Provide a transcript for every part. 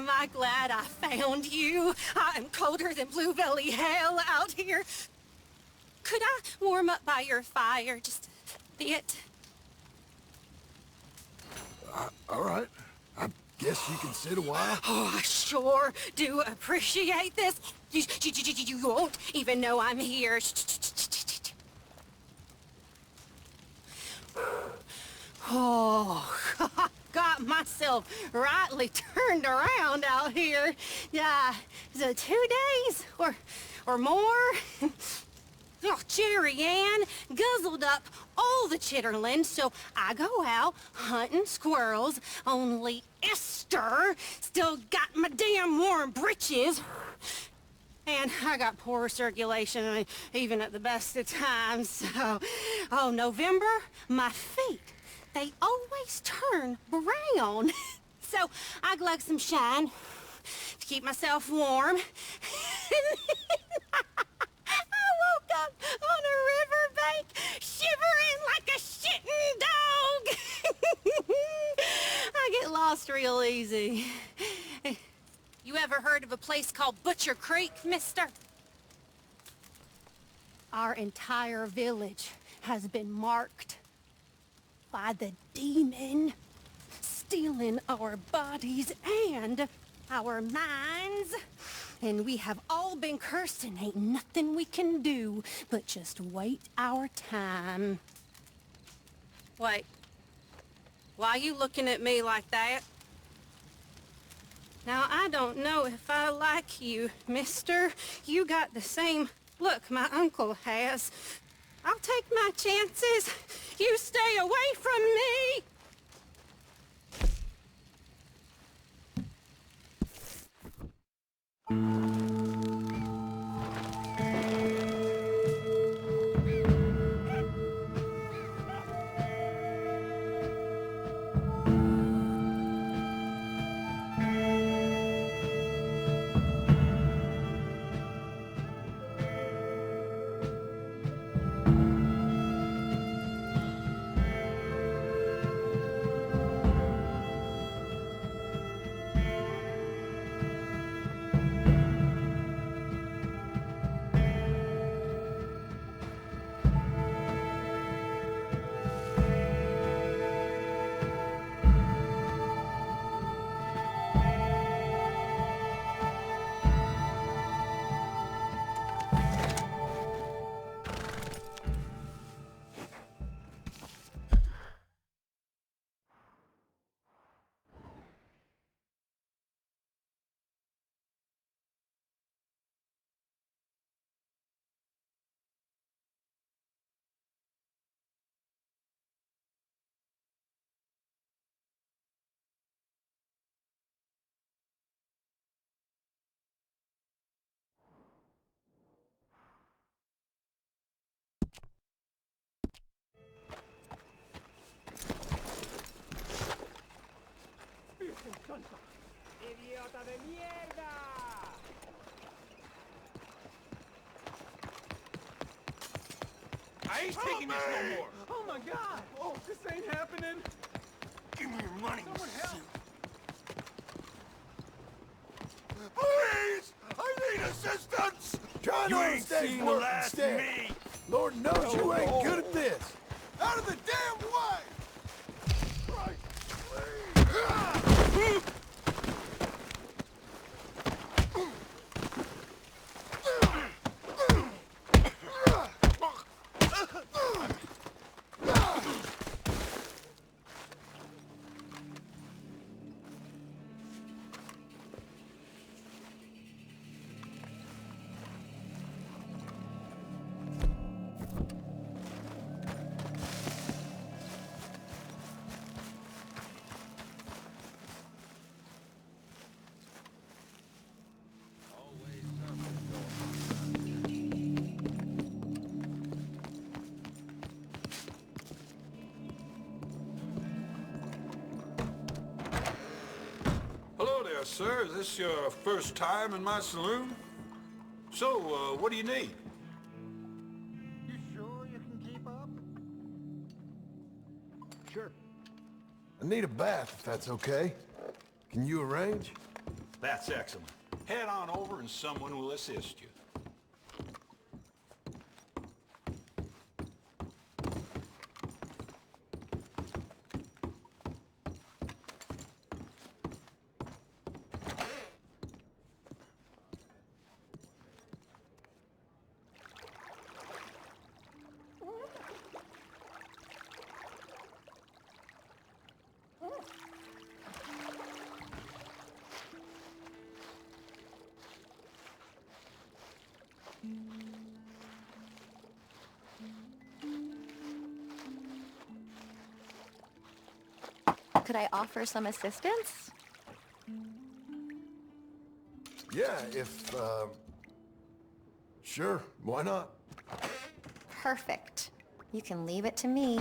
am I glad I found you. I am colder than bluebelly hell out here. Could I warm up by your fire just a bit? All right. I guess you can sit a while. Oh, I sure do appreciate this. You won't even know I'm here. Oh, got myself rightly turned around out here. Yeah, is it 2 days or more? Oh, Jerry Ann guzzled up all the chitterlings, so I go out hunting squirrels. Only Esther still got my damn warm britches. And I got poor circulation, even at the best of times, so... Oh, November, my feet, they always turn brown. So I glug some shine to keep myself warm. I woke up on a riverbank, shivering like a shitting dog. I get lost real easy. You ever heard of a place called Butcher Creek, mister? Our entire village has been marked by the demon, stealing our bodies and our minds. And we have all been cursed, and ain't nothing we can do but just wait our time. Wait. Why you looking at me like that? Now, I don't know if I like you, mister. You got the same look my uncle has. I'll take my chances. You stay away from me! ¡Idiota de mierda! I ain't taking this no more. Oh my God! Oh, this ain't happening! Give me your money, Someone help! Please! I need assistance! Try You not to ain't stay seen the working last instead. me! Lord knows you ain't good at this. Out of the damn way! Christ, please! Hello there, sir. Is this your first time in my saloon? So, what do you need? You sure you can keep up? Sure. I need a bath, if that's okay. Can you arrange? That's excellent. Head on over and someone will assist you. Could I offer some assistance? Yeah, if, sure, why not? Perfect. You can leave it to me.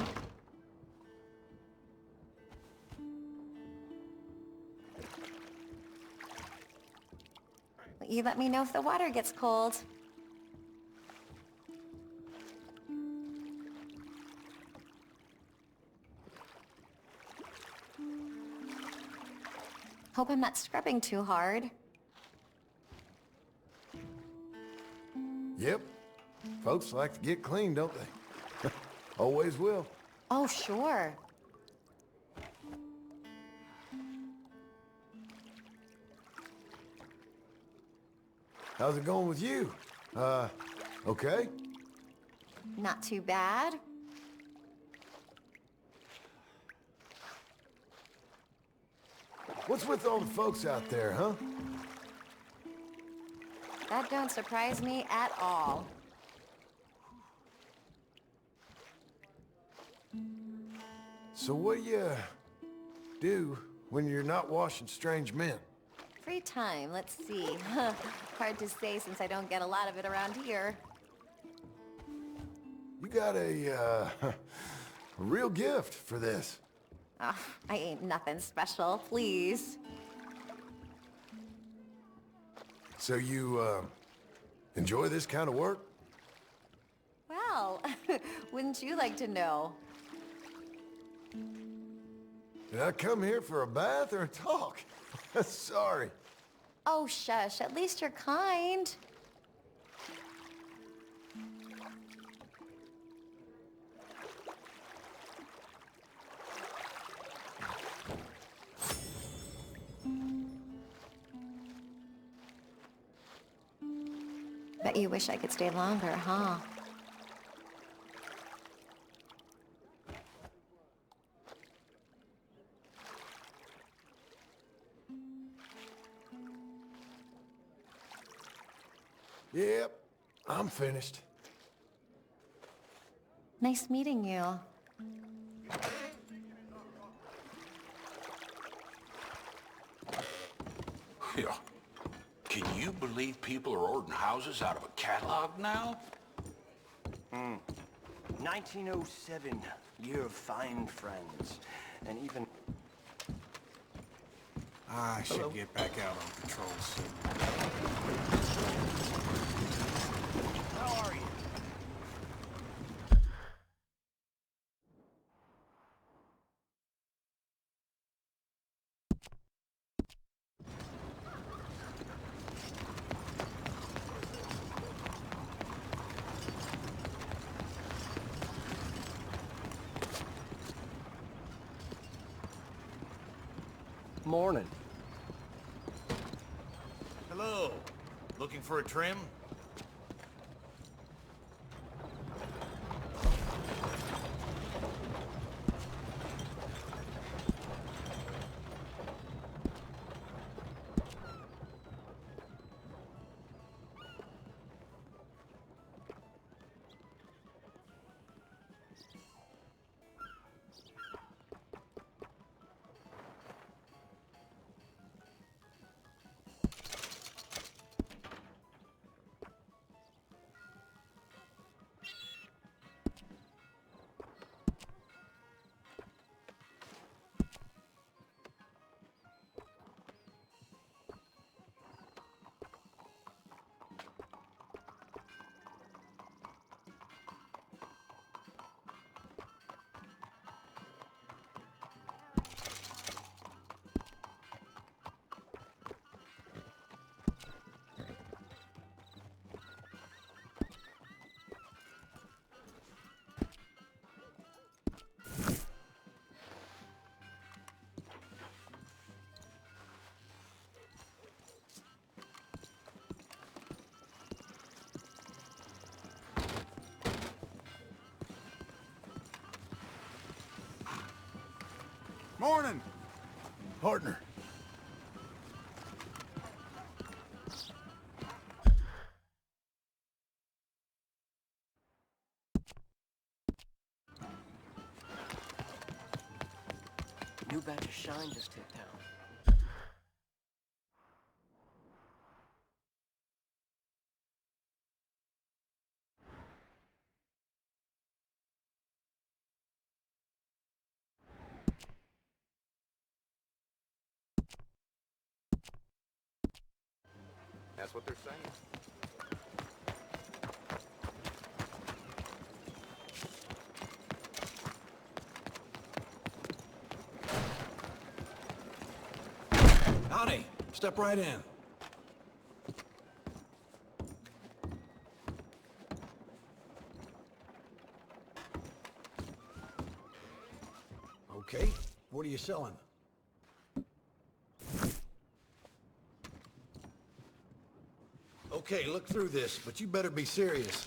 You let me know if the water gets cold. Hope I'm not scrubbing too hard. Yep. Folks like to get clean, don't they? Always will. Oh, sure. How's it going with you? Okay? Not too bad. What's with all the folks out there, huh? That don't surprise me at all. So what do you do when you're not washing strange men? Free time, let's see. Hard to say since I don't get a lot of it around here. You got a real gift for this. Oh, I ain't nothing special, please. So you, enjoy this kind of work? Well, wouldn't you like to know? Did I come here for a bath or a talk? Sorry. Oh, shush, at least you're kind. Bet you wish I could stay longer, huh? Yep, I'm finished. Nice meeting you. Yeah. Can you believe people are ordering houses out of a catalog now? 1907, year of fine friends. And even... I should get back out on patrol soon. How are you? Morning. Hello. Looking for a trim? Morning. Partner. New batch of shine just hit town. That's what they're saying. Howdy. Step right in. Okay, what are you selling? Okay, look through this, but you better be serious.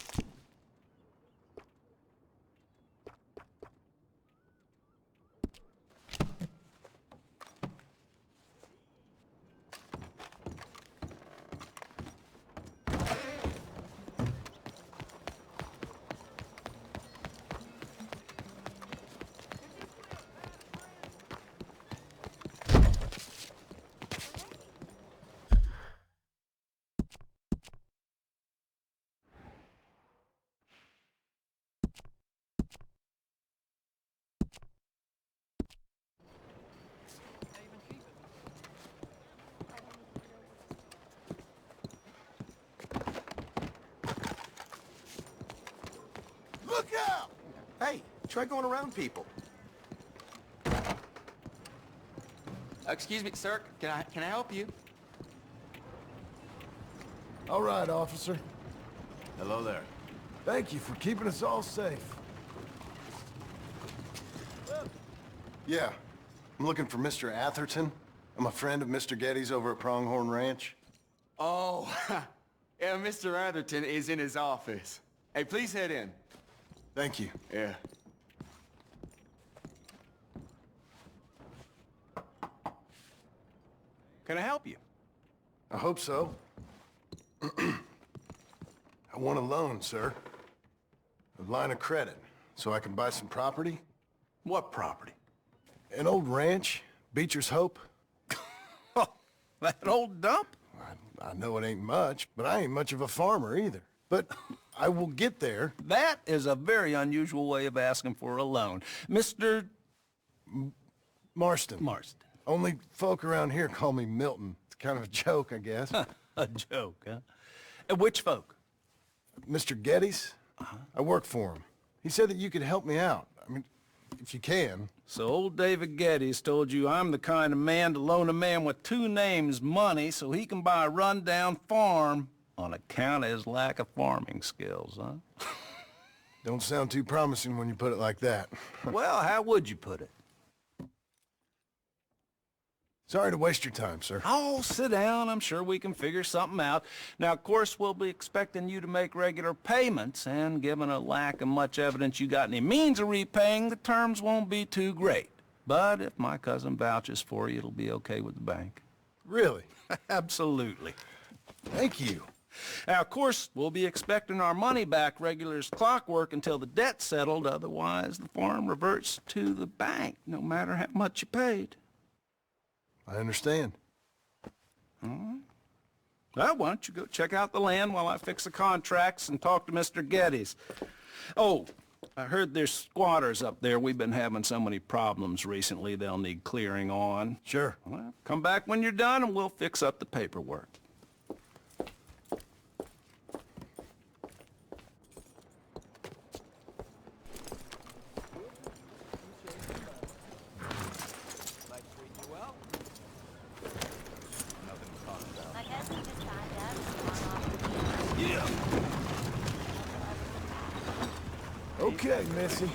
Look out! Hey, try going around people. Excuse me, sir. Can I help you? All right, officer. Hello there. Thank you for keeping us all safe. Yeah. I'm looking for Mr. Atherton. I'm a friend of Mr. Getty's over at Pronghorn Ranch. Oh, yeah, Mr. Atherton is in his office. Hey, please head in. Thank you. Yeah. Can I help you? I hope so. I want a loan, sir. A line of credit, so I can buy some property. What property? An old ranch, Beecher's Hope. Oh, that old dump? I know it ain't much, but I ain't much of a farmer either. But I will get there. That is a very unusual way of asking for a loan. Mr. Marston. Marston. Only folk around here call me Milton. It's kind of a joke, I guess. A joke, huh? And which folk? Mr. Getty's? I work for him. He said that you could help me out. I mean, if you can. So old David Geddes told you I'm the kind of man to loan a man with two names money so he can buy a rundown farm on account of his lack of farming skills, huh? Don't sound too promising when you put it like that. Well, how would you put it? Sorry to waste your time, sir. Oh, sit down. I'm sure we can figure something out. Now, of course, we'll be expecting you to make regular payments, and given a lack of much evidence you got any means of repaying, the terms won't be too great. But if my cousin vouches for you, it'll be okay with the bank. Really? Absolutely. Thank you. Now, of course, we'll be expecting our money back regular as clockwork until the debt's settled. Otherwise, the farm reverts to the bank, no matter how much you paid. I understand. Well, why don't you go check out the land while I fix the contracts and talk to Mr. Geddes. Oh, I heard there's squatters up there. We've been having so many problems recently they'll need clearing on. Sure. Well, come back when you're done and we'll fix up the paperwork. I guess we just got that. Yeah. Okay, Missy.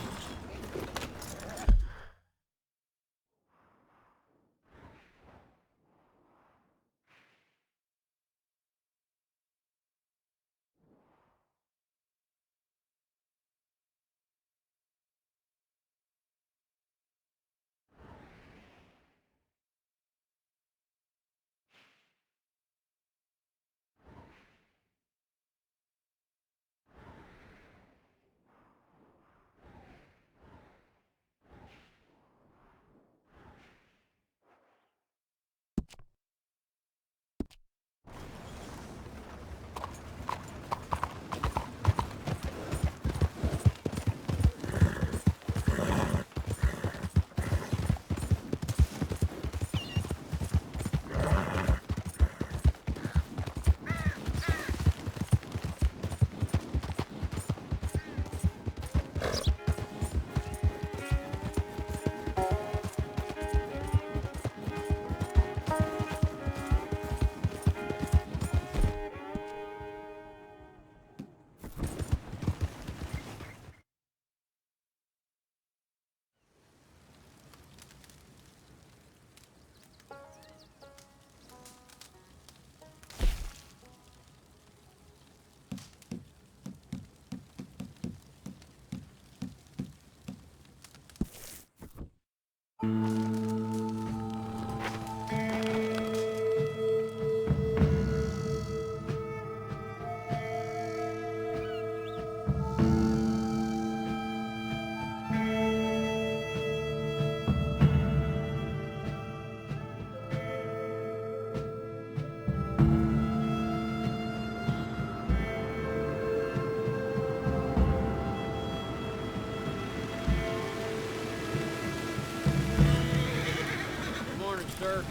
Sir.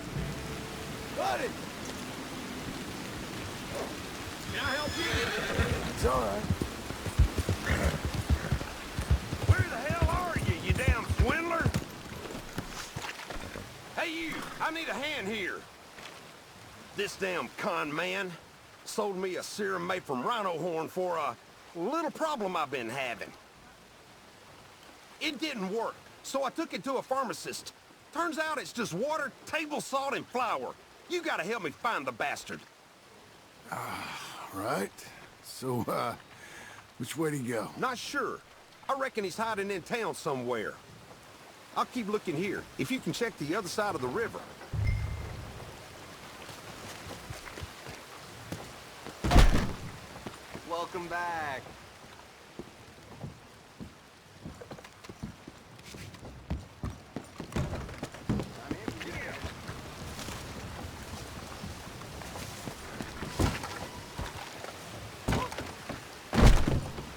Buddy! Can I help you? It's all right. Where the hell are you, you damn swindler? Hey, you! I need a hand here. This damn con man sold me a serum made from rhino horn for a little problem I've been having. It didn't work, so I took it to a pharmacist. Turns out it's just water, table salt, and flour. You gotta help me find the bastard. Right. So, which way to go? Not sure. I reckon he's hiding in town somewhere. I'll keep looking here, if you can check the other side of the river. Welcome back.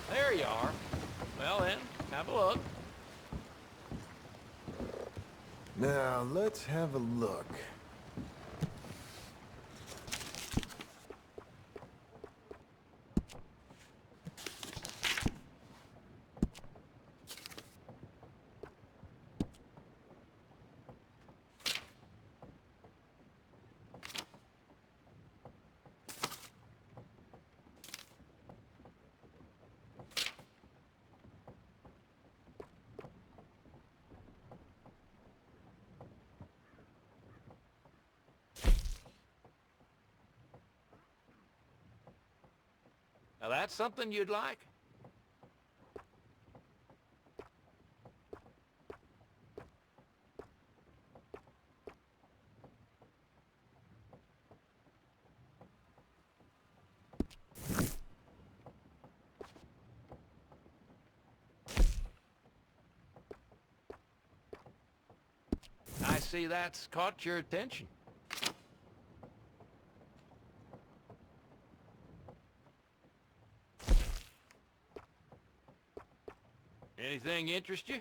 There you are. Well then, have a look. Now, let's have a look. Now that's something you'd like? I see that's caught your attention. Anything interest you?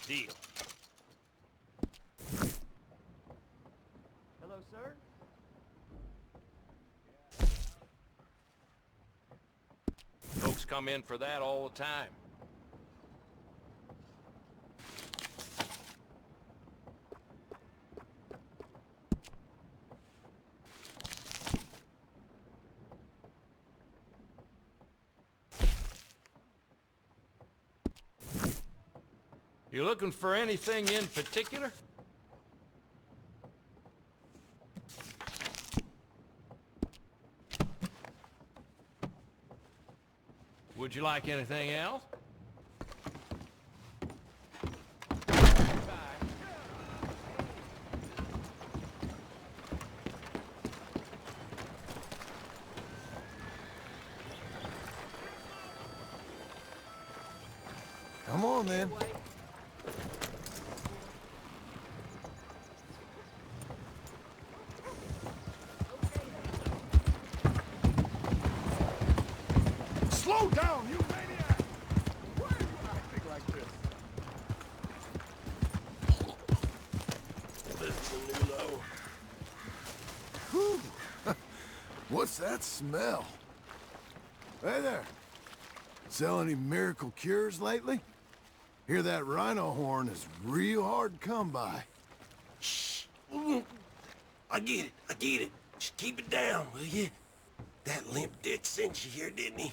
Deal. Hello, sir? Folks come in for that all the time. You looking for anything in particular? Would you like anything else? Come on, then. Slow down, you maniac! Why are you acting like this? Listen, Nulo. Whew. What's that smell? Hey there. Sell any miracle cures lately? Hear that rhino horn is real hard to come by. Shh. I get it. Just keep it down, will you? That limp dick sent you here, didn't he?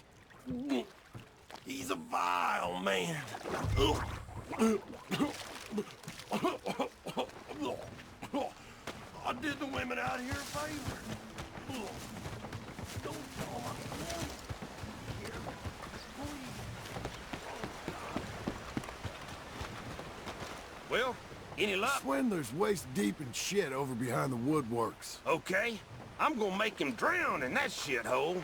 He's a vile man. I did the women out here a favor. Don't tell my here, please. Well, any luck? Swindler's waist deep in shit over behind the woodworks. Okay, I'm gonna make him drown in that shithole.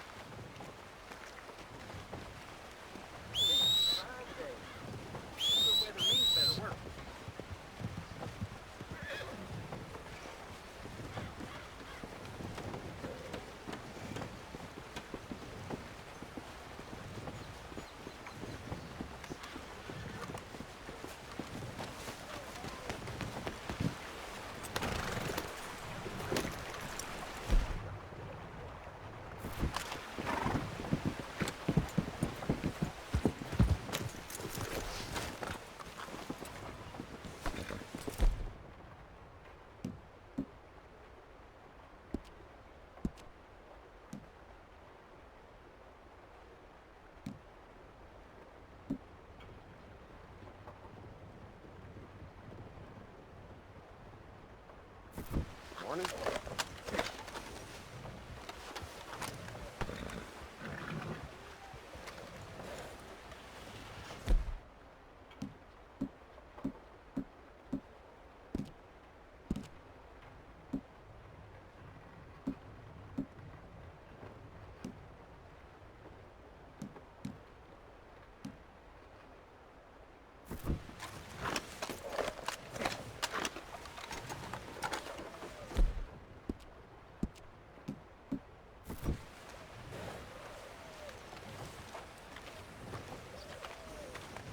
Morning.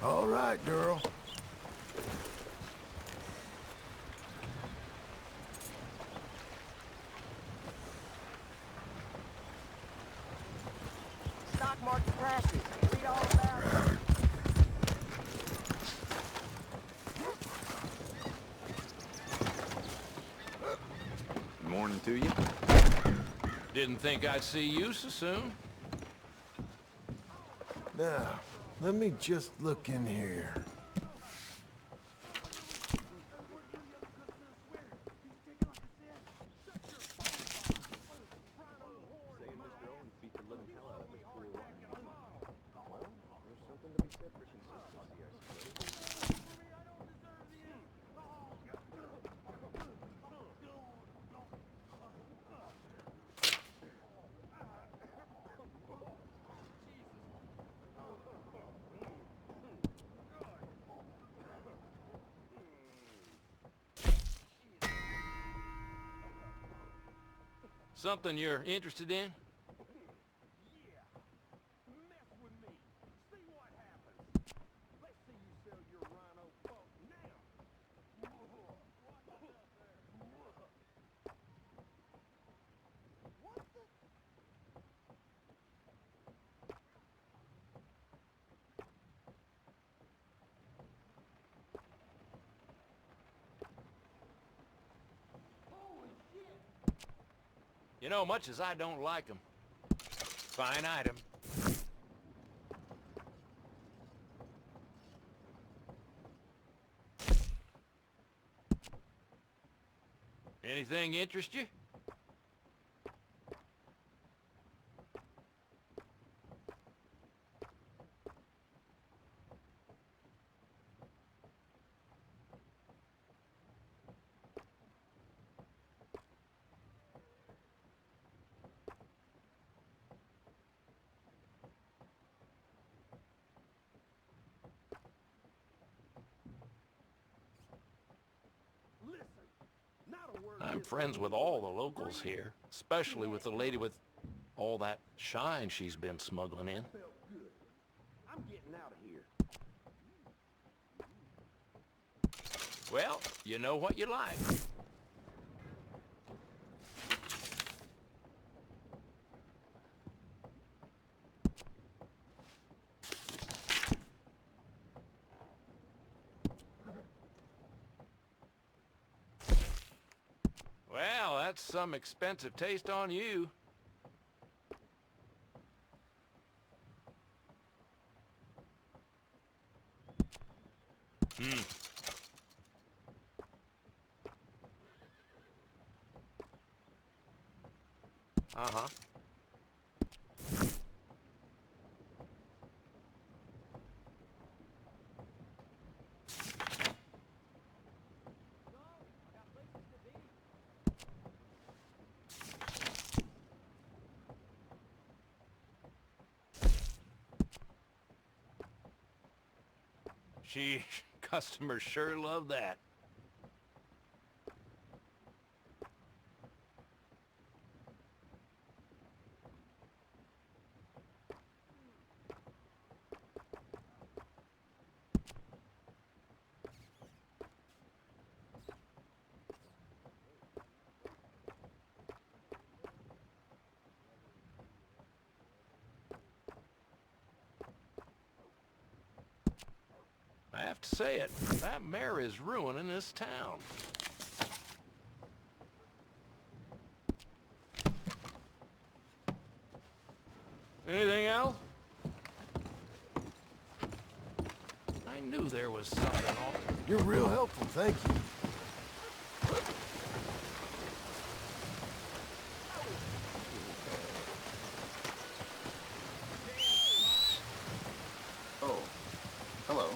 All right, girl. Stock market crashes. Read all about it. Good morning to you. Didn't think I'd see you so soon. Now, let me just look in here. Something you're interested in? You know, much as I don't like them, fine item. Anything interest you? I'm friends with all the locals here, especially with the lady with all that shine she's been smuggling in. I'm getting out of here. Well, you know what you like. Well, that's some expensive taste on you. Uh-huh. Customers sure love that. I have to say it, that mare is ruining this town. Anything else? I knew there was something off. You're real helpful, thank you. Oh, hello.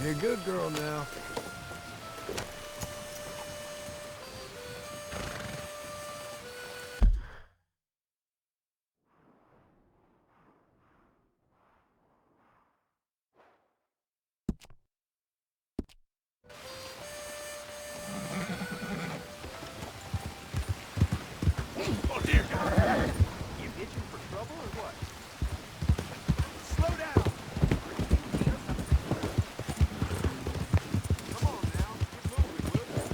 You're a good girl now. Oh, dear God. You itching for trouble or what? Slow down. Come on now. Get moving, will you?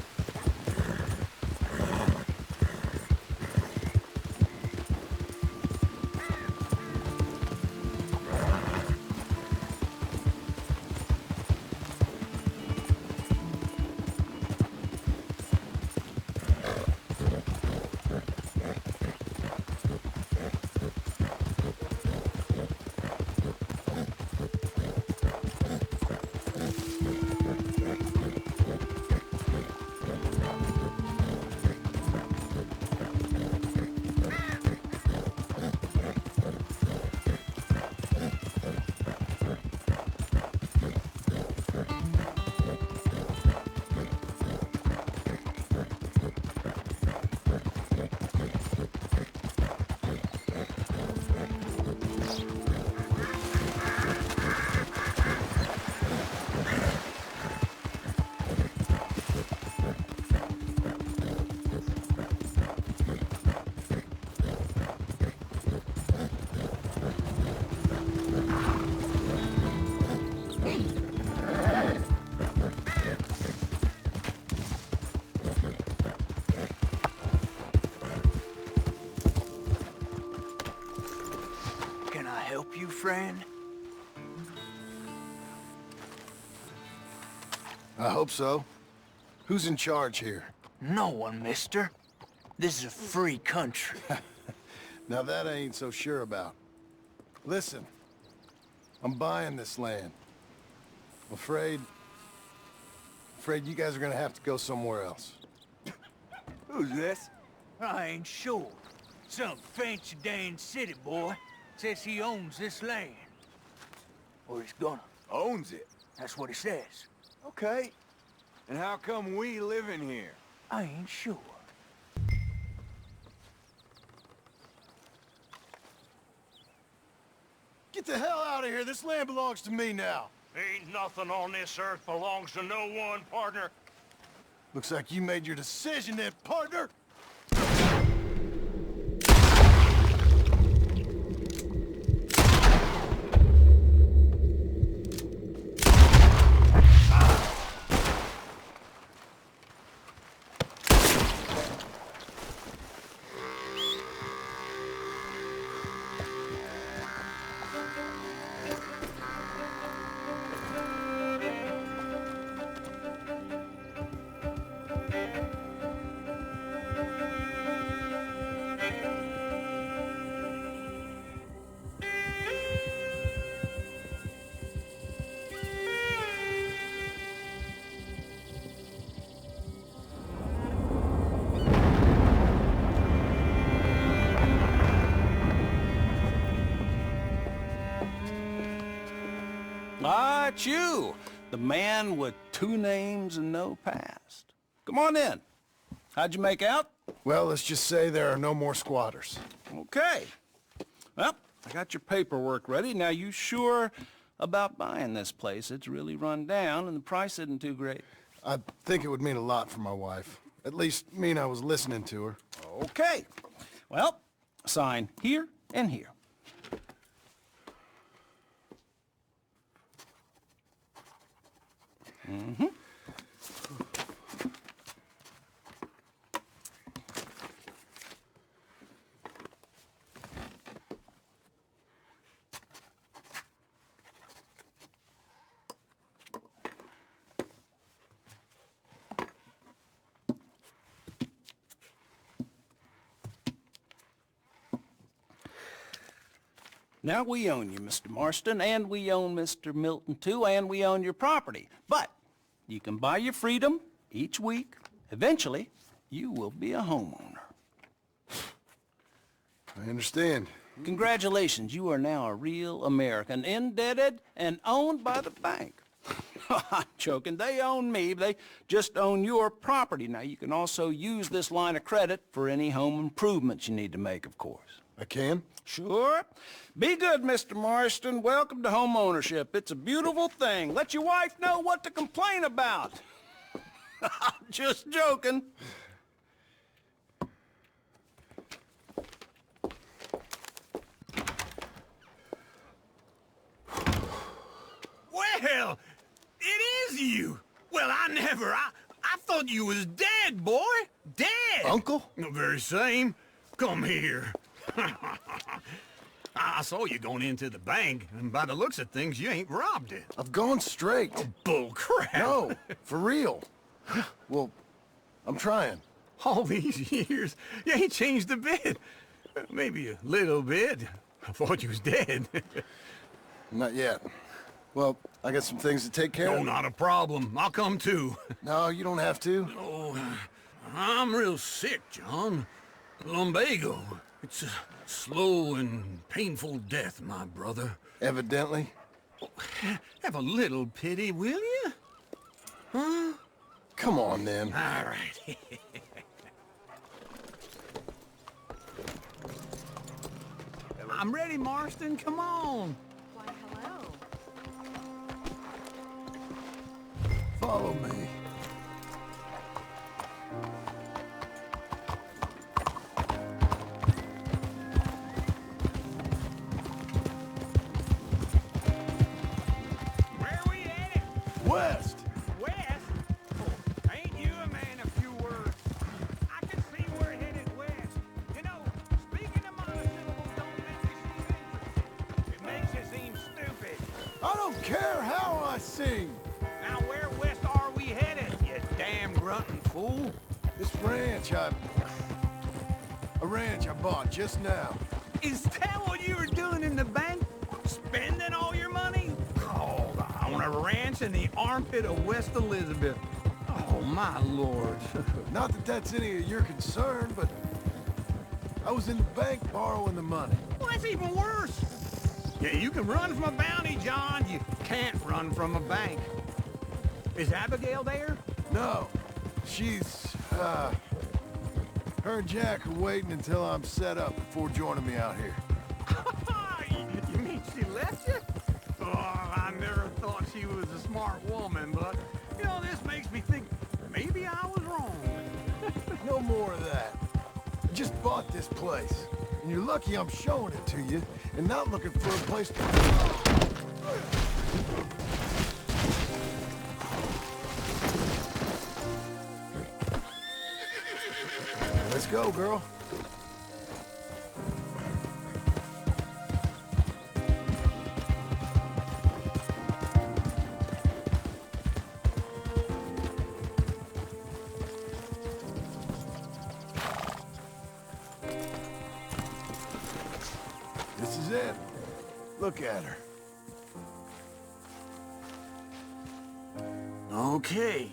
Can I help you, friend? I hope so. Who's in charge here? No one, mister. This is a free country. Now that I ain't so sure about. Listen, I'm buying this land. I'm afraid you guys are gonna have to go somewhere else. Who's this? I ain't sure. Some fancy Dan city boy says he owns this land. Or he's gonna. Owns it. That's what he says. Okay. And how come we live in here? I ain't sure. Get the hell out of here! This land belongs to me now! Ain't nothing on this earth belongs to no one, partner. Looks like you made your decision then, partner! Ah, it's you, the man with 2 names and no past. Come on in. How'd you make out? Well, let's just say there are no more squatters. Okay. Well, I got your paperwork ready. Now, you sure about buying this place? It's really run down, and the price isn't too great. I think it would mean a lot for my wife. At least mean I was listening to her. Okay. Well, sign here and here. Mm-hmm. Now, we own you, Mr. Marston, and we own Mr. Milton, too, and we own your property. But you can buy your freedom each week. Eventually, you will be a homeowner. I understand. Congratulations, you are now a real American, indebted and owned by the bank. I'm joking. They own me. They just own your property. Now, you can also use this line of credit for any home improvements you need to make, of course. I can? Sure. Be good, Mr. Marston. Welcome to home ownership. It's a beautiful thing. Let your wife know what to complain about. Just joking. Well, it is you. Well, I thought you was dead, boy. Dead. Uncle? The very same. Come here. I saw you going into the bank, and by the looks of things, you ain't robbed it. I've gone straight. Oh, bull crap. No, for real. Well, I'm trying. All these years, you ain't changed a bit. Maybe a little bit. I thought you was dead. Not yet. Well, I got some things to take care of. No, not a problem. I'll come too. No, you don't have to. Oh, I'm real sick, John. Lumbago. It's a slow and painful death, my brother. Evidently. Have a little pity, will you? Huh? Come on, then. All right. I'm ready, Marston. Come on. Why, hello. Follow me. Where we headed? West. West? Oh, ain't you a man of few words? I can see we're headed west. You know, speaking of monosyllables don't make you seem interested. It makes you seem stupid. I don't care how I sing. Now where west are we headed, you damn grunting fool? This ranch a ranch I bought just now. Is that what you were doing in the bank? Spending all your money? Oh, on a ranch in the armpit of West Elizabeth. Oh, my lord. Not that that's any of your concern, but I was in the bank borrowing the money. Well, that's even worse. Yeah, you can run from a bounty, John. You can't run from a bank. Is Abigail there? No, she's, her and Jack are waiting until I'm set up before joining me out here. You mean she left you? Oh, I never thought she was a smart woman, but, you know, this makes me think maybe I was wrong. No more of that. I just bought this place, and you're lucky I'm showing it to you and not looking for a place to... Let's go, girl. This is it. Look at her. Okay.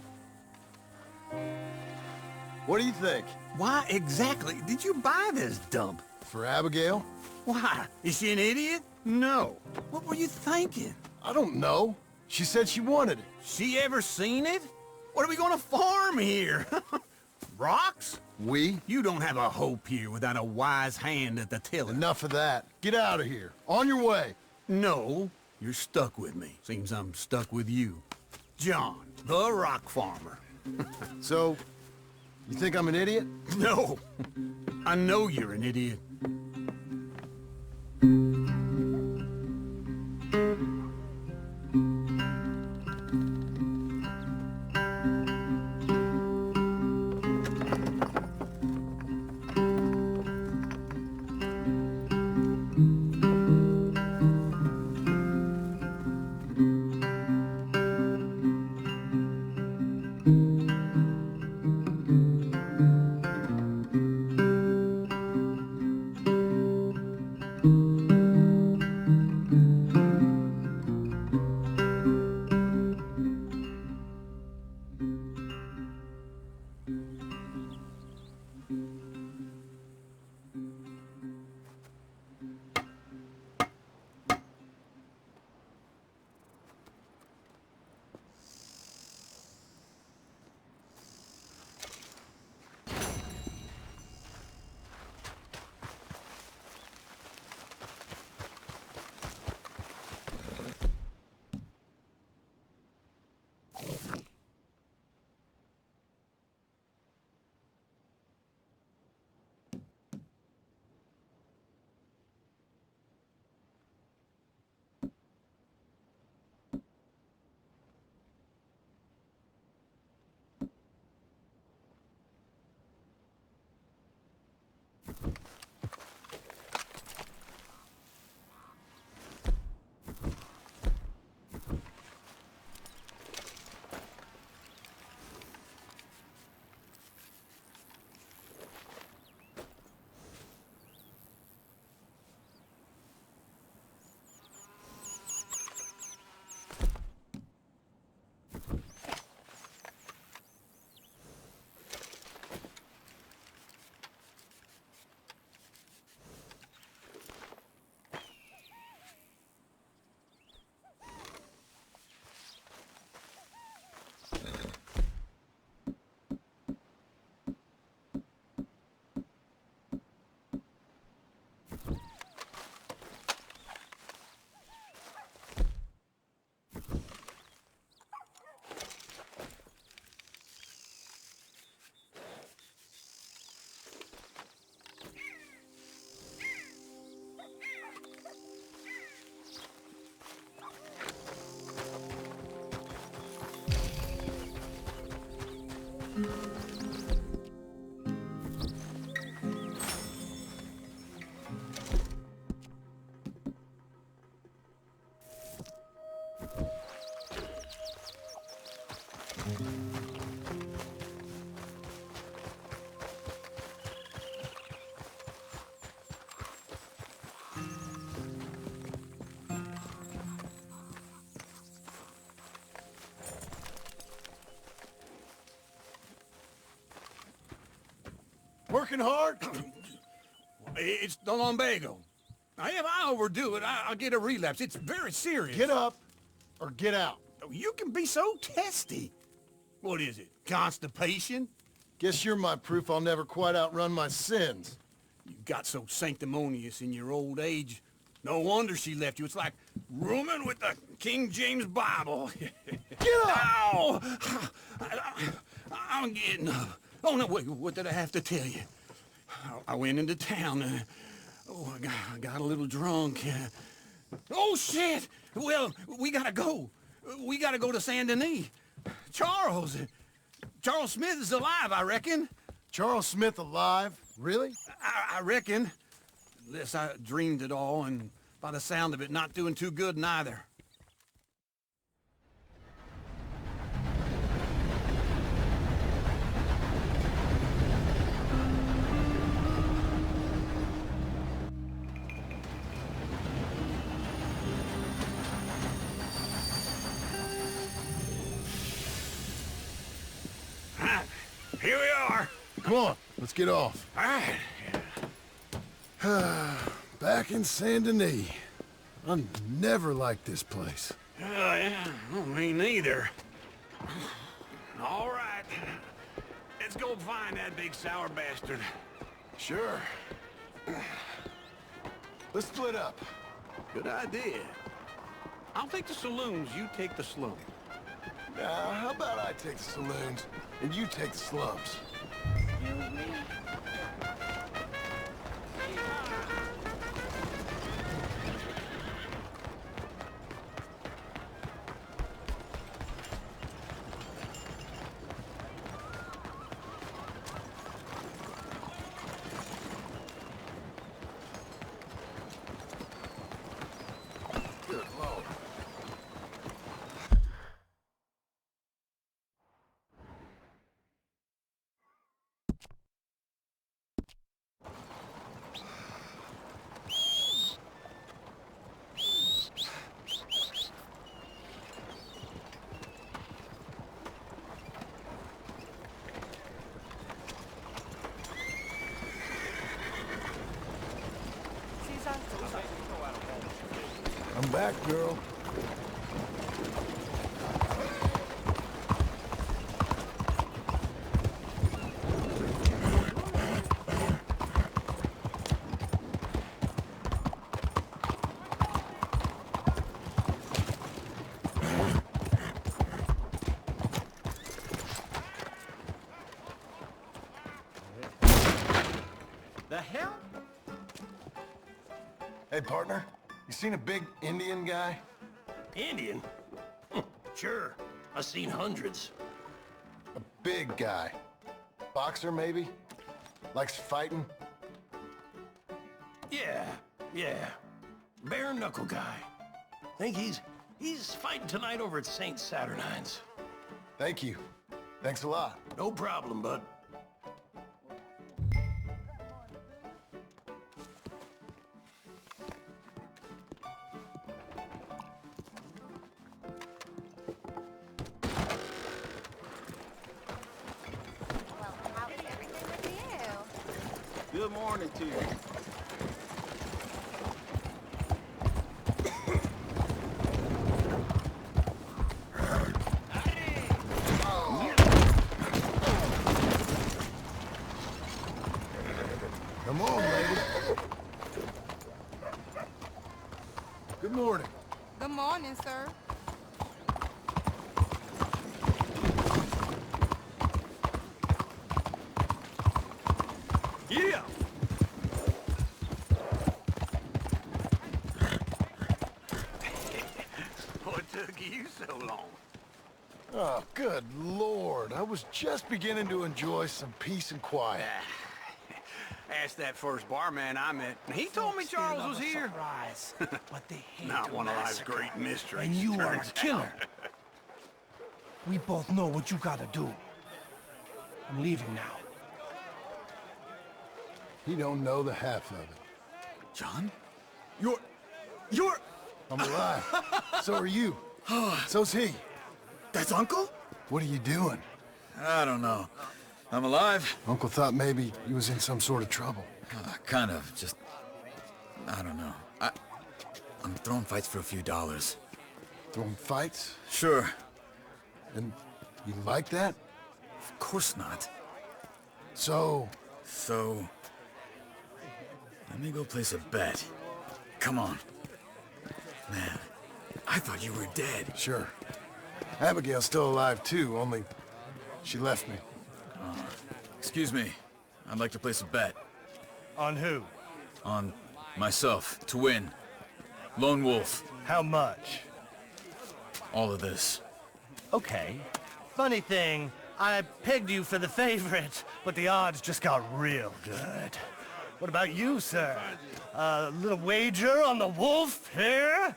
What do you think? Why exactly did you buy this dump? For Abigail? Why? Is she an idiot? No. What were you thinking? I don't know. She said she wanted it. She ever seen it? What are we gonna farm here? Rocks? We? You don't have a hope here without a wise hand at the tiller. Enough of that. Get out of here. On your way. No, you're stuck with me. Seems I'm stuck with you. John, the rock farmer. So, you think I'm an idiot? No, I know you're an idiot. Working hard? It's the lumbago. Now, if I overdo it, I'll get a relapse. It's very serious. Get up or get out. You can be so testy. What is it, constipation? Guess you're my proof I'll never quite outrun my sins. You got so sanctimonious in your old age. No wonder she left you. It's like rooming with the King James Bible. Get up! Ow! I'm getting up. Oh, no, wait, what did I have to tell you? I went into town. I got a little drunk. Oh, shit! Well, we gotta go. We gotta go to Saint Denis. Charles Smith is alive, I reckon. Charles Smith alive? Really? I reckon. Unless I dreamed it all, and by the sound of it, not doing too good neither. Here we are. Come on, let's get off. All right. Back in Saint Denis. I never liked this place. Yeah, well, me neither. All right. Let's go find that big sour bastard. Sure. Let's split up. Good idea. I'll take the saloons, you take the slums. Now, how about I take the saloons and you take the slums? Good Lord. I'm back, girl. The hell? Hey, partner. You seen a big Indian guy? Indian? Sure. I've seen hundreds. A big guy. Boxer, maybe? Likes fighting? Yeah. Bare knuckle guy. Think he's fighting tonight over at St. Saturnine's. Thank you. Thanks a lot. No problem, bud. Well, how is everything with you? Good morning to you. Come on, lady. Good morning. Good morning, sir. Yeah! What took you so long? Oh, good Lord. I was just beginning to enjoy some peace and quiet. Asked that first barman I met, and he told me Charles was here. Surprise. But they hate Not to one of life's massacre. great mysteries. And you are a turns killer. out. We both know what you gotta do. I'm leaving now. He don't know the half of it. John? You're... I'm alive. So are you. So's he. That's Uncle? What are you doing? I don't know. I'm alive. Uncle thought maybe he was in some sort of trouble. Kind of. Just... I don't know. I'm throwing fights for a few dollars. Throwing fights? Sure. And you like that? Of course not. So... Let me go place a bet. Come on. Man, I thought you were dead. Sure. Abigail's still alive too, only she left me. Excuse me. I'd like to place a bet. On who? On myself, to win. Lone Wolf. How much? All of this. Okay. Funny thing, I pegged you for the favorite, but the odds just got real good. What about you, sir? A little wager on the wolf here?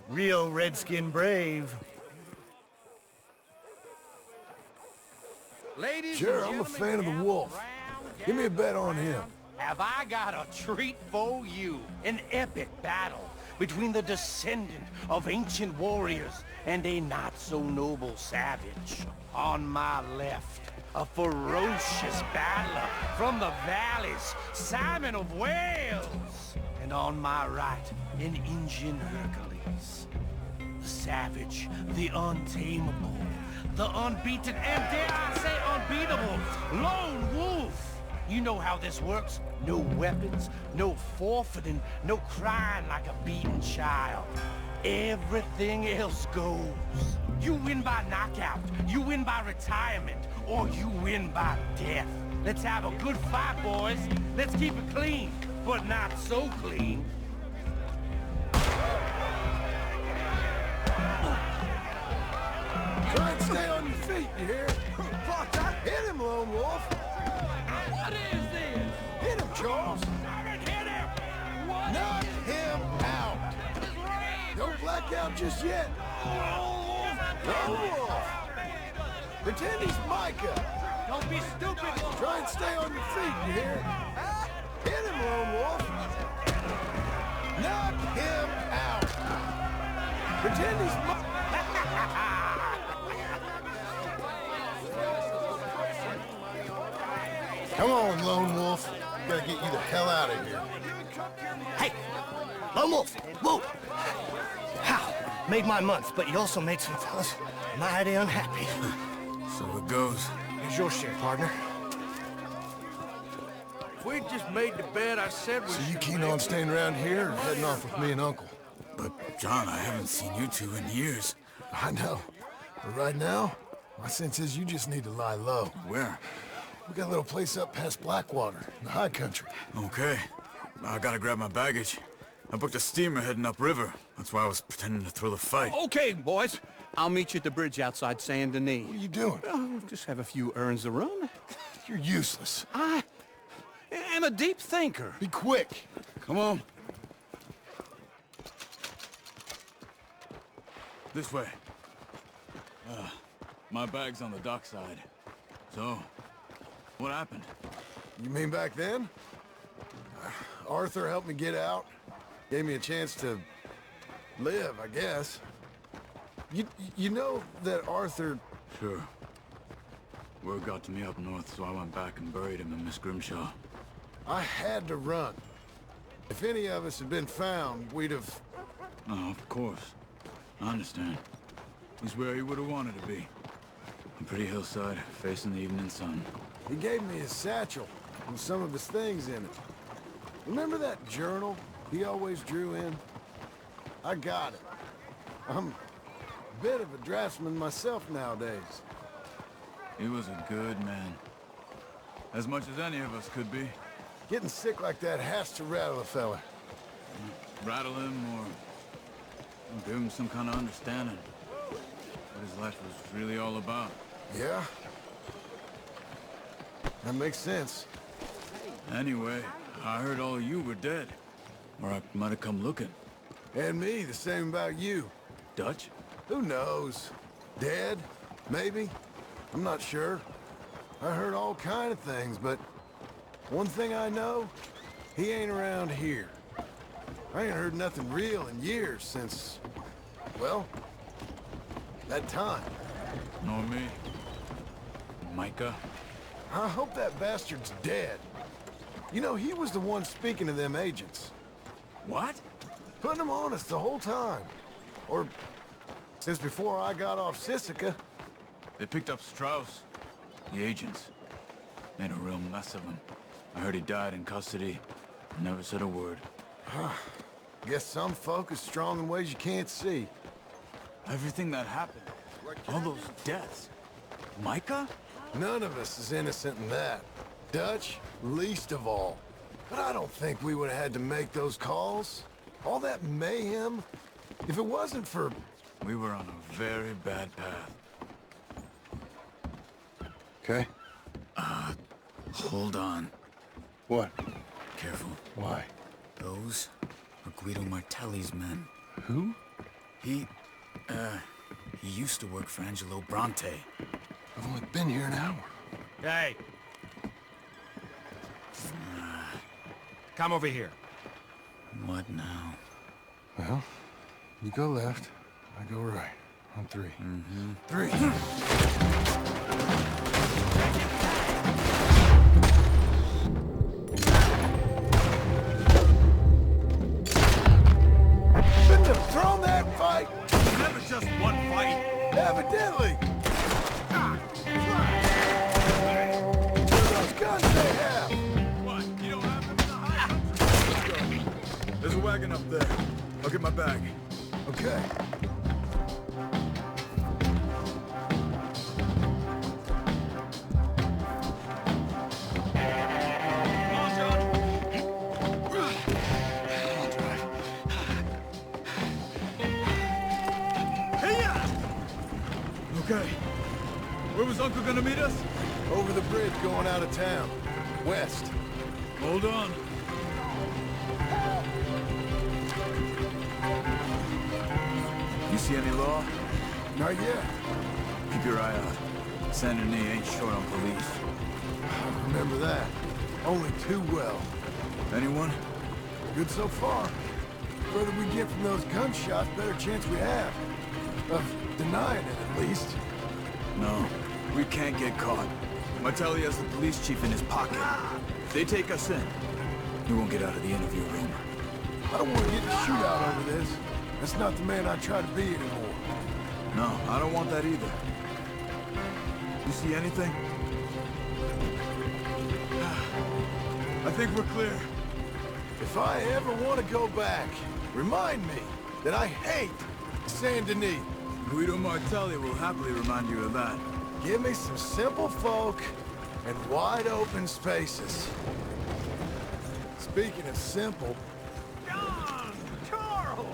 Real redskin brave. Ladies Sure, and I'm a gentlemen, fan of the gather wolf. round, Give me a gather bet on round. him. Have I got a treat for you? An epic battle between the descendant of ancient warriors and a not-so-noble savage. On my left, a ferocious battler from the valleys, Simon of Wales. And on my right, an Indian Hercules. the savage, the untamable, the unbeaten, and dare I say unbeatable, lone wolf. You know how this works. No weapons, no forfeiting, no crying like a beaten child. Everything else goes. You win by knockout, you win by retirement, or you win by death. Let's have a good fight, boys. Let's keep it clean, but not so clean. Try and stay on your feet, you hear? Hit him, Lone Wolf. What is this? Hit him, Charles. Hit him! What? Knock him out. Don't black out just yet. Lone Wolf. Pretend he's Micah. Don't be stupid! Try and stay on your feet, you hear? Hit him, Lone Wolf. Knock him out. Pretend he's Micah. Come on, Lone Wolf. Gotta get you the hell out of here. Hey, Lone Wolf, whoa! How? Made my month, but you also made some fellas mighty unhappy. So it goes. Here's your share, partner. If we just made the bed I said we So you should keen make, on staying around here or heading off with me and Uncle? But, John, I haven't seen you two in years. I know. But right now, my sense is you just need to lie low. Where? We got a little place up past Blackwater, in the high country. Okay. I gotta grab my baggage. I booked a steamer heading upriver. That's why I was pretending to throw the fight. Okay, boys. I'll meet you at the bridge outside Saint Denis. What are you doing? Oh, just have a few errands to run. You're useless. I am a deep thinker. Be quick. Come on. This way. My bag's on the dockside. So, what happened? You mean back then? Arthur helped me get out. Gave me a chance to live, I guess. You know that Arthur... Sure. Word got to me up north, so I went back and buried him in Miss Grimshaw. I had to run. If any of us had been found, we'd have... Oh, of course. I understand. He's where he would have wanted to be. A pretty hillside, facing the evening sun. He gave me his satchel with some of his things in it. Remember that journal he always drew in? I got it. I'm a bit of a draftsman myself nowadays. He was a good man. As much as any of us could be. Getting sick like that has to rattle a fella. Rattle him or give him some kind of understanding. What his life was really all about. Yeah? That makes sense. Anyway, I heard all of you were dead. Or I might have come looking. And me, the same about you. Dutch? Who knows? Dead? Maybe? I'm not sure. I heard all kind of things, but one thing I know, he ain't around here. I ain't heard nothing real in years since, well, that time. Nor me. Micah? I hope that bastard's dead. You know, he was the one speaking to them agents. What? Putting them on us the whole time. Or since before I got off Sisika. They picked up Strauss. The agents. Made a real mess of him. I heard he died in custody. Never said a word. Guess some folk is strong in ways you can't see. Everything that happened. All those deaths. Micah? None of us is innocent in that. Dutch, least of all. But I don't think we would have had to make those calls. All that mayhem. If it wasn't for... We were on a very bad path. Okay? Hold on. What? Careful. Why? Those are Guido Martelli's men. Who? He used to work for Angelo Bronte. I've only been here an hour. Hey. Come over here. What now? Well, you go left, I go right. On three. Mm-hmm. 3. Shouldn't have thrown that fight! Never just one fight. Evidently. Those guns they have. What? You don't have them in the house? Let's go. There's a wagon up there. I'll get my bag. Okay. Okay. Where was Uncle gonna meet us? Over the bridge going out of town. West. Hold on. You see any law? Not yet. Keep your eye out. Saint Denis ain't short on police. I remember that. Only too well. Anyone? Good so far. Further we get from those gunshots, better chance we have. Of denying it, at least. No, we can't get caught. Martelli has the police chief in his pocket. If they take us in, we won't get out of the interview room. I don't want to get in a shootout over this. That's not the man I try to be anymore. No, I don't want that either. You see anything? I think we're clear. If I ever want to go back, remind me that I hate Saint Denis. Guido Martelli will happily remind you of that. Give me some simple folk and wide open spaces. Speaking of simple... John! Charles!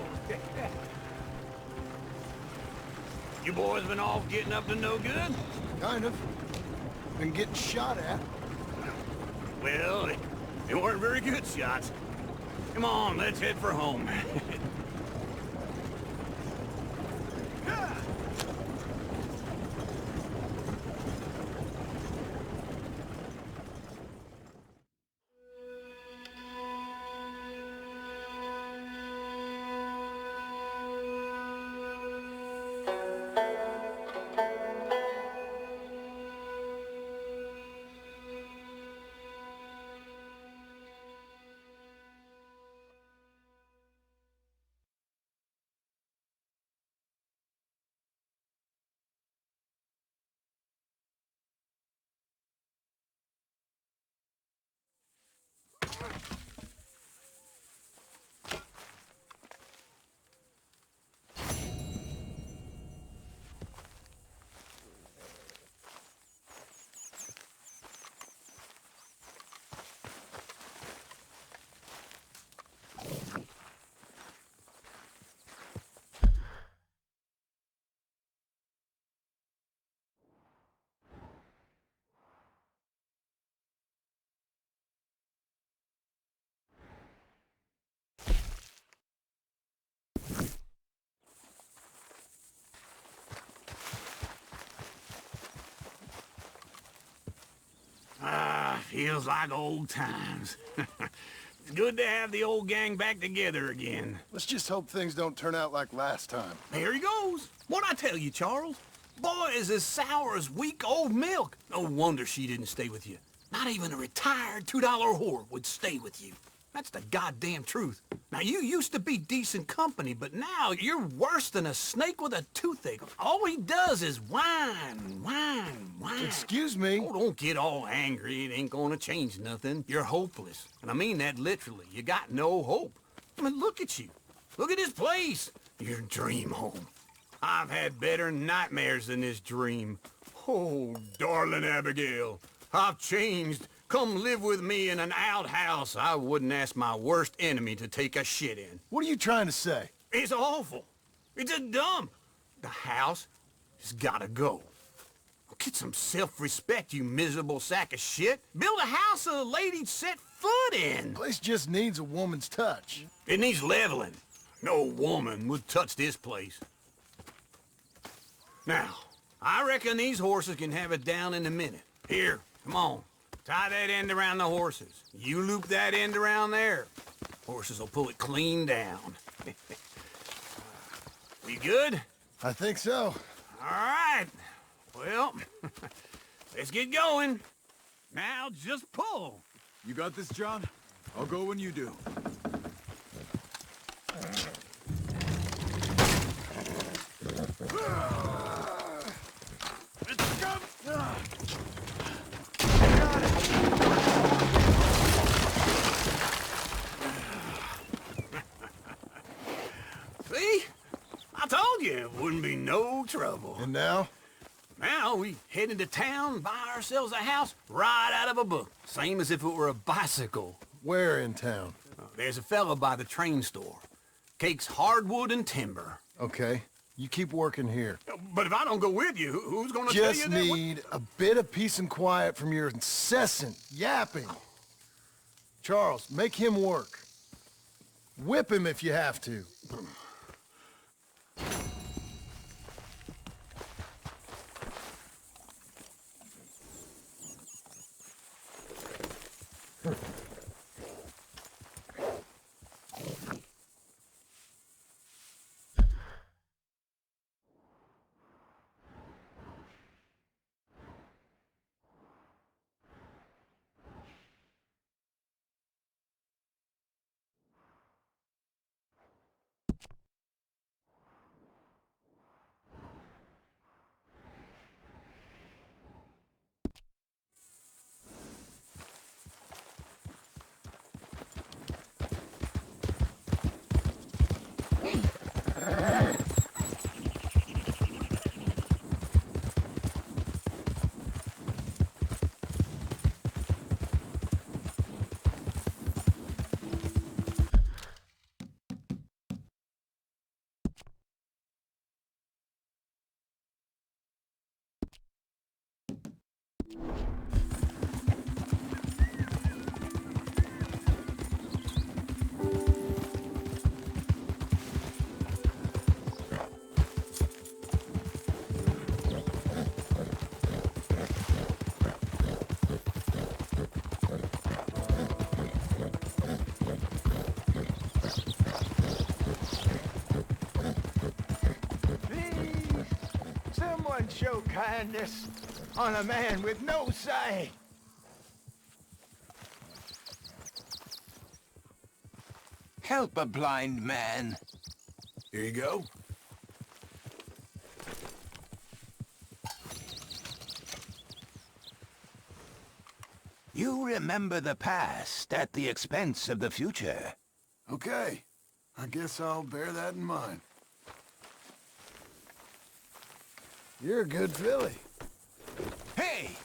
You boys been off getting up to no good? Kind of. Been getting shot at. Well, they weren't very good shots. Come on, let's head for home. Feels like old times. It's good to have the old gang back together again. Let's just hope things don't turn out like last time. There he goes. What'd I tell you, Charles? Boy is as sour as week-old milk. No wonder she didn't stay with you. Not even a retired $2 whore would stay with you. That's the goddamn truth. Now, you used to be decent company, but now you're worse than a snake with a toothache. All he does is whine, whine, whine. Excuse me? Oh, don't get all angry. It ain't gonna change nothing. You're hopeless. And I mean that literally. You got no hope. I mean, look at you. Look at this place. Your dream home. I've had better nightmares than this dream. Oh, darling Abigail, I've changed. Come live with me in an outhouse I wouldn't ask my worst enemy to take a shit in. What are you trying to say? It's awful. It's a dump. The house has gotta go. Get some self-respect, you miserable sack of shit. Build a house a lady'd set foot in. Place just needs a woman's touch. It needs leveling. No woman would touch this place. Now, I reckon these horses can have it down in a minute. Here, come on. Tie that end around the horses. You loop that end around there. Horses will pull it clean down. We good? I think so. All right. Well, let's get going. Now just pull. You got this, John? I'll go when you do. no trouble. And now? Now we head into town, buy ourselves a house right out of a book. Same as if it were a bicycle. Where in town? There's a fella by the train store. Cakes hardwood and timber. Okay. You keep working here. But if I don't go with you, who's gonna tell you Just that? need a bit of peace and quiet from your incessant yapping. Charles, make him work. Whip him if you have to. Someone show kindness on a man with no sight. Help a blind man. Here you go. You remember the past at the expense of the future. Okay. I guess I'll bear that in mind. You're a good filly. Hey!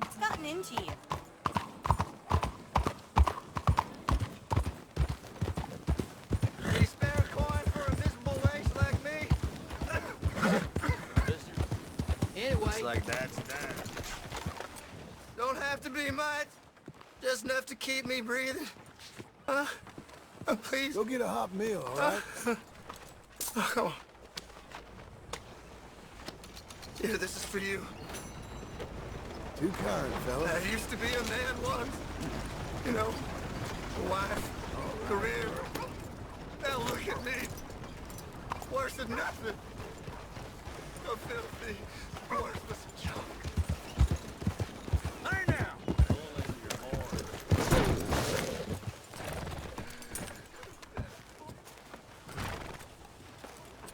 What's gotten into you? Any spare coin for a miserable wench like me? Anyway. Looks like that's that. Don't have to be much. Just enough to keep me breathing. Please. Go get a hot meal, all right? Come on. Here, this is for you. Too kind, fella. I used to be a man once. You know, a wife, career. Now look at me. Worse than nothing. A filthy, worthless junk. Hey now!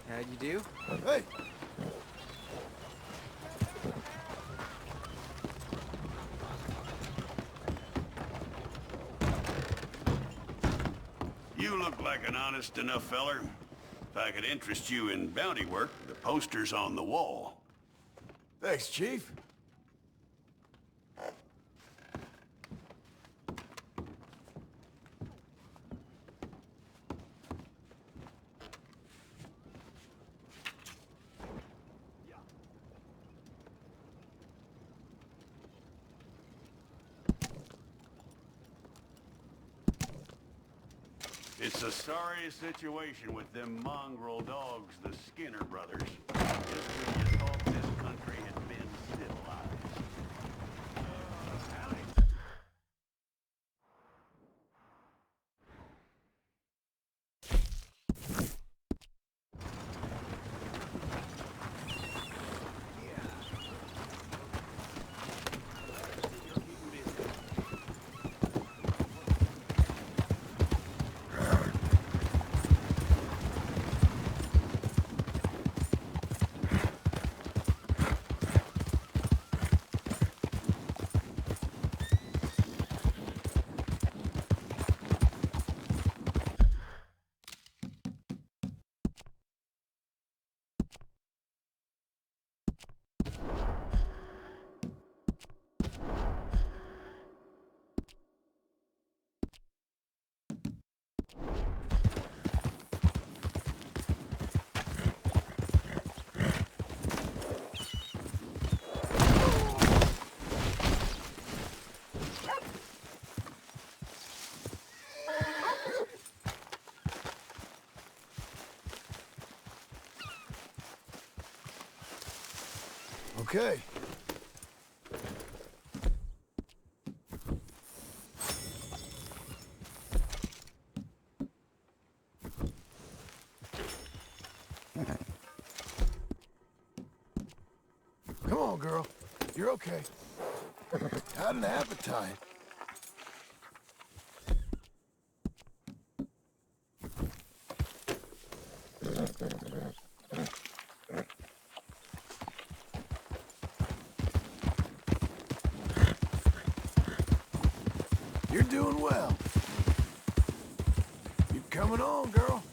How'd you do? Hey! You look like an honest enough feller. If I could interest you in bounty work, the poster's on the wall. Thanks, Chief. It's a sorry situation with them mongrel dogs, the Skinner brothers. Just when you thought this country had been civilized. Okay. Come on, girl. You're okay. Had an appetite. You're doing well. Keep coming on, girl.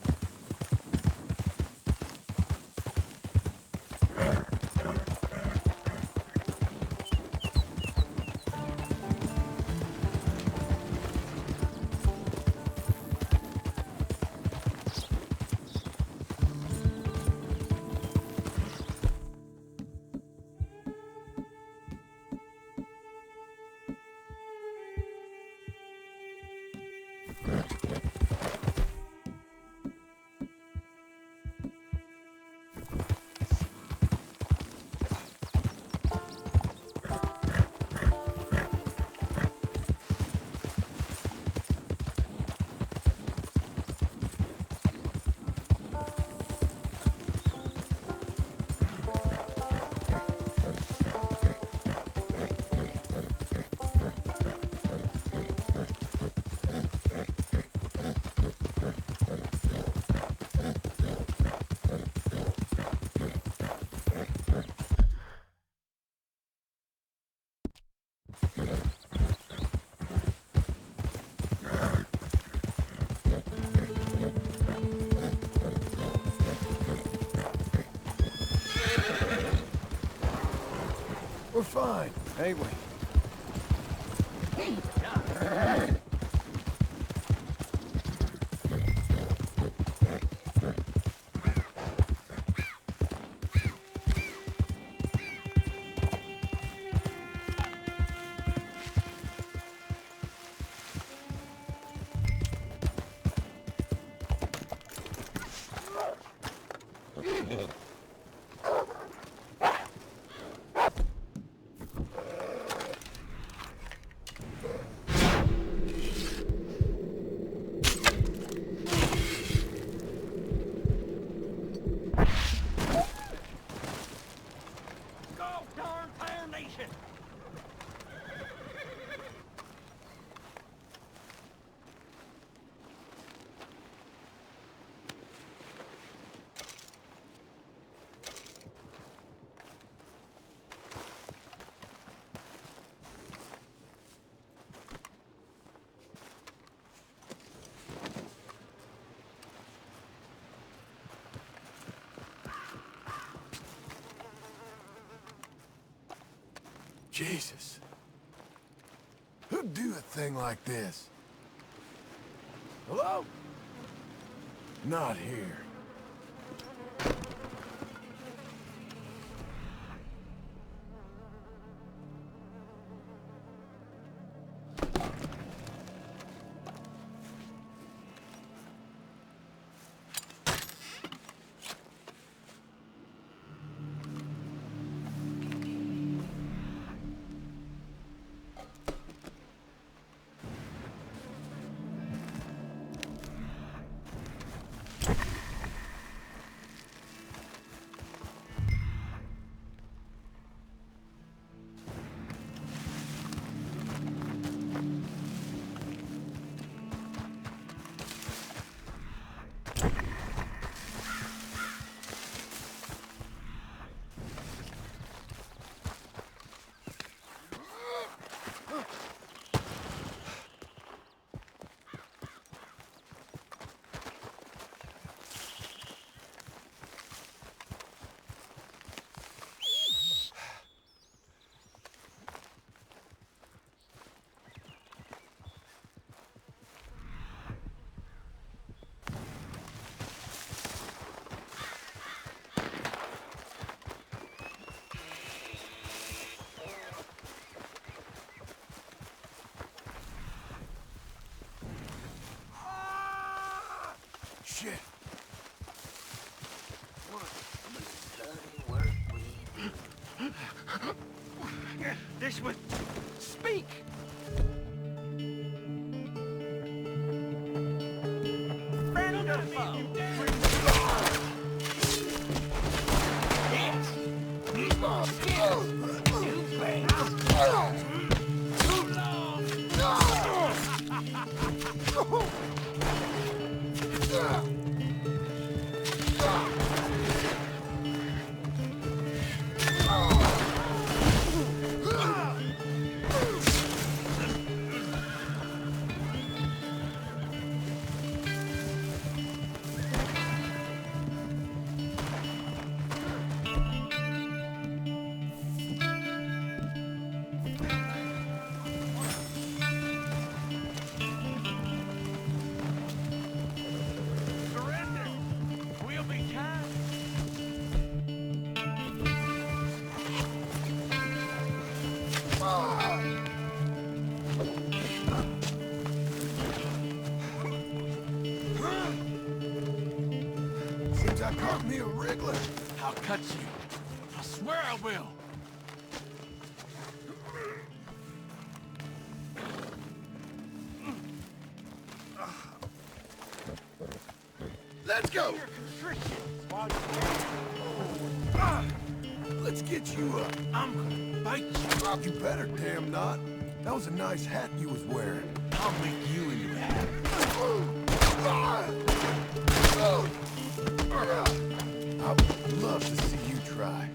We're fine, ain't we? Golf darn foundation! Jesus. Who'd do a thing like this? Hello? Not here. This was... Speak! Friend or foe? Yes! Skills! New things! Too long! Surrender! We'll be kind! Seems I caught me a wriggler. I'll cut you. I swear I will. Let's go! Let's get you up. I'm gonna bite you. You better, damn not. That was a nice hat you was wearing. I'll make you into a hat. I would love to see you try.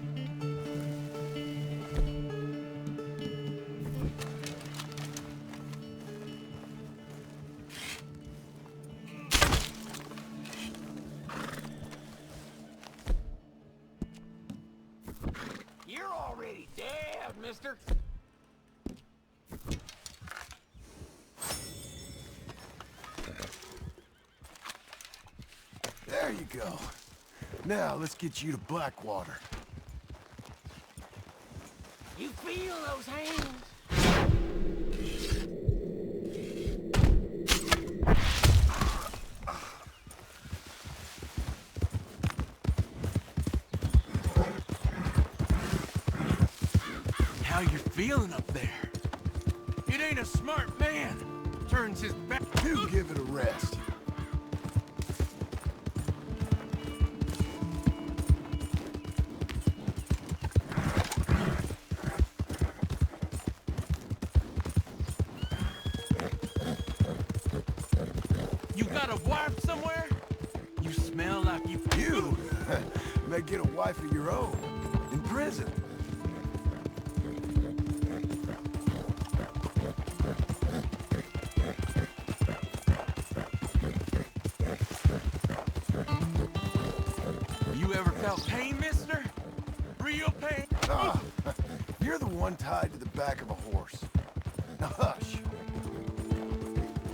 You're already dead, mister. There you go. Now, let's get you to Blackwater. You feel those hands? How you feeling up there? It ain't a smart man. Turns his back. Do give it a rest. You got a wife somewhere? You smell like you... You may get a wife of your own. In prison. You ever felt pain, mister? Real pain? Ah, you're the one tied to the back of a horse. Now hush.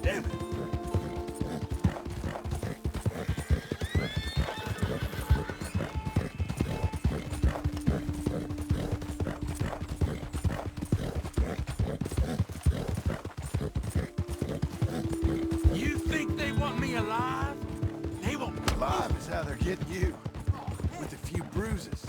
Damn it. You think they want me alive? They won't. Alive is how they're getting you. With a few bruises.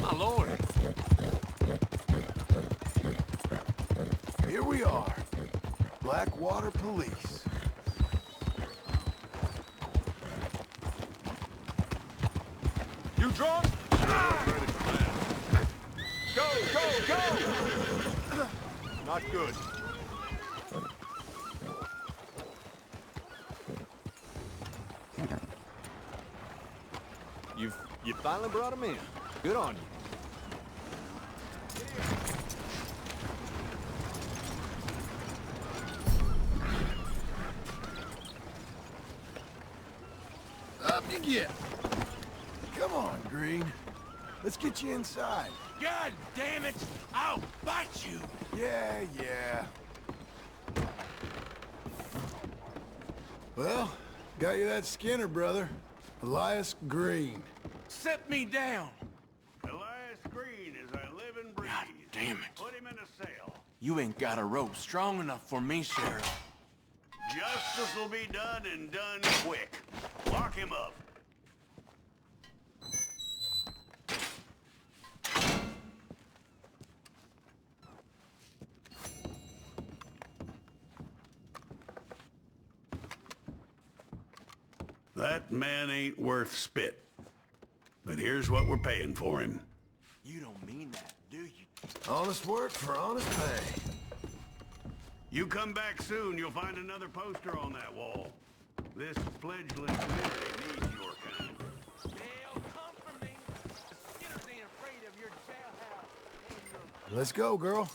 My lord. Here we are. Blackwater Police. You drunk? Go, go, go! Not good. finally brought him in. Good on you. Up you get. Come on, Green. Let's get you inside. God damn it! I'll bite you! Yeah. Well, got you that Skinner, brother. Elias Green. Set me down! Elias Green is a living breed. God damn it. Put him in a cell. You ain't got a rope strong enough for me, Sheriff. Justice will be done and done quick. Lock him up. That man ain't worth spit. But here's what we're paying for him. You don't mean that, do you? Honest work for honest pay. You come back soon, you'll find another poster on that wall. This fledgling community needs your kind. They'll come for me. The Skinners ain't afraid of your jailhouse and your... Let's go, girl.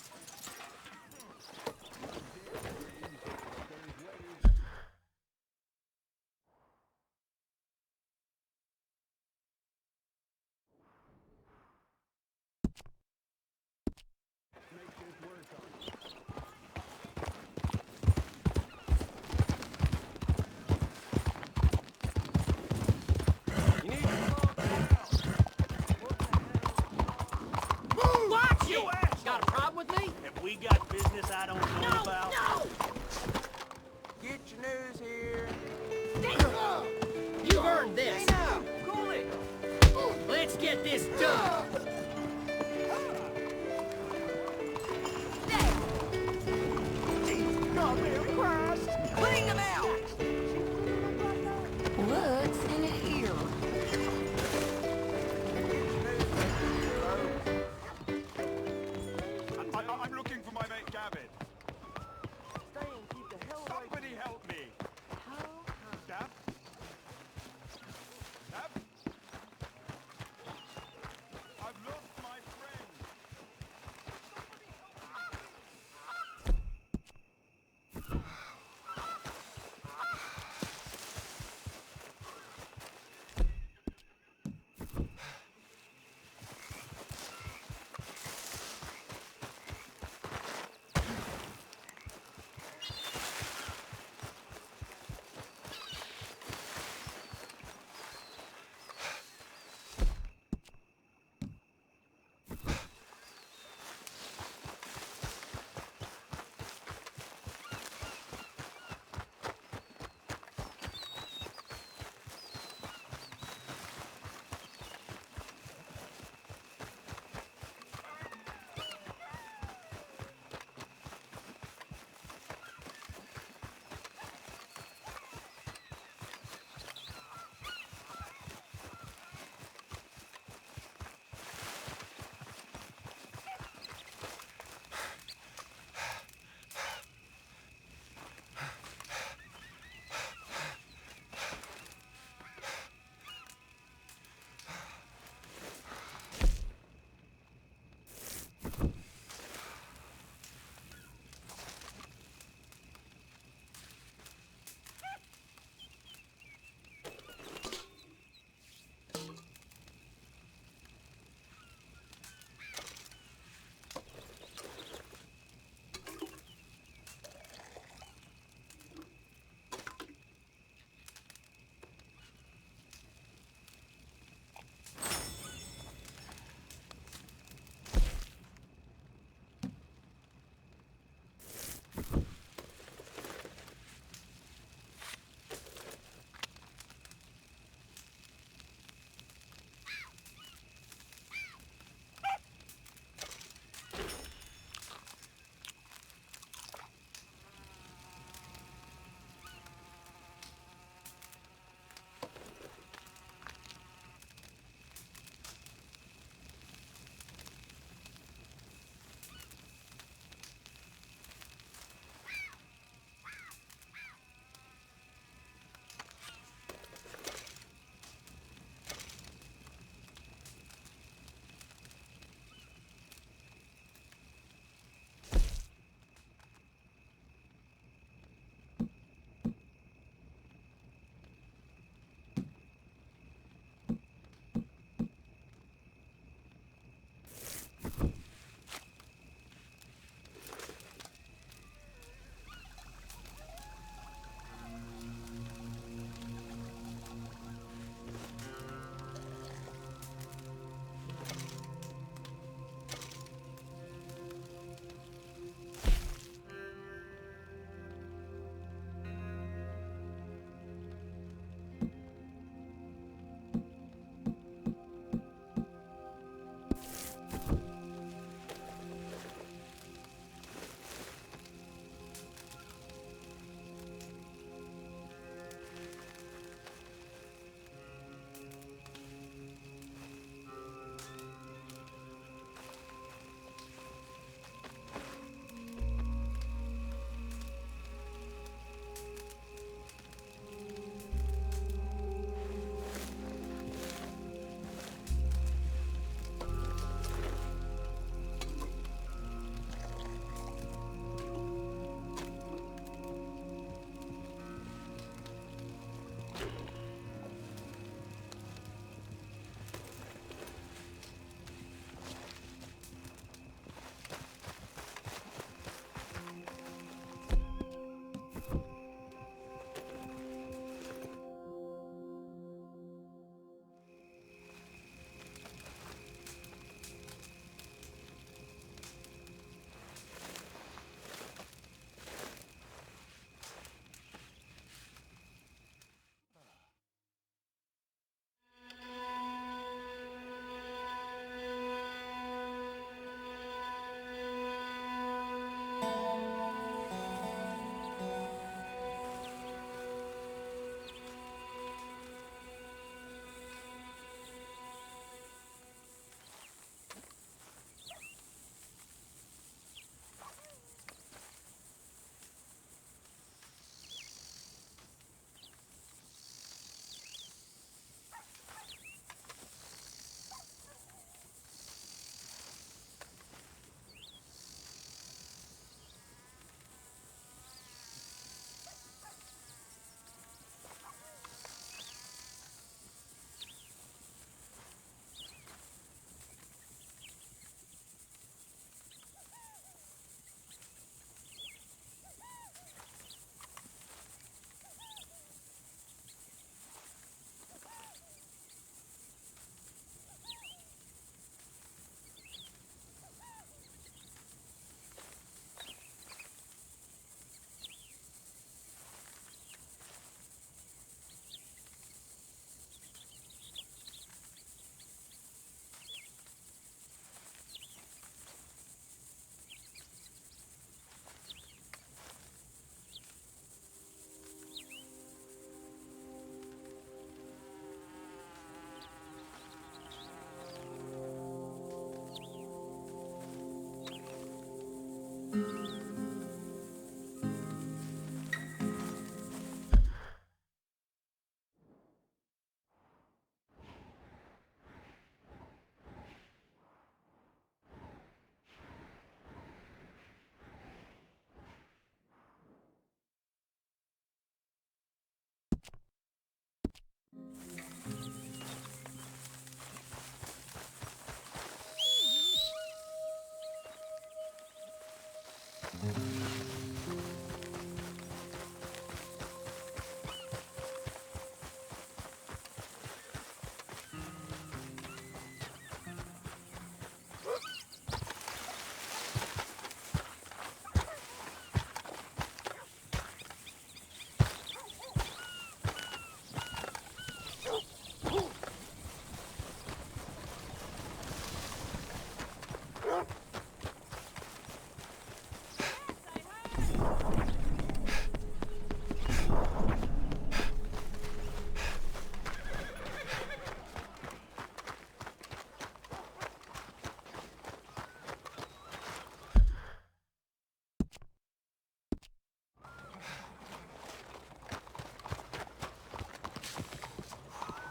Watch it! Got a problem with me? Have we got business I don't know about? No! Get your news here. You've earned this. Hey now, cool it. Let's get this done. Goddamn Christ! Clean them out! What's in here? I'm looking for my mate Gavin. Stay and keep the hell away. Somebody help me. Gav? Gav? I've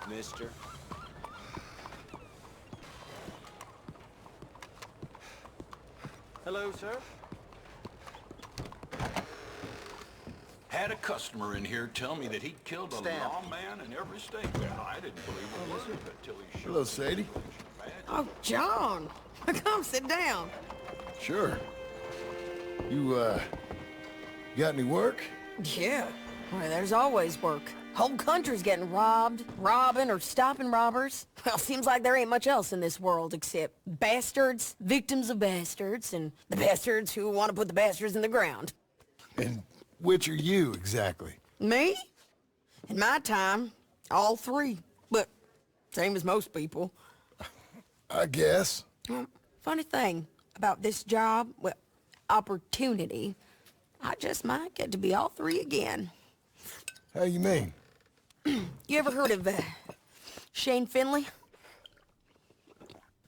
Mister. Hello, sir. Had a customer in here tell me that he'd killed a lawman in every state. Well, I didn't believe a word until he showed Hello, Sadie. Oh, John. Come sit down. Sure. You got any work? Yeah. Well, there's always work. Whole country's getting robbed, robbing, or stopping robbers. Well, seems like there ain't much else in this world except bastards, victims of bastards, and the bastards who want to put the bastards in the ground. And which are you, exactly? Me? In my time, all three. But same as most people. I guess. Funny thing about this job, well, opportunity, I just might get to be all three again. How you mean? You ever heard of Shane Finley?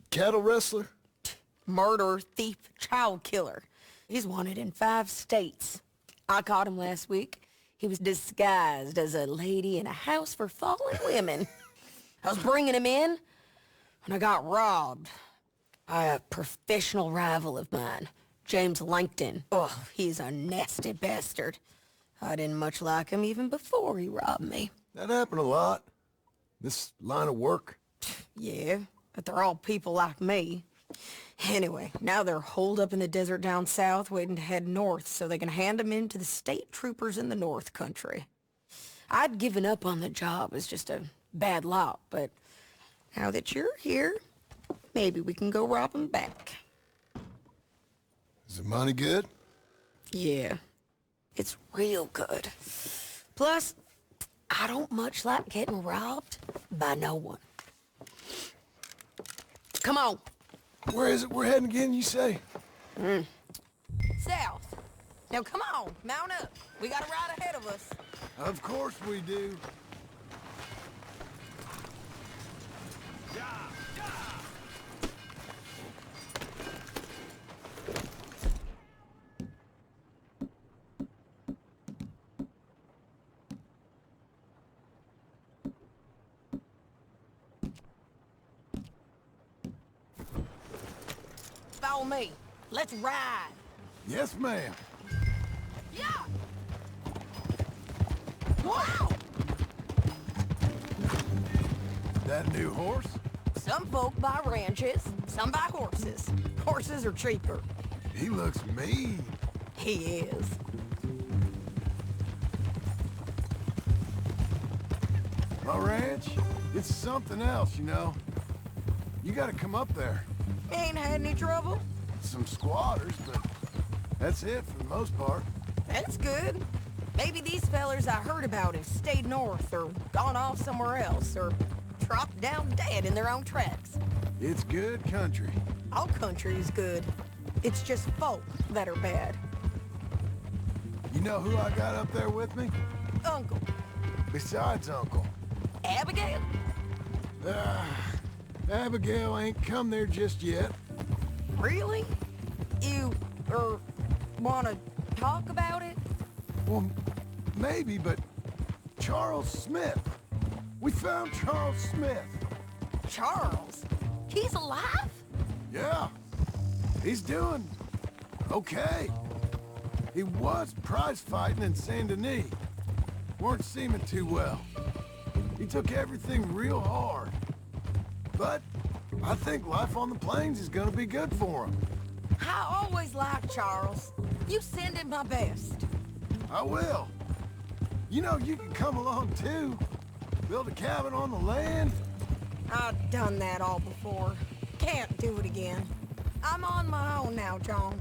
Cattle wrestler? Murderer, thief, child killer. He's wanted in 5 states. I caught him last week. He was disguised as a lady in a house for fallen women. I was bringing him in, and I got robbed by a professional rival of mine, James Langton. Oh, he's a nasty bastard. I didn't much like him even before he robbed me. That happened a lot. This line of work. Yeah, but they're all people like me. Anyway, now they're holed up in the desert down south waiting to head north so they can hand them in to the state troopers in the north country. I'd given up on the job as just a bad lot, but now that you're here, maybe we can go rob them back. Is the money good? Yeah, it's real good. Plus, I don't much like getting robbed by no one. Come on. Where is it we're heading again, you say? South. Now come on, mount up. We got a ride ahead of us. Of course we do. Follow me. Let's ride. Yes, ma'am. Yeah. Wow. That new horse? Some folk buy ranches, some buy horses. Horses are cheaper. He looks mean. He is. My ranch, it's something else, you know. You gotta come up there. Ain't had any trouble? Some squatters, but that's it for the most part. That's good. Maybe these fellers I heard about have stayed north or gone off somewhere else or dropped down dead in their own tracks. It's good country. All country is good. It's just folk that are bad. You know who I got up there with me? Uncle. Besides Uncle. Abigail? Abigail ain't come there just yet. Really? You, wanna talk about it? Well, maybe, but Charles Smith. We found Charles Smith. Charles? He's alive? Yeah. He's doing okay. He was prize fighting in Saint Denis. Weren't seeming too well. He took everything real hard. But I think life on the plains is gonna be good for him. I always liked Charles. You send him my best. I will. You know, you can come along too. Build a cabin on the land. I've done that all before. Can't do it again. I'm on my own now, John.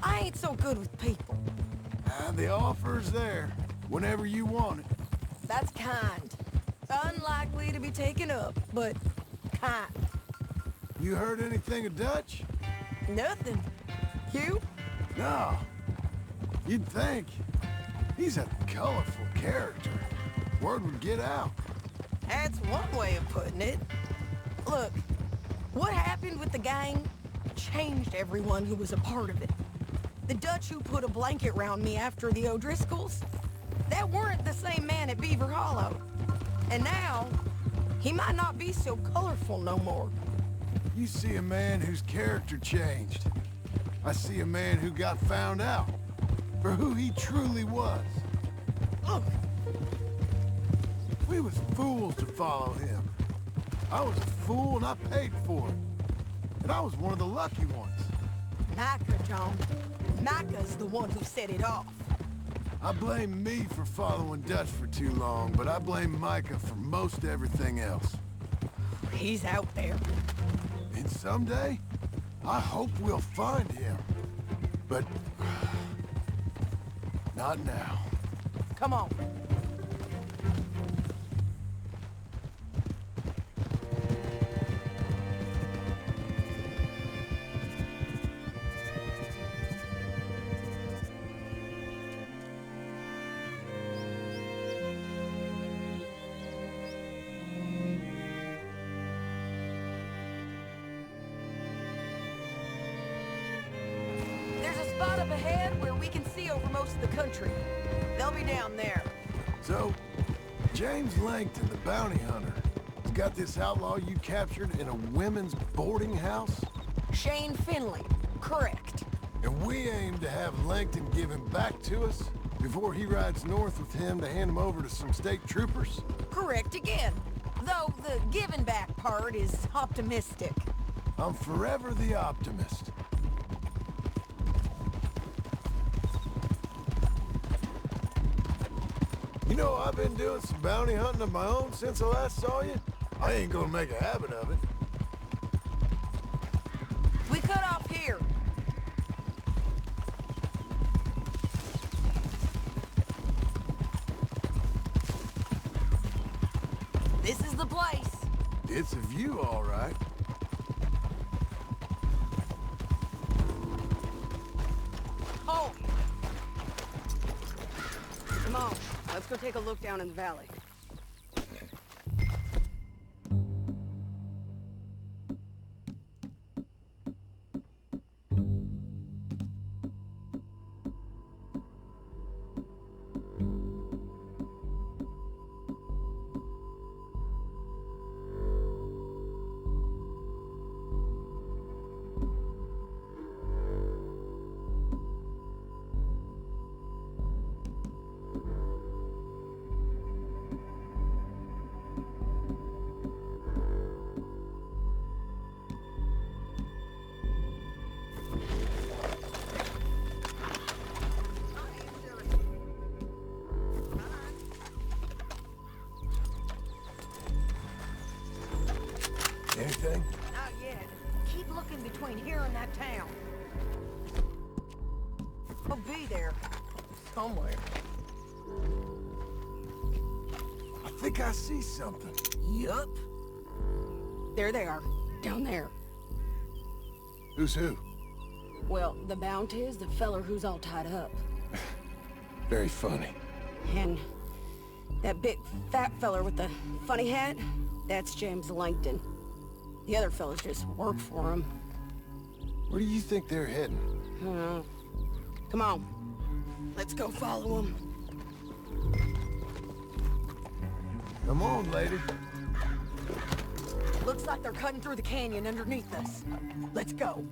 I ain't so good with people. The offer's there, whenever you want it. That's kind. Unlikely to be taken up, but kind. You heard anything of Dutch? Nothing. You? No. You'd think. He's a colorful character. Word would get out. That's one way of putting it. Look, what happened with the gang changed everyone who was a part of it. The Dutch who put a blanket round me after the O'Driscolls, that weren't the same man at Beaver Hollow. And now, he might not be so colorful no more. You see a man whose character changed. I see a man who got found out for who he truly was. Look. We was fools to follow him. I was a fool and I paid for it. And I was one of the lucky ones. Micah, John. Micah's the one who set it off. I blame me for following Dutch for too long, but I blame Micah for most everything else. He's out there. And someday, I hope we'll find him. But... not now. Come on. Spot up ahead where we can see over most of the country. They'll be down there. So, James Langton, the bounty hunter, has got this outlaw you captured in a women's boarding house? Shane Finley, correct. And we aim to have Langton give him back to us before he rides north with him to hand him over to some state troopers? Correct again. Though the giving back part is optimistic. I'm forever the optimist. You know, I've been doing some bounty hunting of my own since I last saw you. I ain't gonna make a habit of it. We cut off here. This is the place. It's a view, all right. Oh! Come on. Let's go take a look down in the valley. Anything? Not yet. Keep looking between here and that town. I'll be there. Somewhere. I think I see something. Yup. There they are. Down there. Who's who? Well, the bounty is the feller who's all tied up. Very funny. And that big fat feller with the funny hat, that's James Langton. The other fellas just work for him. Where do you think they're heading? Come on. Let's go follow them. Come on, lady. Looks like they're cutting through the canyon underneath us. Let's go.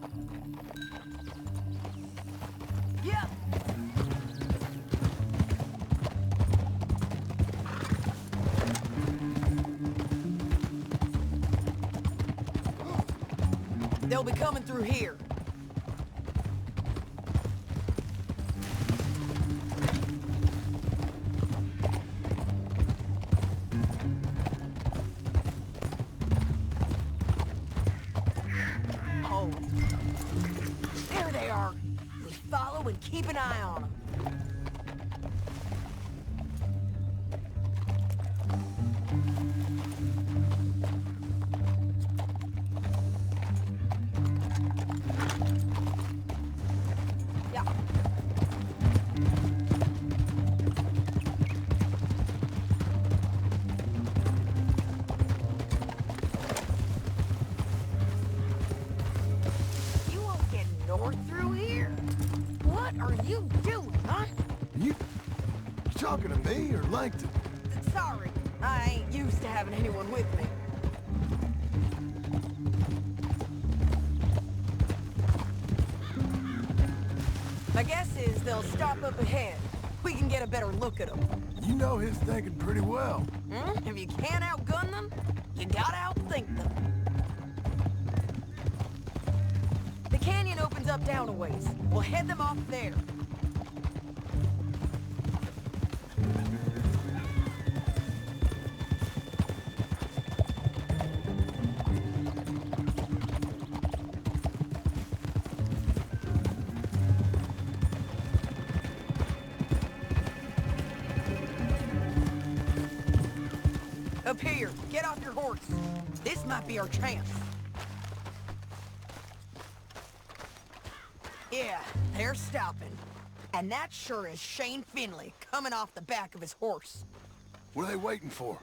Yep. They'll be coming through here. follow and keep an eye on them. Talking to me or Langton? Sorry, I ain't used to having anyone with me. My guess is they'll stop up ahead. We can get a better look at them. You know his thinking pretty well. If you can't outgun them, you gotta outthink them. The canyon opens up down a ways. We'll head them off there. Up here, get off your horse. This might be our chance. Yeah, they're stopping. And that sure is Shane Finley coming off the back of his horse. What are they waiting for?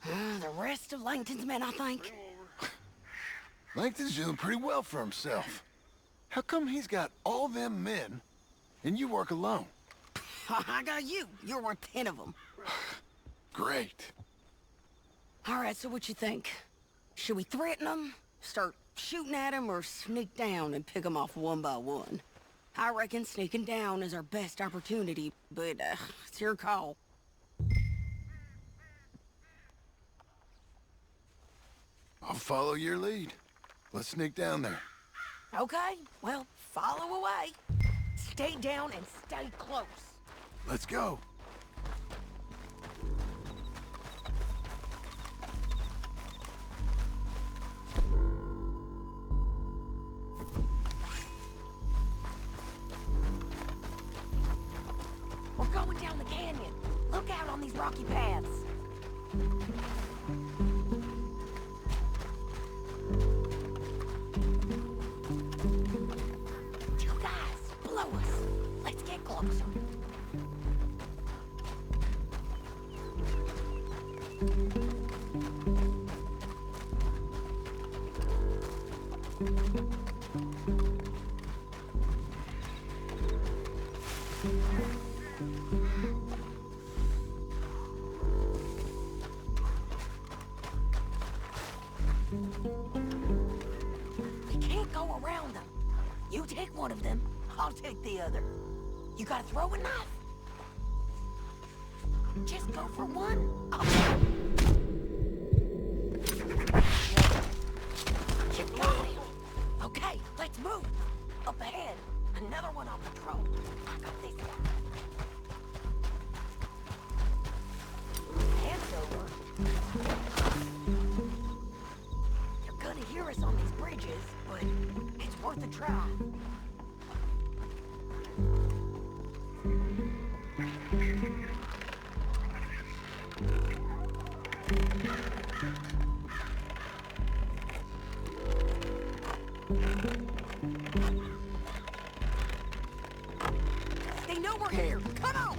The rest of Langton's men, I think. Langton's doing pretty well for himself. How come he's got all them men, and you work alone? I got you. You're worth 10 of them. Great. All right, so what you think? Should we threaten them, start shooting at them, or sneak down and pick them off one by one? I reckon sneaking down is our best opportunity, but it's your call. I'll follow your lead. Let's sneak down there. Okay, well, follow away. Stay down and stay close. Let's go. We're going down the canyon. Look out on these rocky paths. Two guys below us. Let's get closer. We can't go around them. You take one of them, I'll take the other. You gotta throw a knife. Just go for one. You got him. Okay, let's move. Up ahead, another one on patrol. I got this guy. Hands over. You're gonna hear us on these bridges, but it's worth a try. They know we're here. Come on!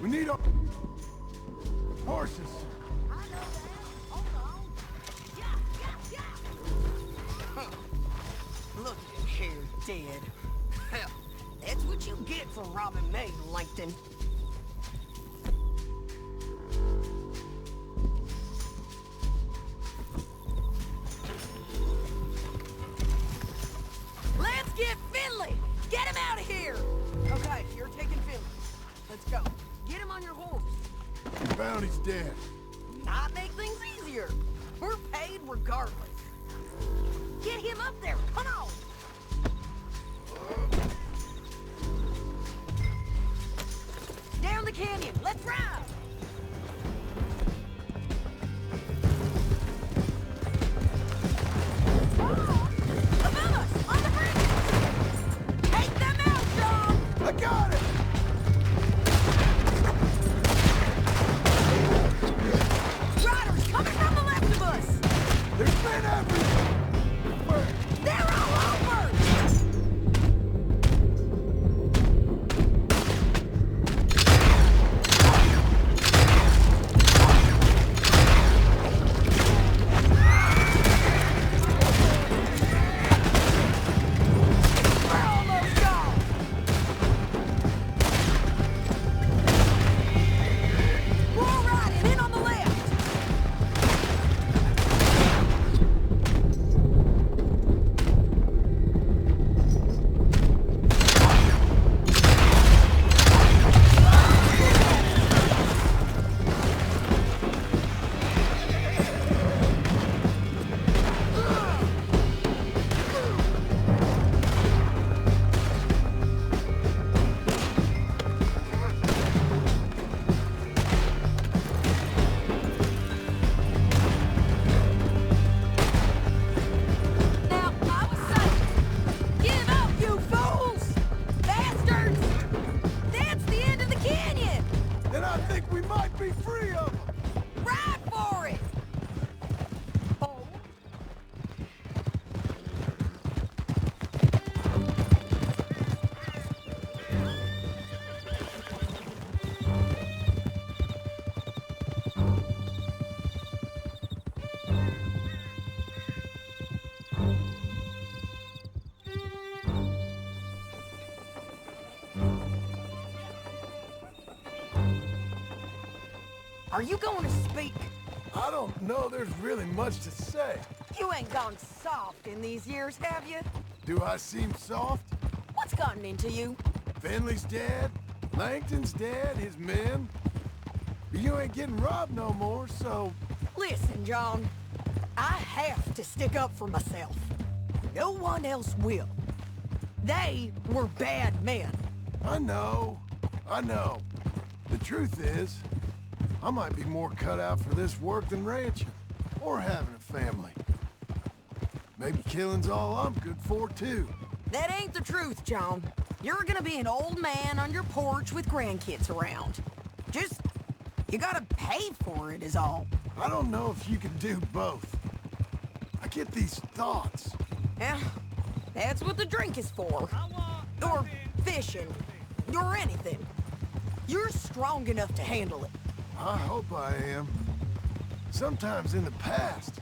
We need horses. Look at him here, dead. Hell, that's what you get for robbing me, Langton. Let's get Finley! Get him out of here! Okay, you're taking Finley. Let's go. Get him on your horse. The bounty's dead. Not make things easier. We're paid regardless. Get him up there. Come on. Down the canyon. Let's ride. Above us, on the bridge. Take them out, John. I got it. Riders coming from the left of us. There's men everywhere. They're all over. We're almost gone. More riding in on the left. Now, I was saying, give up, you fools! Bastards! That's the end of the canyon! Then I think we might be free of them. Ride for it! Are you going to speak? I don't know there's really much to say. You ain't gone soft in these years, have you? Do I seem soft? What's gotten into you? Finley's dead. Langton's dead, his men. You ain't getting robbed no more, so... Listen, John. I have to stick up for myself. No one else will. They were bad men. I know. The truth is, I might be more cut out for this work than ranching, or having a family. Maybe killing's all I'm good for, too. That ain't the truth, John. You're gonna be an old man on your porch with grandkids around. Just, you gotta pay for it is all. I don't know if you can do both. I get these thoughts. Yeah, that's what the drink is for. Or fishing, or anything. You're strong enough to handle it. I hope I am. Sometimes in the past,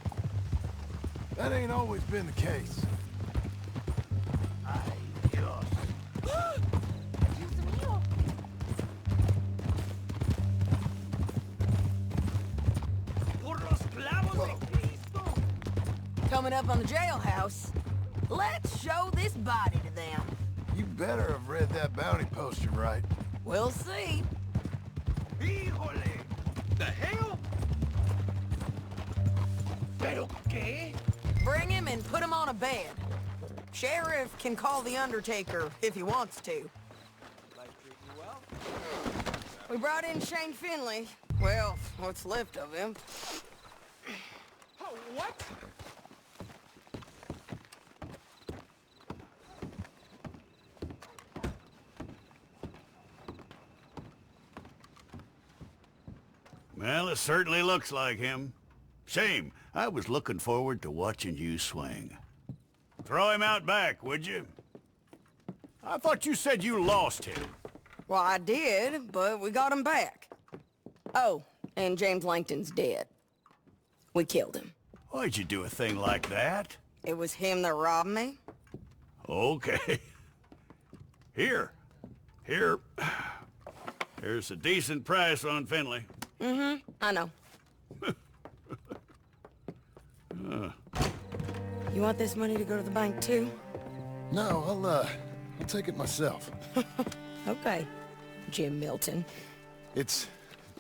that ain't always been the case. Coming up on the jailhouse, let's show this body to them. You better have read that bounty poster right. We'll see. ¡Híjole! The hell? ¿Pero qué? Bring him and put him on a bed. Sheriff can call the Undertaker if he wants to. We brought in Shane Finley. Well, what's left of him. Oh, what? Well, it certainly looks like him. Shame. I was looking forward to watching you swing. Throw him out back, would you? I thought you said you lost him. Well, I did, but we got him back. Oh, and James Langton's dead. We killed him. Why'd you do a thing like that? It was him that robbed me. Okay. Here. Here's a decent price on Finley. Mm-hmm, I know. You want this money to go to the bank, too? No, I'll take it myself. Okay, Jim Milton. It's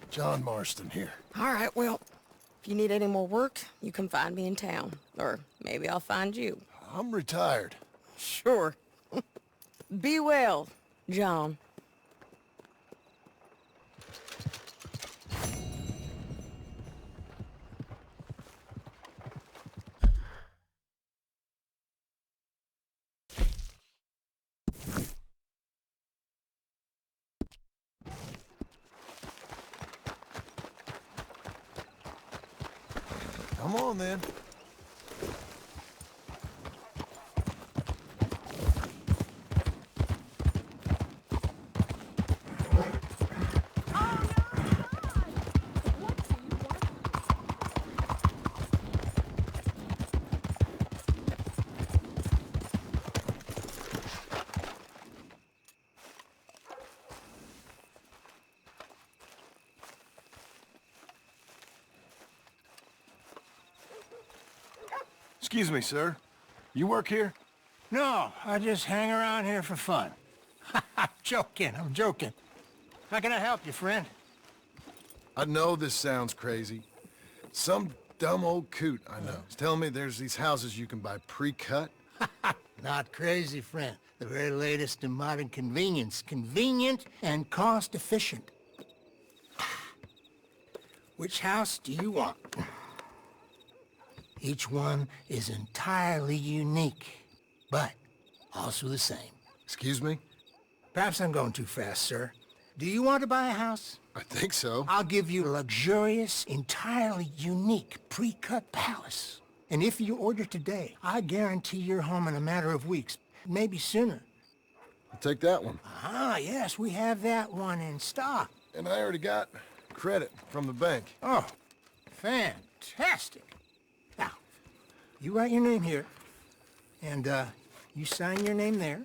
John Marston here. All right, well, if you need any more work, you can find me in town. Or maybe I'll find you. I'm retired. Sure. Be well, John. Come on, then. Excuse me, sir. You work here? No, I just hang around here for fun. I'm joking. How can I help you, friend? I know this sounds crazy. Some dumb old coot I know is telling me there's these houses you can buy pre-cut. Not crazy, friend. The very latest in modern convenience. Convenient and cost-efficient. Which house do you want? Each one is entirely unique, but also the same. Excuse me? Perhaps I'm going too fast, sir. Do you want to buy a house? I think so. I'll give you a luxurious, entirely unique, pre-cut palace. And if you order today, I guarantee you're home in a matter of weeks, maybe sooner. I'll take that one. Ah, yes, we have that one in stock. And I already got credit from the bank. Oh, fantastic. Now, you write your name here, and you sign your name there,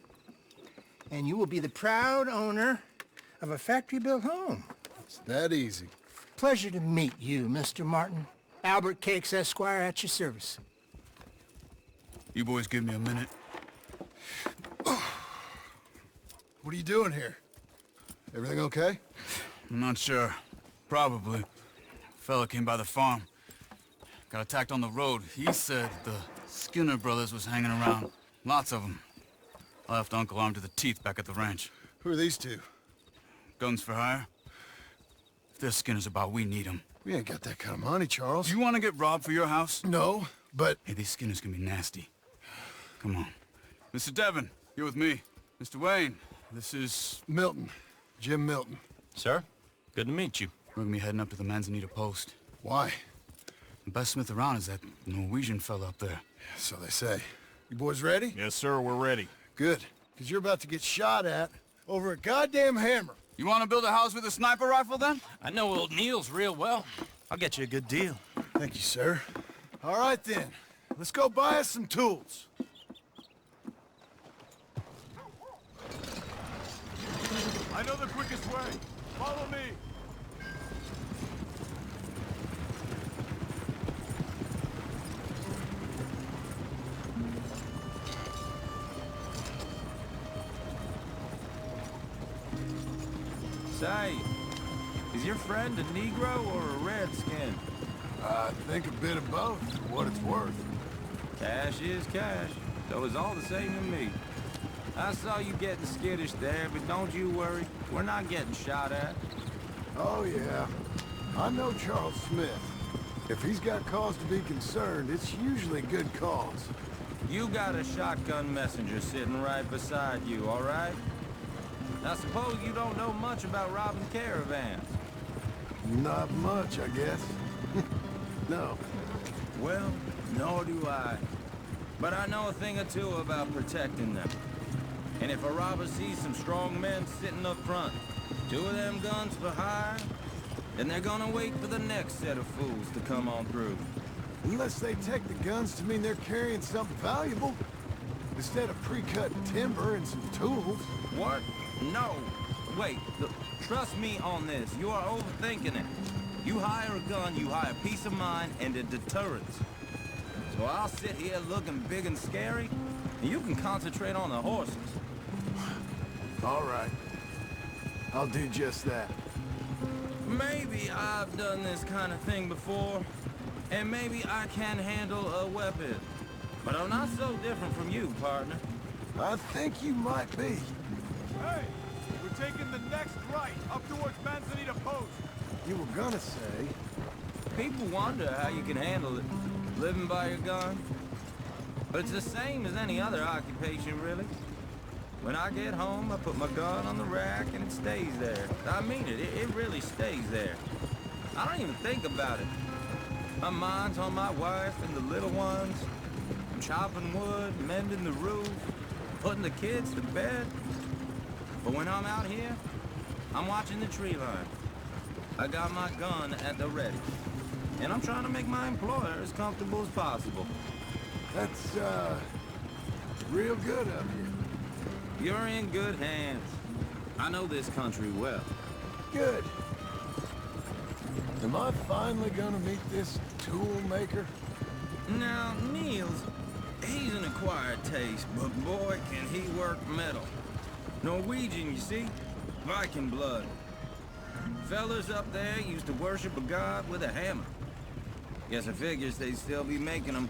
and you will be the proud owner of a factory-built home. It's that easy. Pleasure to meet you, Mr. Martin. Albert Cakes, Esquire, at your service. You boys give me a minute. What are you doing here? Everything okay? I'm not sure. Probably. Fella came by the farm. Got attacked on the road. He said the Skinner brothers was hanging around. Lots of them. I left Uncle armed to the teeth back at the ranch. Who are these two? Guns for hire? If there's Skinner's about, we need them. We ain't got that kind of money, Charles. You want to get robbed for your house? No, but... Hey, these Skinners can be nasty. Come on. Mr. Devon, you're with me. Mr. Wayne, this is... Milton. Jim Milton. Sir, good to meet you. We're gonna be heading up to the Manzanita Post. Why? The best smith around is that Norwegian fella up there. Yeah, so they say. You boys ready? Yes, sir, we're ready. Good, because you're about to get shot at over a goddamn hammer. You want to build a house with a sniper rifle, then? I know old Neil's real well. I'll get you a good deal. Thank you, sir. All right, then. Let's go buy us some tools. I know the quickest way. Follow me. Say, is your friend a Negro or a Redskin? I think a bit of both, for what it's worth. Cash is cash, so it's all the same to me. I saw you getting skittish there, but don't you worry. We're not getting shot at. Oh, yeah. I know Charles Smith. If he's got cause to be concerned, it's usually good cause. You got a shotgun messenger sitting right beside you, all right? I suppose you don't know much about robbing caravans. Not much, I guess. No. Well, nor do I. But I know a thing or two about protecting them. And if a robber sees some strong men sitting up front, 2 of them guns for hire, then they're gonna wait for the next set of fools to come on through. Unless they take the guns to mean they're carrying something valuable. Instead of pre-cut timber and some tools. What? No. Wait, trust me on this. You are overthinking it. You hire a gun, you hire peace of mind and a deterrence. So I'll sit here looking big and scary, and you can concentrate on the horses. All right. I'll do just that. Maybe I've done this kind of thing before, and maybe I can handle a weapon. But I'm not so different from you, partner. I think you might be. Hey, we're taking the next right, up towards Manzanita Post. You were gonna say. People wonder how you can handle it, living by your gun. But it's the same as any other occupation, really. When I get home, I put my gun on the rack and it stays there. I mean it, it really stays there. I don't even think about it. My mind's on my wife and the little ones. I'm chopping wood, mending the roof, putting the kids to bed. But when I'm out here, I'm watching the tree line. I got my gun at the ready. And I'm trying to make my employer as comfortable as possible. That's, real good of you. You're in good hands. I know this country well. Good. Am I finally gonna meet this tool maker? Now, Niels, he's an acquired taste, but boy, can he work metal. Norwegian, you see? Viking blood. Fellas up there used to worship a god with a hammer. Guess I figures they'd still be making them.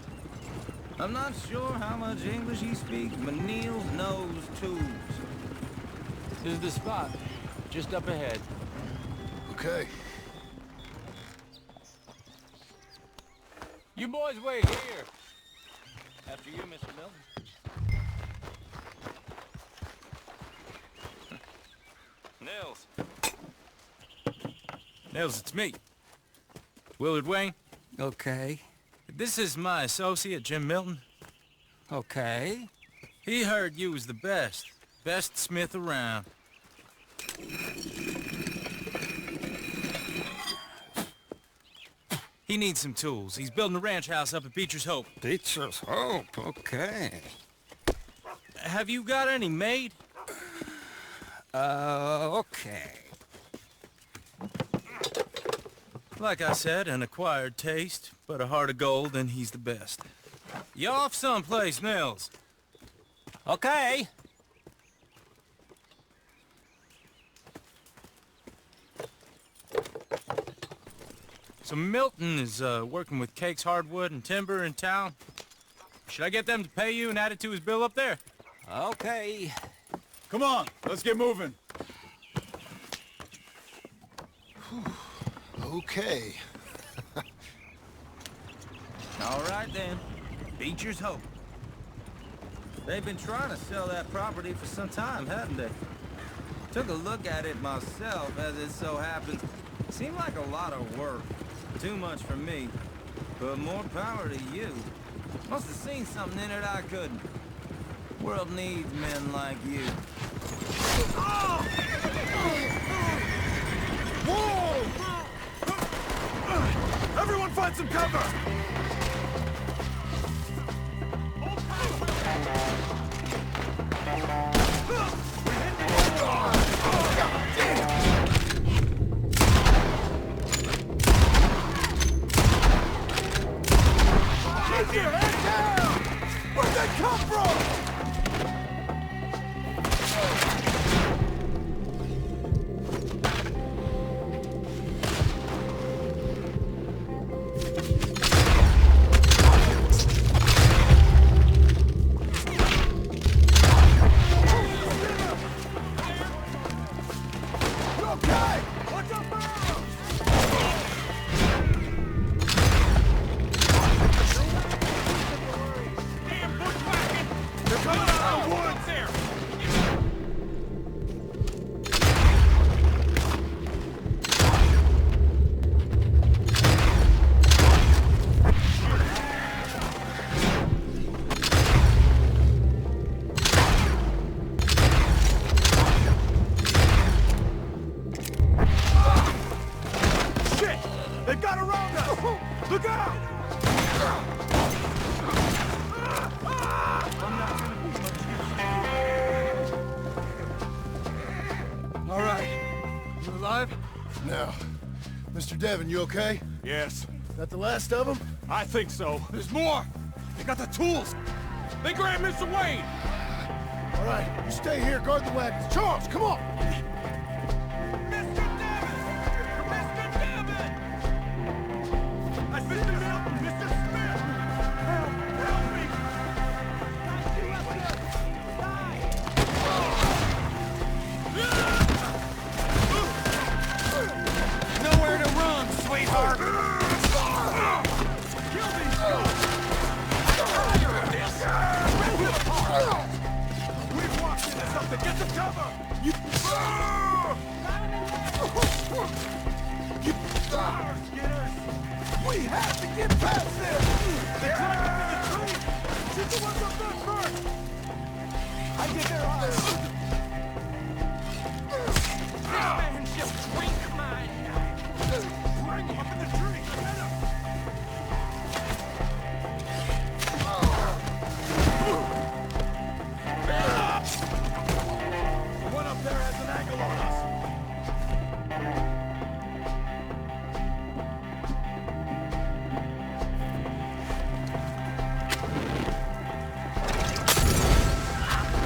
I'm not sure how much English he speaks, but Niels knows tools. This is the spot, just up ahead. Okay. You boys wait here. After you, Mr. Milton. Nils. Nils, it's me. Willard Wayne. Okay. This is my associate, Jim Milton. Okay. He heard you was the best. Best smith around. He needs some tools. He's building a ranch house up at Beecher's Hope. Beecher's Hope, okay. Have you got any made? Okay. Like I said, an acquired taste, but a heart of gold, and he's the best. You off someplace, Nils? Okay. So Milton is working with Cake's Hardwood and Timber in town. Should I get them to pay you and add it to his bill up there? Okay. Come on, let's get moving. Okay. All right then, Beecher's Hope. They've been trying to sell that property for some time, haven't they? Took a look at it myself, as it so happens. Seemed like a lot of work. Too much for me. But more power to you. Must have seen something in it I couldn't. World needs men like you. Whoa! Everyone find some cover! Keep your head down! Where'd they come from? Look out! All right. You alive? No. Mr. Devon, you okay? Yes. That the last of them? I think so. There's more! They got the tools! They grabbed Mr. Wayne! All right, you stay here, guard the wagons. Charles, come on! Mr. Devon! Mr. Devon! That's Mr. Milton! Mr. Smith! Help! Help me! Got you up here! Die! Nowhere to run, sweetheart! Kill these guys! We've walked into something! Get the cover! You... You... Skinners! We have to get past this! They climbed up in the tree! Shoot the ones up there first! I get their eyes! This man just winked my knife! Bring him up in the tree! Get him! The one up there has an angle on us!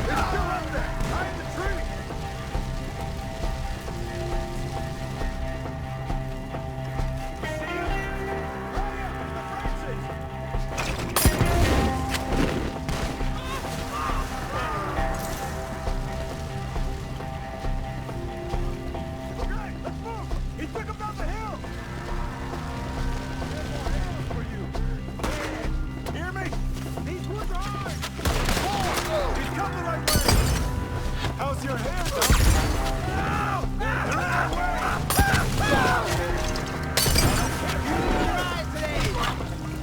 It's still up there! Behind the tree! We see him! Hurry up! The Francis! Okay, let's move! He took him down the hill! There's more arrows for you! Hear me? These woods are ours! More! He's come the right way! How's your hair, though? Ow! They're in our way!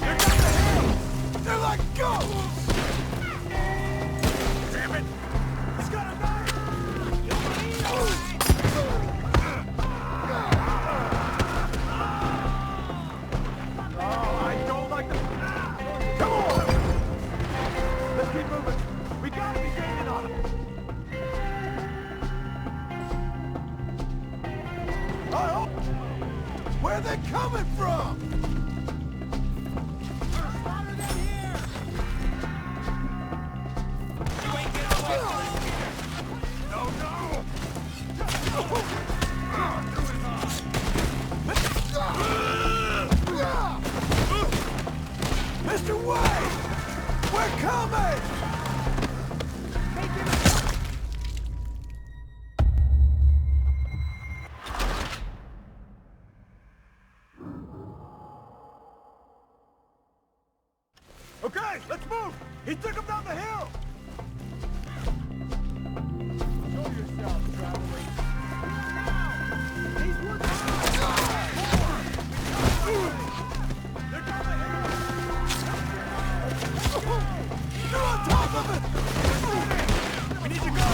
They're down the hill! They're like ghosts! Damn it! He's got a knife! Oh, I don't like the... Come on! Let's keep moving. We gotta be gaining on him. I hope... Where are they coming from? We're smarter than here! You ain't getting away from us here! No, no! Mr. Wayne! We're coming! Okay, let's move! He took him down the hill! Show yourself, traveler. These woods are... They're down the hill! You're on top of it! We need to go!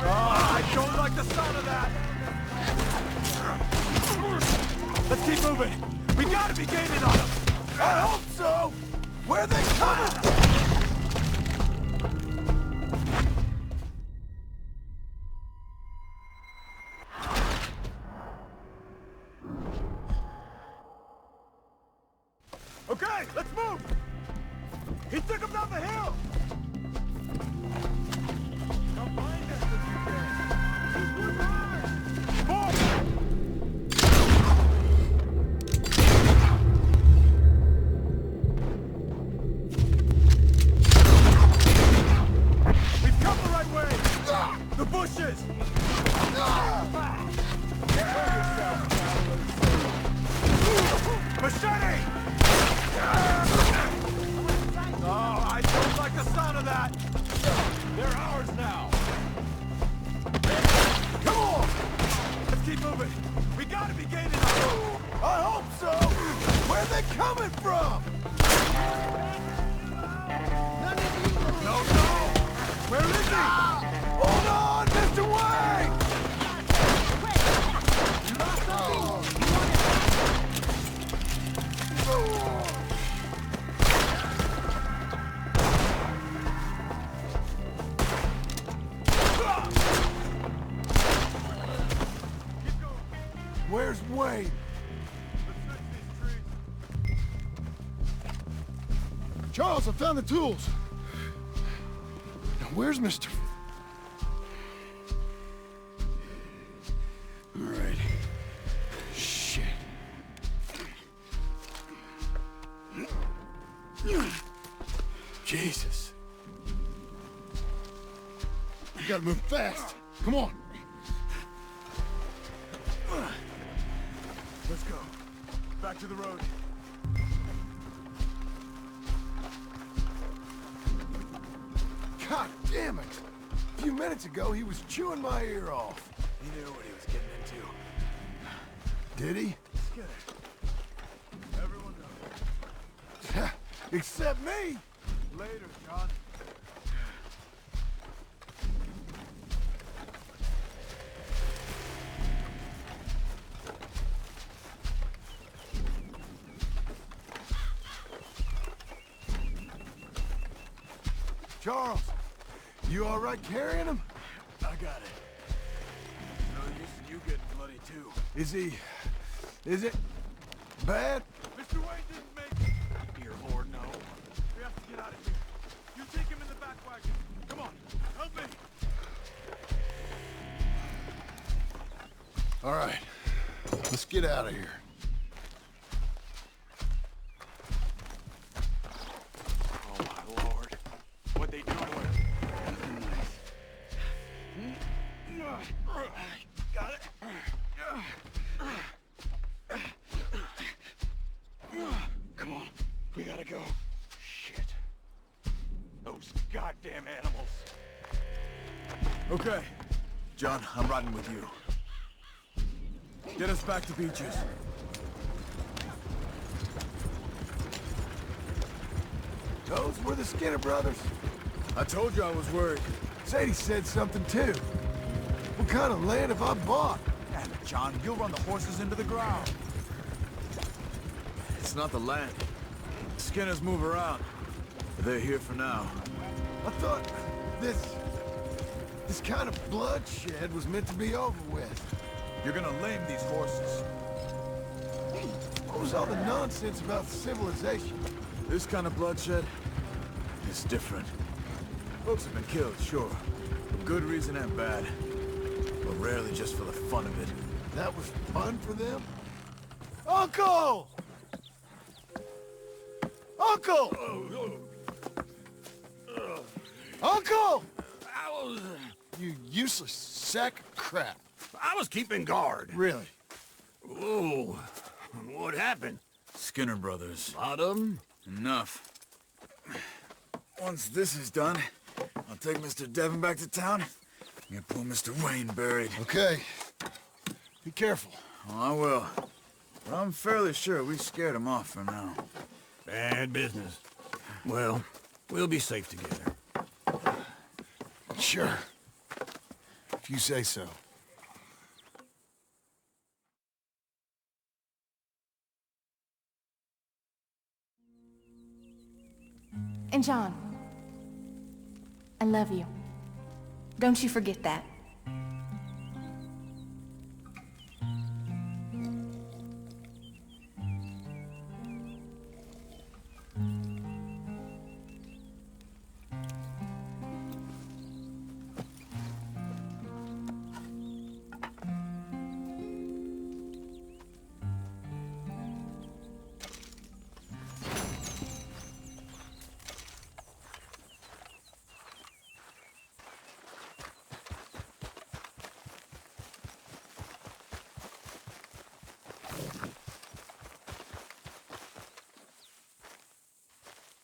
Oh, I don't like the sound of that! Let's keep moving! We gotta be gaining on them! I hope so! Where are they coming? Okay, let's move! He took him down the hill! Come find us if you can! These woods are ours! Move! We've come the right way! The bushes! Kill yourself, travelers! Machete! Oh, I don't like the sound of that! They're ours now! Come on! Let's keep moving! We gotta be gaining on them! I hope so! Where are they coming from? No, no! Where is he? Hold on, Mr. Wayne! Where's Wayne? Charles, I found the tools. Now, where's Mr. All right. Shit. Jesus. You gotta move fast. Come on. Let's go. Back to the road. God damn it! A few minutes ago, he was chewing my ear off. He knew what he was getting into. Did he? Skinner. Everyone knows. Except me! Later, John. Charles, you all right carrying him? I got it. No use in you getting bloody too. Is it bad? Mr. Wayne didn't make it. Dear Lord, no. We have to get out of here. You take him in the back wagon. Come on, help me. All right, let's get out of here. Oh, my Lord. What'd they do to him? Got it. Come on, we gotta go. Shit. Those goddamn animals. Okay. John, I'm riding with you. Get us back to Beaches. Those were the Skinner brothers. I told you I was worried. Sadie said something too. What kind of land have I bought? Damn it, John, you'll run the horses into the ground. It's not the land. Skinners move around. But they're here for now. I thought this kind of bloodshed was meant to be over with. You're gonna lame these horses. What was all the nonsense about civilization? This kind of bloodshed is different. Folks have been killed, sure. For good reason and bad. But rarely just for the fun of it. That was fun for them? Uncle! Uncle! Uncle! You useless sack of crap. I was keeping guard. Really? Whoa. What happened? Skinner brothers. Lot of them? Enough. Once this is done, I'll take Mr. Devon back to town and get poor Mr. Wayne buried. Okay. Be careful. Oh, I will. But I'm fairly sure we scared him off for now. Bad business. Well, we'll be safe together. Sure. If you say so. And John, I love you. Don't you forget that.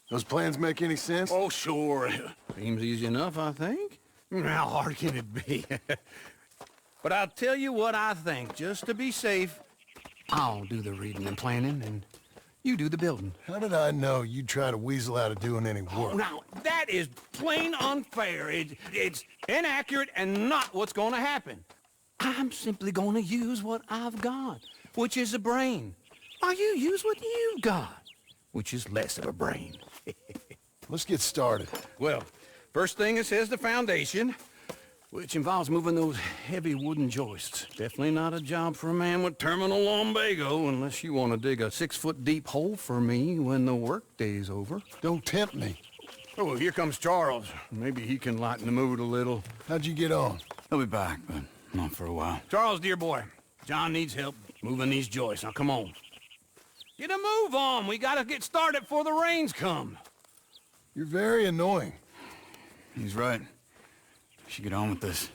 Those plans make any sense? Oh, sure. Seems easy enough, I think. How hard can it be? But I'll tell you what I think. Just to be safe, I'll do the reading and planning, and you do the building. How did I know you'd try to weasel out of doing any work? Now, that is plain unfair. It's inaccurate and not what's going to happen. I'm simply going to use what I've got, which is a brain. While you use what you've got, which is less of a brain. Let's get started. Well, first thing it says the foundation. which involves moving those heavy wooden joists. Definitely not a job for a man with terminal lumbago, unless you want to dig a 6-foot deep hole for me when the workday's over. Don't tempt me. Oh, here comes Charles. Maybe he can lighten the mood a little. How'd you get on? He'll be back, but not for a while. Charles, dear boy, John needs help moving these joists. Now, come on. Get a move on. We gotta get started before the rains come. You're very annoying. He's right. We should get on with this.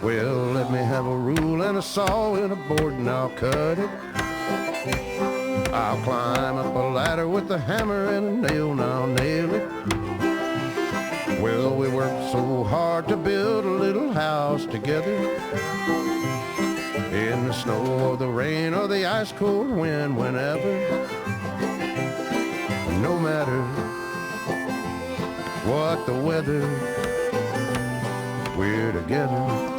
Well, let me have a rule and a saw and a board and I'll cut it. I'll climb up a ladder with a hammer and a nail and I'll nail it. Well, we worked so hard to build a little house together. In the snow or the rain or the ice cold wind, whenever. No matter what the weather, we're together.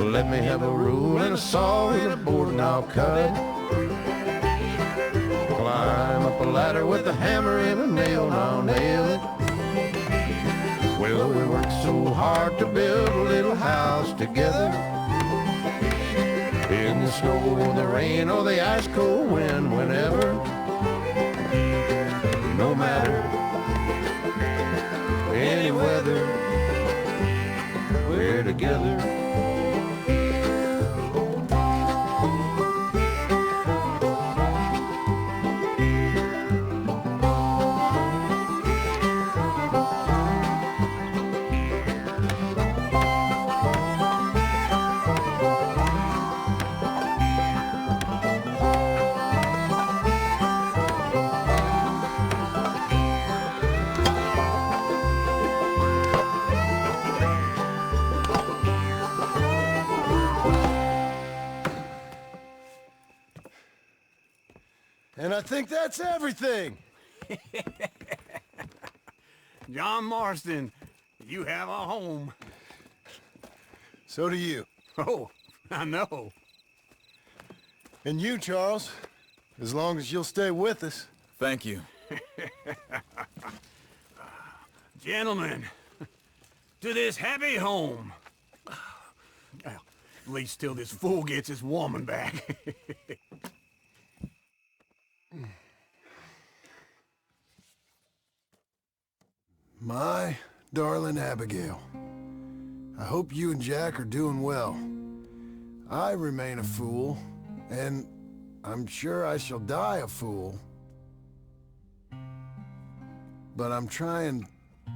Let me have a rule and a saw and a board and I'll cut. Climb up a ladder with a hammer and a nail and I'll nail it. Well, we worked so hard to build a little house together. In the snow or the rain or the ice cold wind, whenever. No matter any weather, we're together. And I think that's everything. John Marston, you have a home. So do you. Oh, I know. And you, Charles, as long as you'll stay with us. Thank you. Gentlemen, to this happy home. Well, at least till this fool gets his woman back. My darling Abigail, I hope you and Jack are doing well. I remain a fool, and I'm sure I shall die a fool. But I'm trying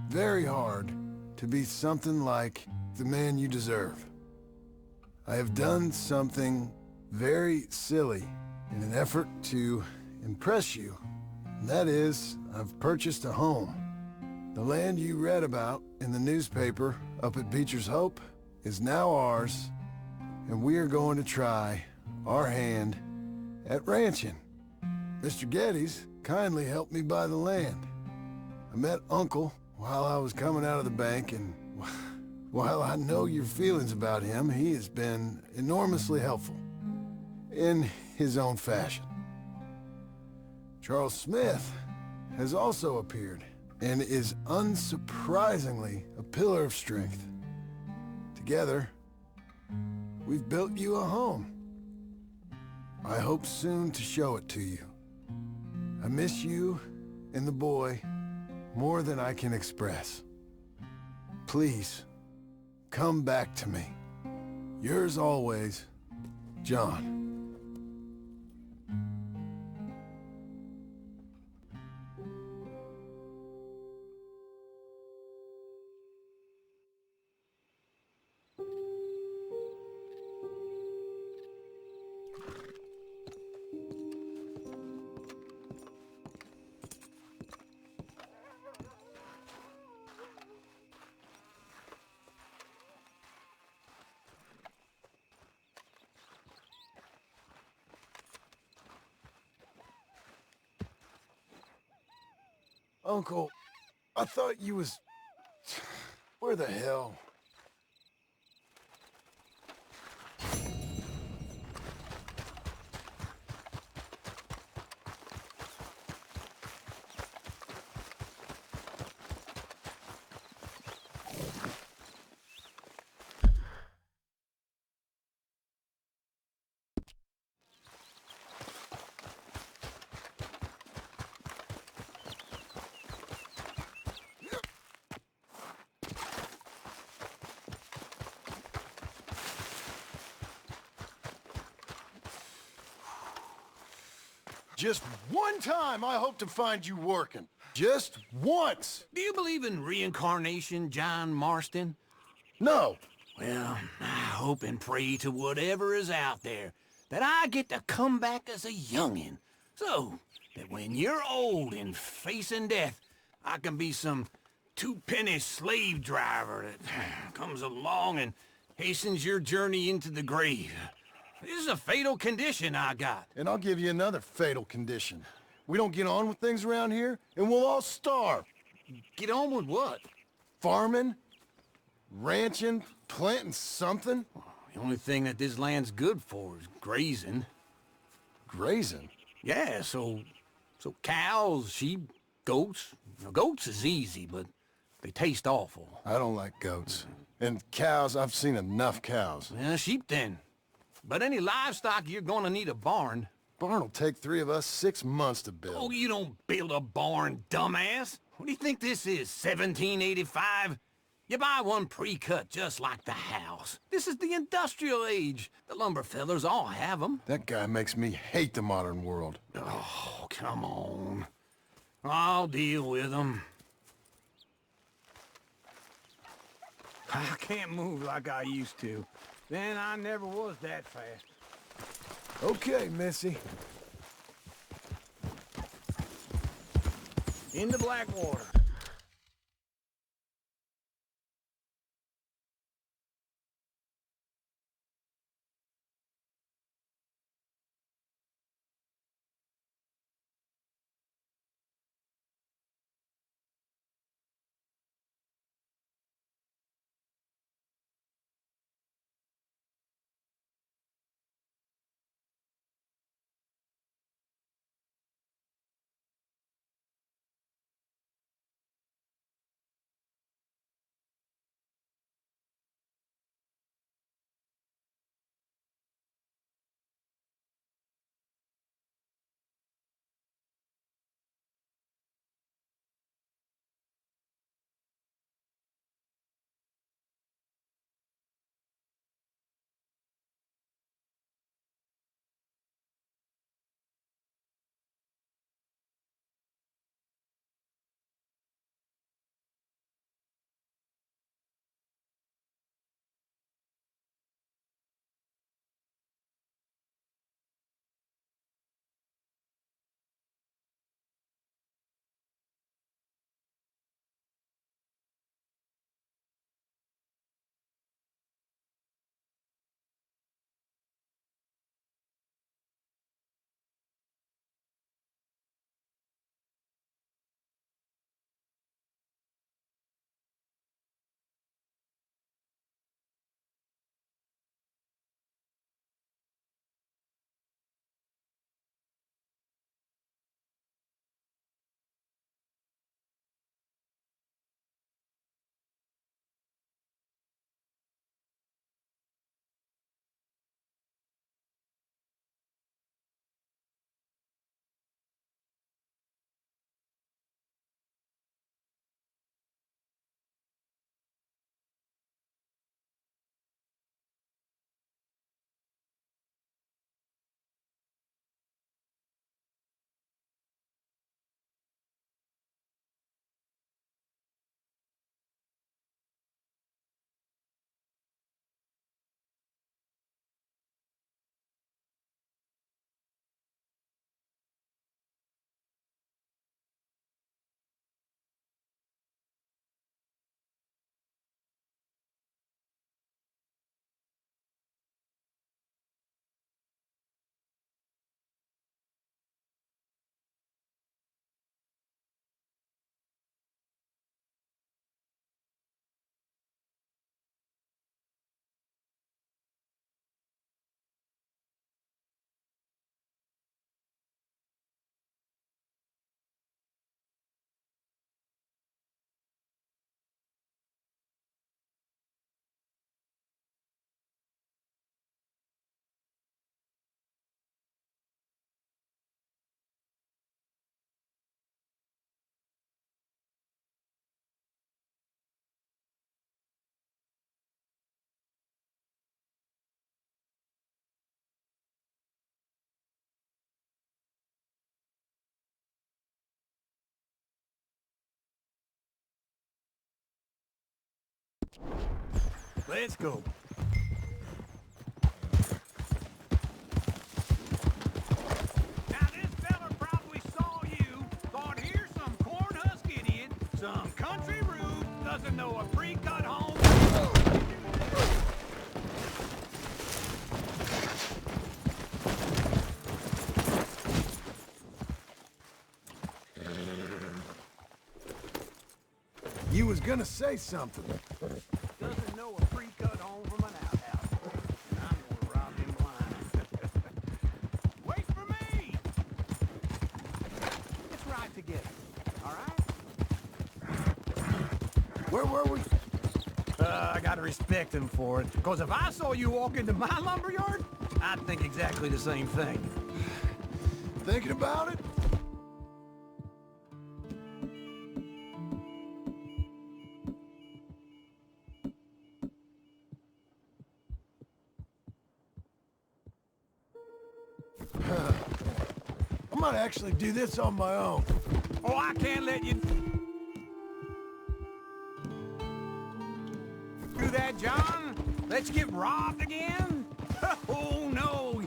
very hard to be something like the man you deserve. I have done something very silly in an effort to impress you. And that is, I've purchased a home. The land you read about in the newspaper up at Beecher's Hope is now ours, and we are going to try our hand at ranching. Mr. Geddes kindly helped me buy the land. I met Uncle while I was coming out of the bank, and while I know your feelings about him, he has been enormously helpful, in his own fashion. Charles Smith has also appeared, and is unsurprisingly a pillar of strength. Together, we've built you a home. I hope soon to show it to you. I miss you and the boy more than I can express. Please, come back to me. Yours always, John. Uncle, I thought you was... Where the hell? Just one time I hope to find you working. Just once. Do you believe in reincarnation, John Marston? No. Well, I hope and pray to whatever is out there that I get to come back as a youngin', so that when you're old and facing death, I can be some two-penny slave driver that comes along and hastens your journey into the grave. This is a fatal condition I got. And I'll give you another fatal condition. We don't get on with things around here, and we'll all starve. Get on with what? Farming, ranching, planting something. The only thing that this land's good for is grazing. Grazing? Yeah, so cows, sheep, goats. Now, goats is easy, but they taste awful. I don't like goats. And cows, I've seen enough cows. Yeah, sheep then. But any livestock, you're gonna need a barn. Barn will take 3 of us 6 months to build. Oh, you don't build a barn, dumbass. What do you think this is, 1785? You buy one pre-cut just like the house. This is the industrial age. The lumber fellers all have them. That guy makes me hate the modern world. Oh, come on. I'll deal with them. I can't move like I used to. Then I never was that fast. Okay, Missy. Into Blackwater. Let's go. Now this fella probably saw you, thought here's some corn-husk idiot, some country rube, doesn't know a pre-cut home. You was gonna say something. Doesn't know a pre-cut home from an outhouse. And I'm gonna rob him blind. Wait for me! Let's ride together, all right? Where were we? I gotta respect him for it. Because if I saw you walk into my lumberyard, I'd think exactly the same thing. Thinking about it? I might actually do this on my own. Oh, I can't let you do that, John. Let you get robbed again? Oh, no.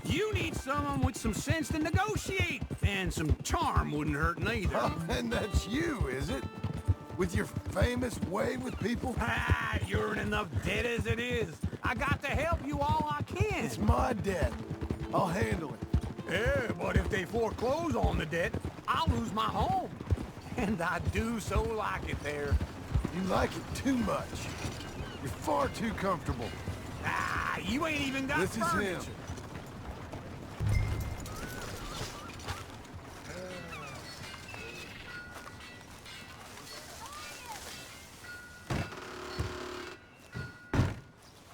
You need someone with some sense to negotiate. And some charm wouldn't hurt neither. Oh, and that's you, is it? With your famous way with people? Ah, you're in enough debt as it is. I got to help you all I can. It's my debt. I'll handle it. Yeah, but if they foreclose on the debt, I'll lose my home. And I do so like it there. You like it too much. You're far too comfortable. Ah, you ain't even got This is furniture. him.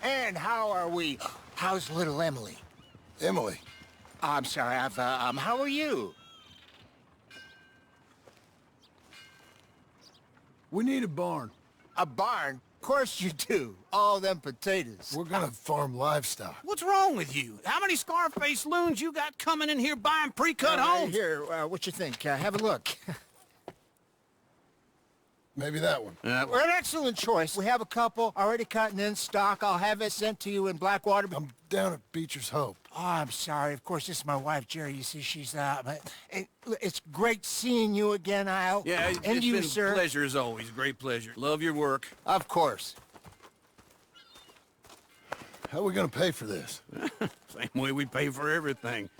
And how are we? How's little Emily? Emily? I'm sorry, how are you? We need a barn. A barn? Of course you do. All them potatoes. We're gonna farm livestock. What's wrong with you? How many Scarface loons you got coming in here buying pre-cut homes? Here, what you think? Have a look. Maybe that one. We're an excellent choice. We have a couple already cut and in stock. I'll have it sent to you in Blackwater. I'm down at Beecher's Hope. Oh, I'm sorry. Of course, this is my wife, Jerry. You see, she's it's great seeing you again, Al. Yeah, and it's you, been sir. a pleasure as always. Great pleasure. Love your work. Of course. How are we gonna pay for this? Same way we pay for everything.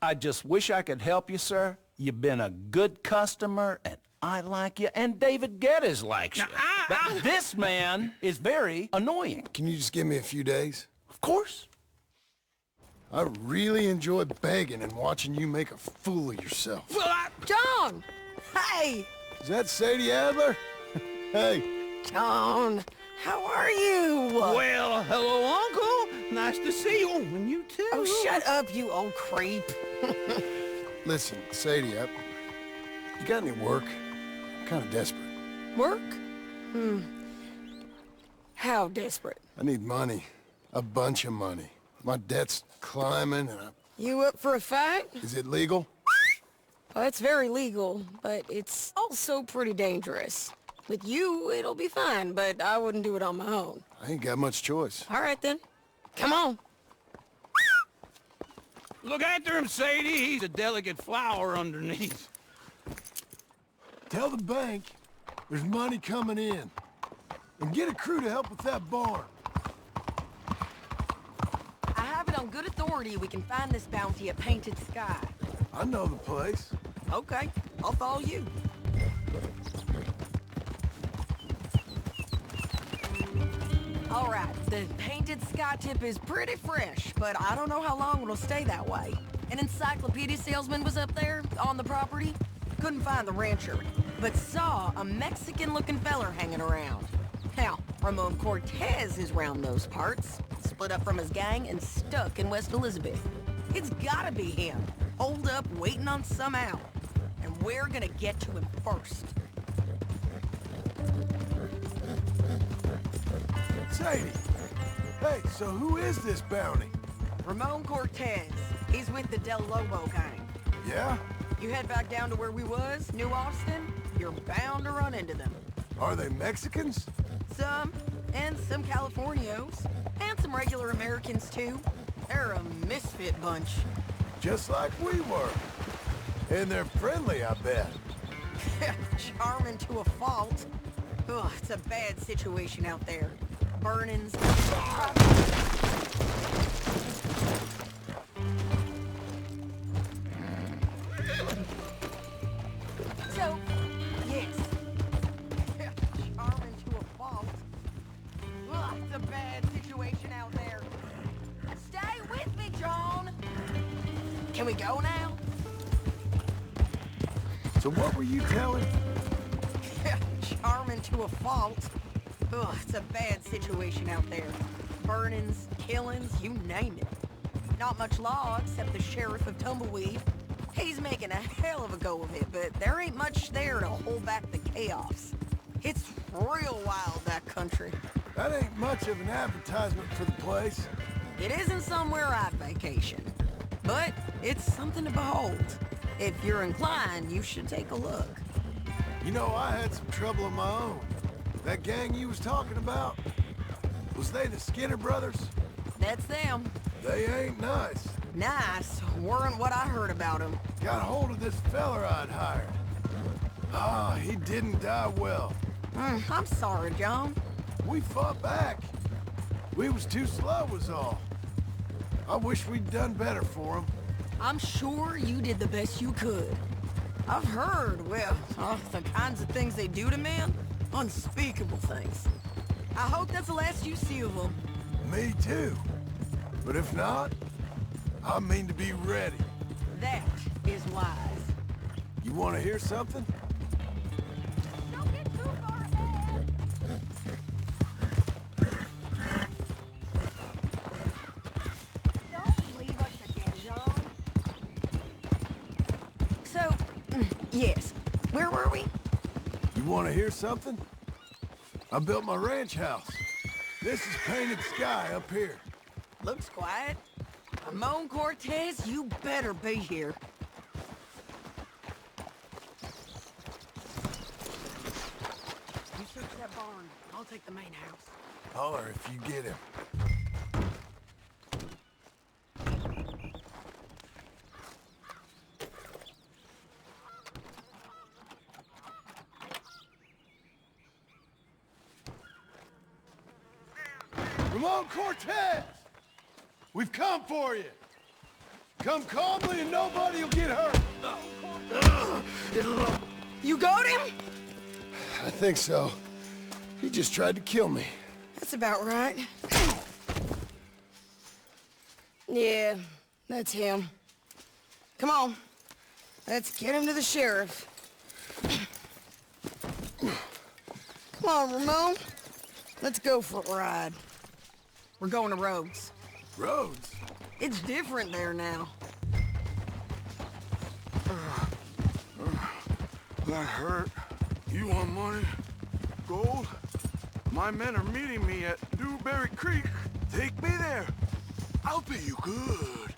I just wish I could help you, sir. You've been a good customer, and I like you, and David Geddes likes you. But this man is very annoying. Can you just give me a few days? Of course. I really enjoy begging and watching you make a fool of yourself. Well, John! Hey! Is that Sadie Adler? Hey. John, how are you? Well, hello, Uncle. Nice to see you. And you too. Oh, shut up, you old creep. Listen, Sadie, you got any work? I'm kind of desperate. Work? How desperate? I need money. A bunch of money. My debt's climbing and You up for a fight? Is it legal? Well, it's very legal, but it's also pretty dangerous. With you, it'll be fine, but I wouldn't do it on my own. I ain't got much choice. All right, then. Come on. Look after him, Sadie. He's a delicate flower underneath. Tell the bank there's money coming in. And get a crew to help with that barn. I have it on good authority we can find this bounty at Painted Sky. I know the place. Okay, I'll follow you. All right, the Painted Sky tip is pretty fresh, but I don't know how long it'll stay that way. An encyclopedia salesman was up there on the property. Couldn't find the rancher, but saw a Mexican-looking feller hanging around. Now, Ramon Cortez is round those parts, split up from his gang and stuck in West Elizabeth. It's gotta be him, holed up waiting on some out. And we're gonna get to him first. Sadie! Hey, so who is this bounty? Ramon Cortez. He's with the Del Lobo gang. Yeah? You head back down to where we was, New Austin, you're bound to run into them. Are they Mexicans? Some, and some Californios, and some regular Americans too. They're a misfit bunch. Just like we were. And they're friendly, I bet. Charming to a fault. Ugh, it's a bad situation out there. Burnings. So, yes. Charming to a fault. Ugh, it's a bad situation out there. Stay with me, John. Can we go now? So what were you telling? Charming to a fault. Ugh, it's a bad situation out there. Burnings, killings, you name it. Not much law except the sheriff of Tumbleweed. He's making a hell of a go of it, but there ain't much there to hold back the chaos. It's real wild, that country. That ain't much of an advertisement for the place. It isn't somewhere I'd vacation, but it's something to behold. If you're inclined, you should take a look. You know, I had some trouble of my own. That gang you was talking about, was they the Skinner brothers? That's them. They ain't nice. Nice weren't what I heard about them. Got hold of this feller I'd hired. Ah, he didn't die well. I'm sorry, John. We fought back. We was too slow was all. I wish we'd done better for him. I'm sure you did the best you could. I've heard, well, the kinds of things they do to men. Unspeakable things. I hope that's the last you see of them. Me too. But if not, I mean to be ready. That is wise. You want to hear something? Don't get too far ahead. Don't leave us again, John. So, yes. Where were we? You want to hear something? I built my ranch house. This is painted sky up here. Looks quiet. Ramon Cortez, you better be here. You search that barn. I'll take the main house. Holler if you get him. Ramon Cortez! We've come for you! Come calmly and nobody will get hurt! You got him? I think so. He just tried to kill me. That's about right. Yeah, that's him. Come on. Let's get him to the sheriff. Come on, Ramon. Let's go for a ride. We're going to Rhodes. Rhodes? It's different there now. That hurt. You want money? Gold? My men are meeting me at Dewberry Creek. Take me there. I'll pay you good.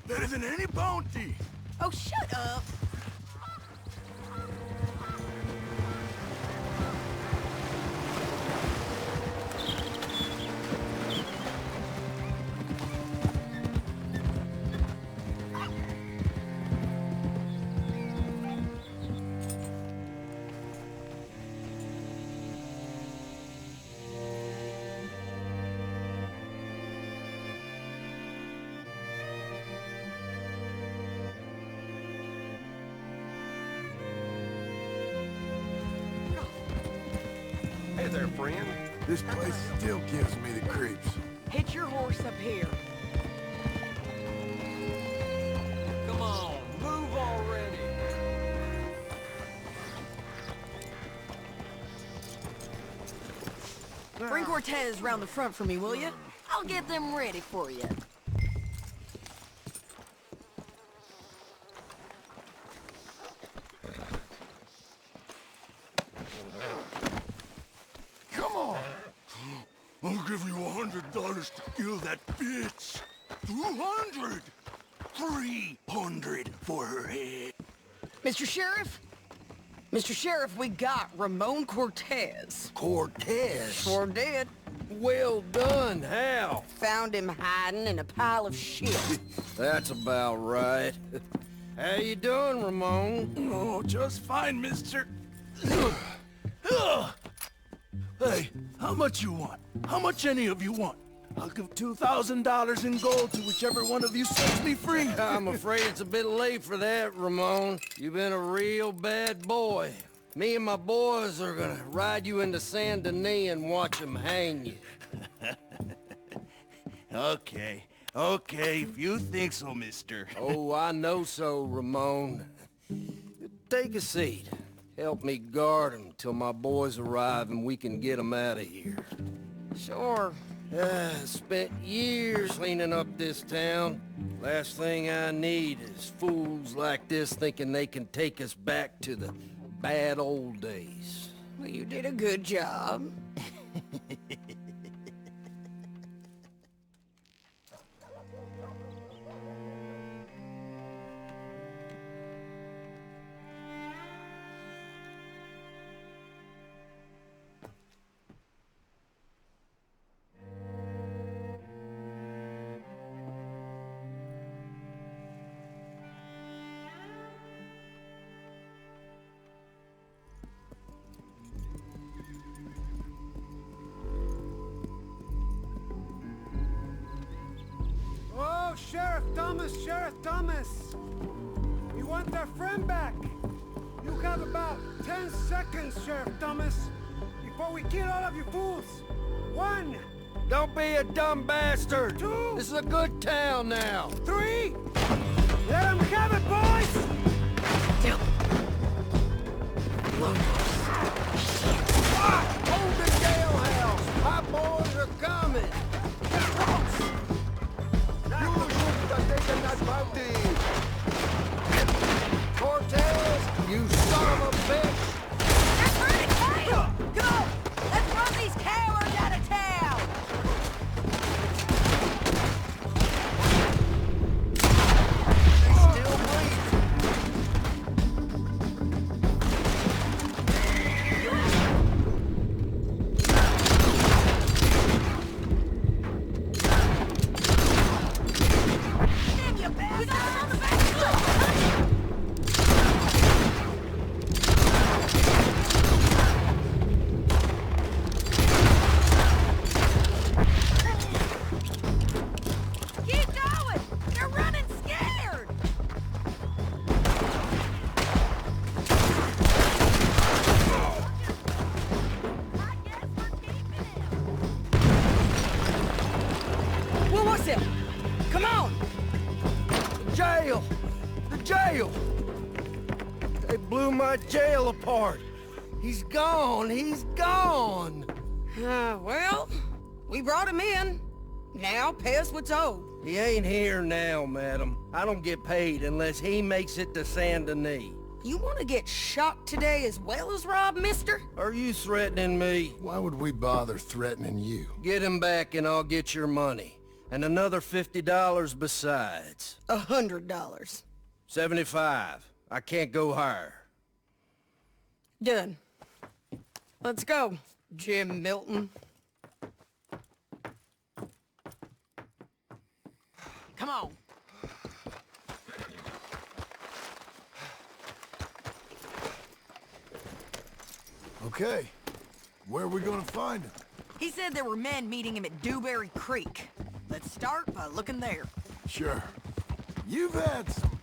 Better than any bounty. Oh, shut up. Hey there, friend. This place still gives me the creeps. Hitch your horse up here. Come on, move already. Bring Cortez round the front for me, will you? I'll get them ready for you. Come on! I'll give you $100 to kill that bitch. 200! 300 for her head. Mr. Sheriff, Mr. Sheriff, we got Ramon Cortez. Cortez? Sure did. Well done. How? Found him hiding in a pile of shit. That's about right. How you doing, Ramon? Oh, just fine, mister. Hey, how much you want? How much any of you want? I'll give $2,000 in gold to whichever one of you sets me free. I'm afraid it's a bit late for that, Ramon. You've been a real bad boy. Me and my boys are gonna ride you into Saint Denis and watch them hang you. Okay, if you think so, mister. Oh, I know so, Ramon. Take a seat. Help me guard them till my boys arrive and we can get them out of here. Sure. Spent years cleaning up this town. Last thing I need is fools like this thinking they can take us back to the bad old days. Well, you did a good job. Oh, Sheriff Thomas! We want our friend back! You have about 10 seconds, Sheriff Thomas, before we kill all of you fools! 1! Don't be a dumb bastard! 2! This is a good town now! 3! Let them have it, boys! Hold the jailhouse! My boys are coming! Cortez, you son of a bitch! Go! Let's run these cowards out of town! They still bleed. Damn you bastard! On the back foot! Keep going! They're running scared! What was it? Come on! Jail! The jail! They blew my jail apart. He's gone! He's gone! Well, we brought him in. Now pay us what's owed. He ain't here now, madam. I don't get paid unless he makes it to Saint Denis. You want to get shot today as well as Rob, mister? Are you threatening me? Why would we bother threatening you? Get him back and I'll get your money. And another $50 besides. $100. 75. I can't go higher. Done. Let's go, Jim Milton. Come on. Okay. Where are we gonna find him? He said there were men meeting him at Dewberry Creek. Let's start by looking there. Sure. You've had some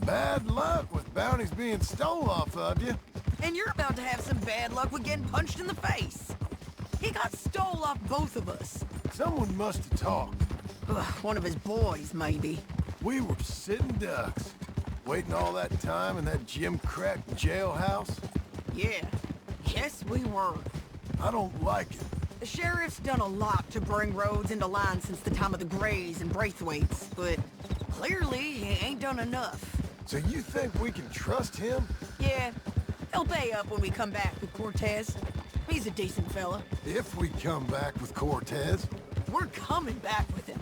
bad luck with bounties being stole off of you. And you're about to have some bad luck with getting punched in the face. He got stole off both of us. Someone must have talked. Ugh, one of his boys, maybe. We were sitting ducks, waiting all that time in that gimcrack jailhouse. Yeah. Yes, we were. I don't like it. The sheriff's done a lot to bring roads into line since the time of the Greys and Braithwaites, but clearly he ain't done enough. So you think we can trust him? Yeah, he'll pay up when we come back with Cortez. He's a decent fella. If we come back with Cortez. We're coming back with him.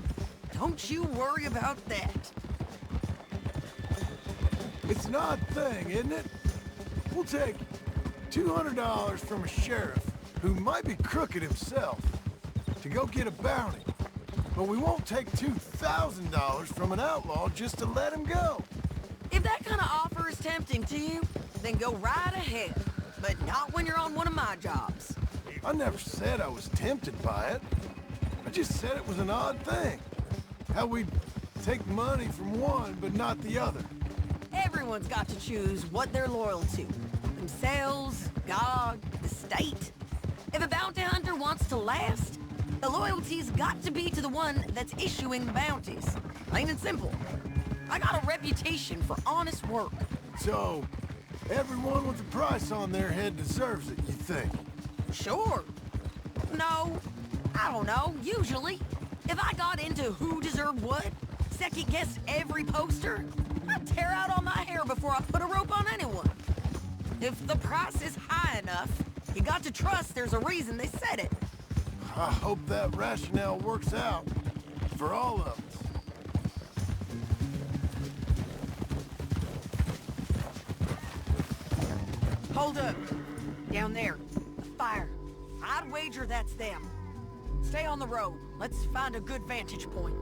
Don't you worry about that. It's an odd thing, isn't it? We'll take $200 from a sheriff who might be crooked himself to go get a bounty. But we won't take $2,000 from an outlaw just to let him go. If that kind of offer is tempting to you, then go right ahead. But not when you're on one of my jobs. I never said I was tempted by it. I just said it was an odd thing. How we'd take money from one, but not the other. Everyone's got to choose what they're loyal to. Themselves, God, the state. If a bounty hunter wants to last, the loyalty's got to be to the one that's issuing the bounties. Plain and simple. I got a reputation for honest work. So, everyone with a price on their head deserves it, you think? Sure. No, I don't know, usually. If I got into who deserved what, second-guessed every poster, I'd tear out all my hair before I put a rope on anyone. If the price is high enough, you got to trust there's a reason they said it. I hope that rationale works out for all of us. Hold up. Down there. A fire. I'd wager that's them. Stay on the road. Let's find a good vantage point.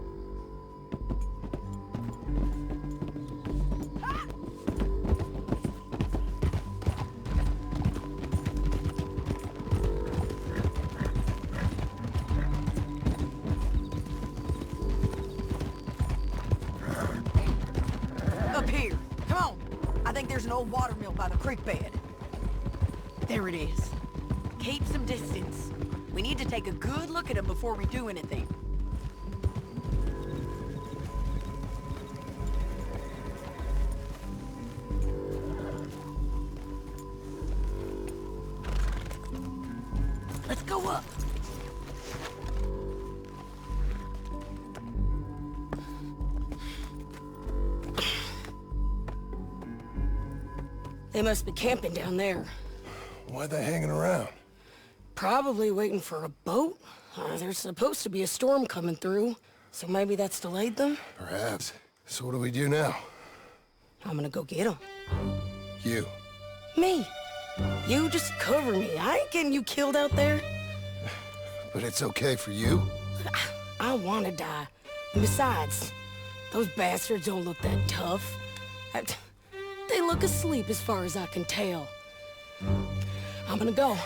Up here. Come on. I think there's an old water mill by the creek bed. There it is. Keep some distance. We need to take a good look at him before we do anything. Let's go up. They must be camping down there. Why are they hanging around? Probably waiting for a boat. There's supposed to be a storm coming through, so maybe that's delayed them? Perhaps. So what do we do now? I'm gonna go get them. You. Me. You just cover me. I ain't getting you killed out there. But it's okay for you? I wanna die. And besides, those bastards don't look that tough. They look asleep as far as I can tell. I'm gonna go.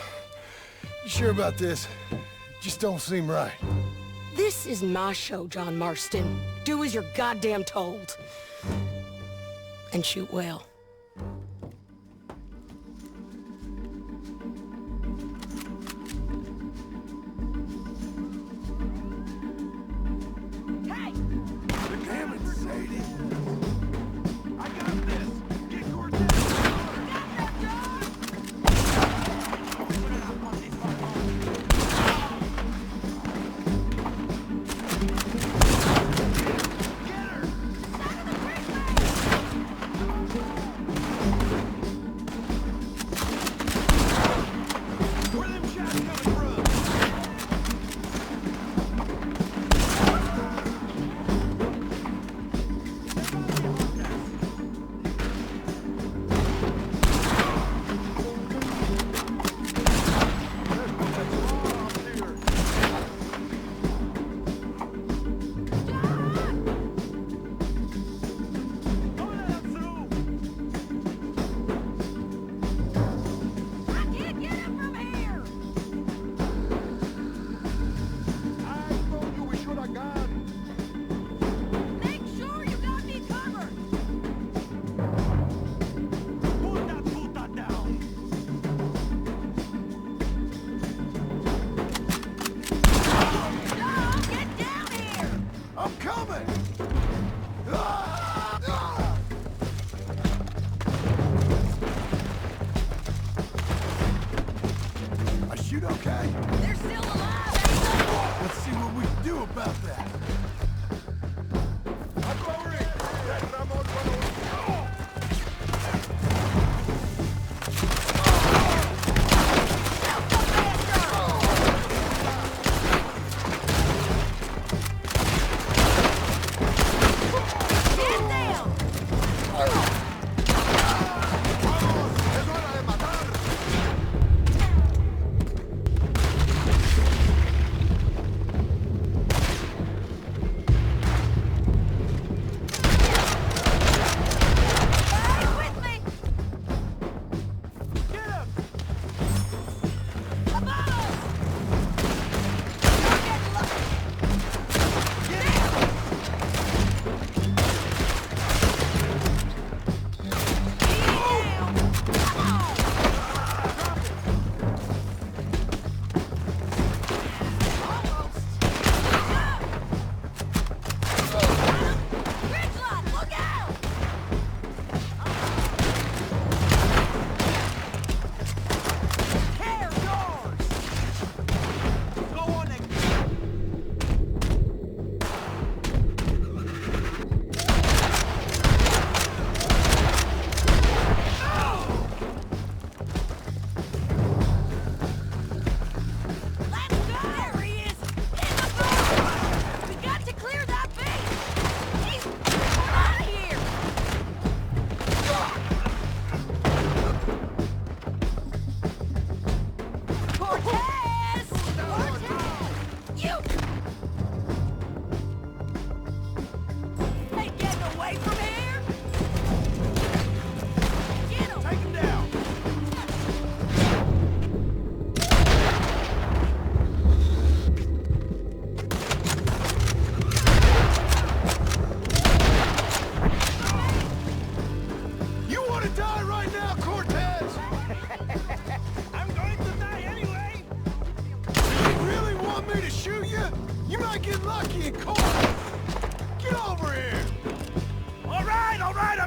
You sure about this? Just don't seem right. This is my show, John Marston. Do as you're goddamn told. And shoot well. Hey! Damn it, Sadie! I got this! Get Gordon!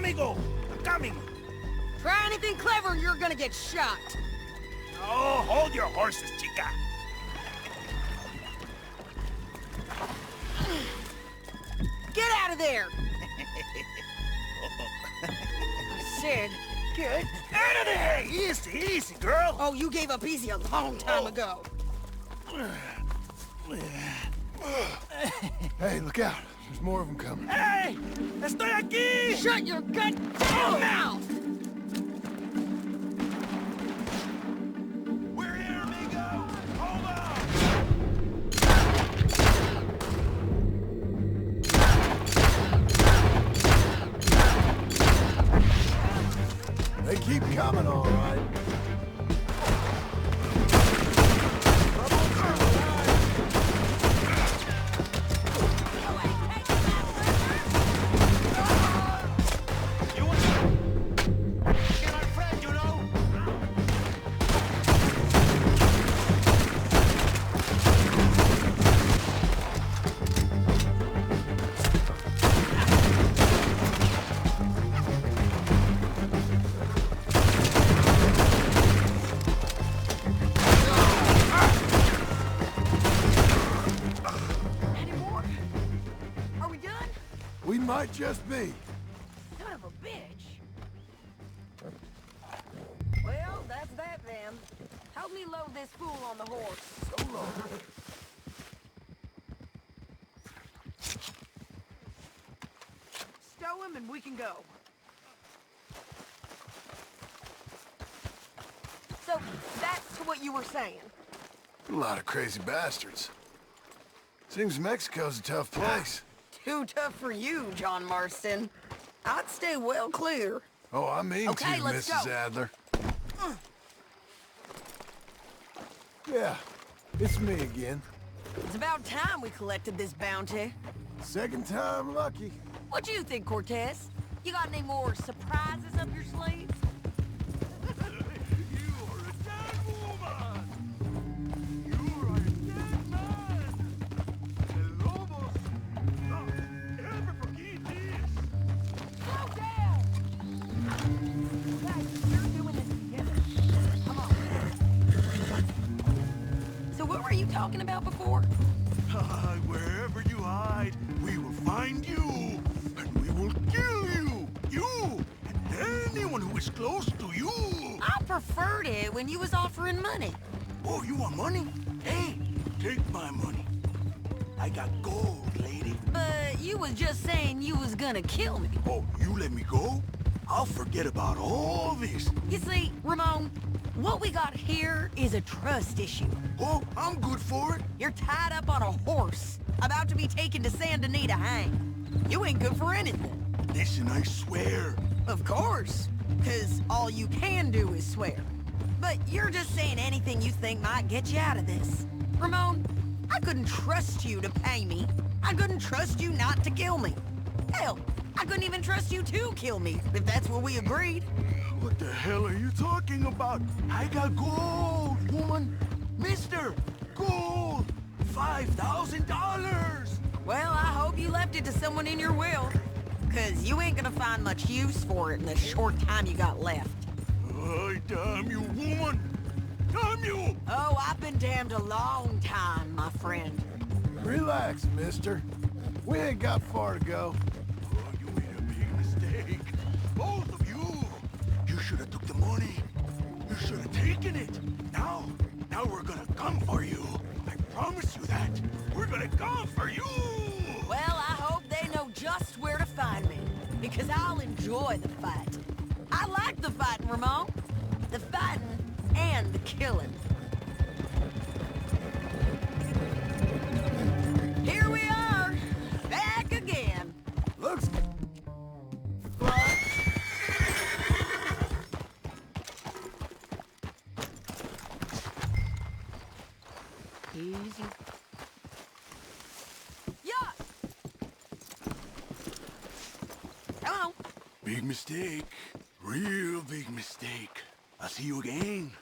amigo. I'm coming. Try anything clever and you're gonna get shot. Oh, hold your horses, chica. Get out of there! I said, get Out of there! Easy, easy, girl. Oh, you gave up easy a long time ago. Hey, look out. There's more of them coming. Hey! Estoy aquí! Shut your goddamn mouth! We're here, amigo! Hold on! They keep coming, all right. We might just be. Son of a bitch. Well, that's that then. Help me load this fool on the horse. So long. Stow him and we can go. So, that's what you were saying. A lot of crazy bastards. Seems Mexico's a tough place. Too tough for you, John Marston. I'd stay well clear. Oh, I mean Okay, to, let's Mrs. go. Adler. Yeah, it's me again. It's about time we collected this bounty. Second time lucky. What do you think, Cortez? You got any more surprises up your sleeve? So what were you talking about before? Wherever you hide, we will find you, and we will kill you! You, and anyone who is close to you! I preferred it when you was offering money. Oh, you want money? Hey, take my money. I got gold, lady. But you was just saying you was gonna kill me. Oh, you let me go? I'll forget about all this. You see, Ramon, what we got here is a trust issue. Oh, I'm good for it. You're tied up on a horse, about to be taken to Saint Denis to hang. You ain't good for anything. Listen, I swear. Of course, because all you can do is swear. But you're just saying anything you think might get you out of this. Ramon, I couldn't trust you to pay me. I couldn't trust you not to kill me. Hell, I couldn't even trust you to kill me, if that's what we agreed. What the hell are you talking about? I got gold, woman. Mister, gold. $5,000. Well, I hope you left it to someone in your will. Because you ain't gonna find much use for it in the short time you got left. Oh, damn you, woman. Damn you. Oh, I've been damned a long time, my friend. Relax, mister. We ain't got far to go. Oh, you made a big mistake. Both of you. You should have took the money. You should have taken it. Now we're gonna come for you. I promise you that. We're gonna come for you. Well, I hope they know just where to find me. Because I'll enjoy the fight. I like the fighting, Ramon. The fighting and the killing. Here we are, back again. Looks... Easy. Yeah. Come on. Big mistake. Real big mistake. I'll see you again.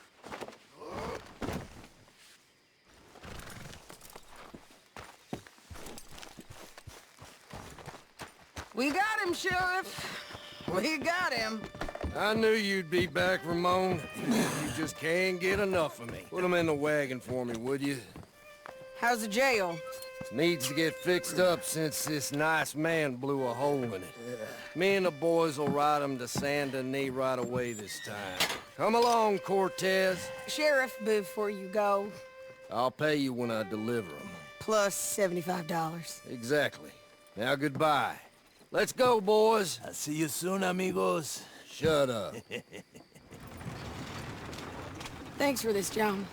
We got him him, Sheriff. We got him. I knew you'd be back, Ramon. You just can't get enough of me. Put him in the wagon for me, would you? How's the jail? Needs to get fixed up since this nice man blew a hole in it. Me and the boys will ride him to Saint Denis right away this time. Come along, Cortez. Sheriff, before you go, I'll pay you when I deliver him. plus $75. Exactly. Now goodbye. Let's go, boys. I'll see you soon, amigos. Shut up. Thanks for this, John.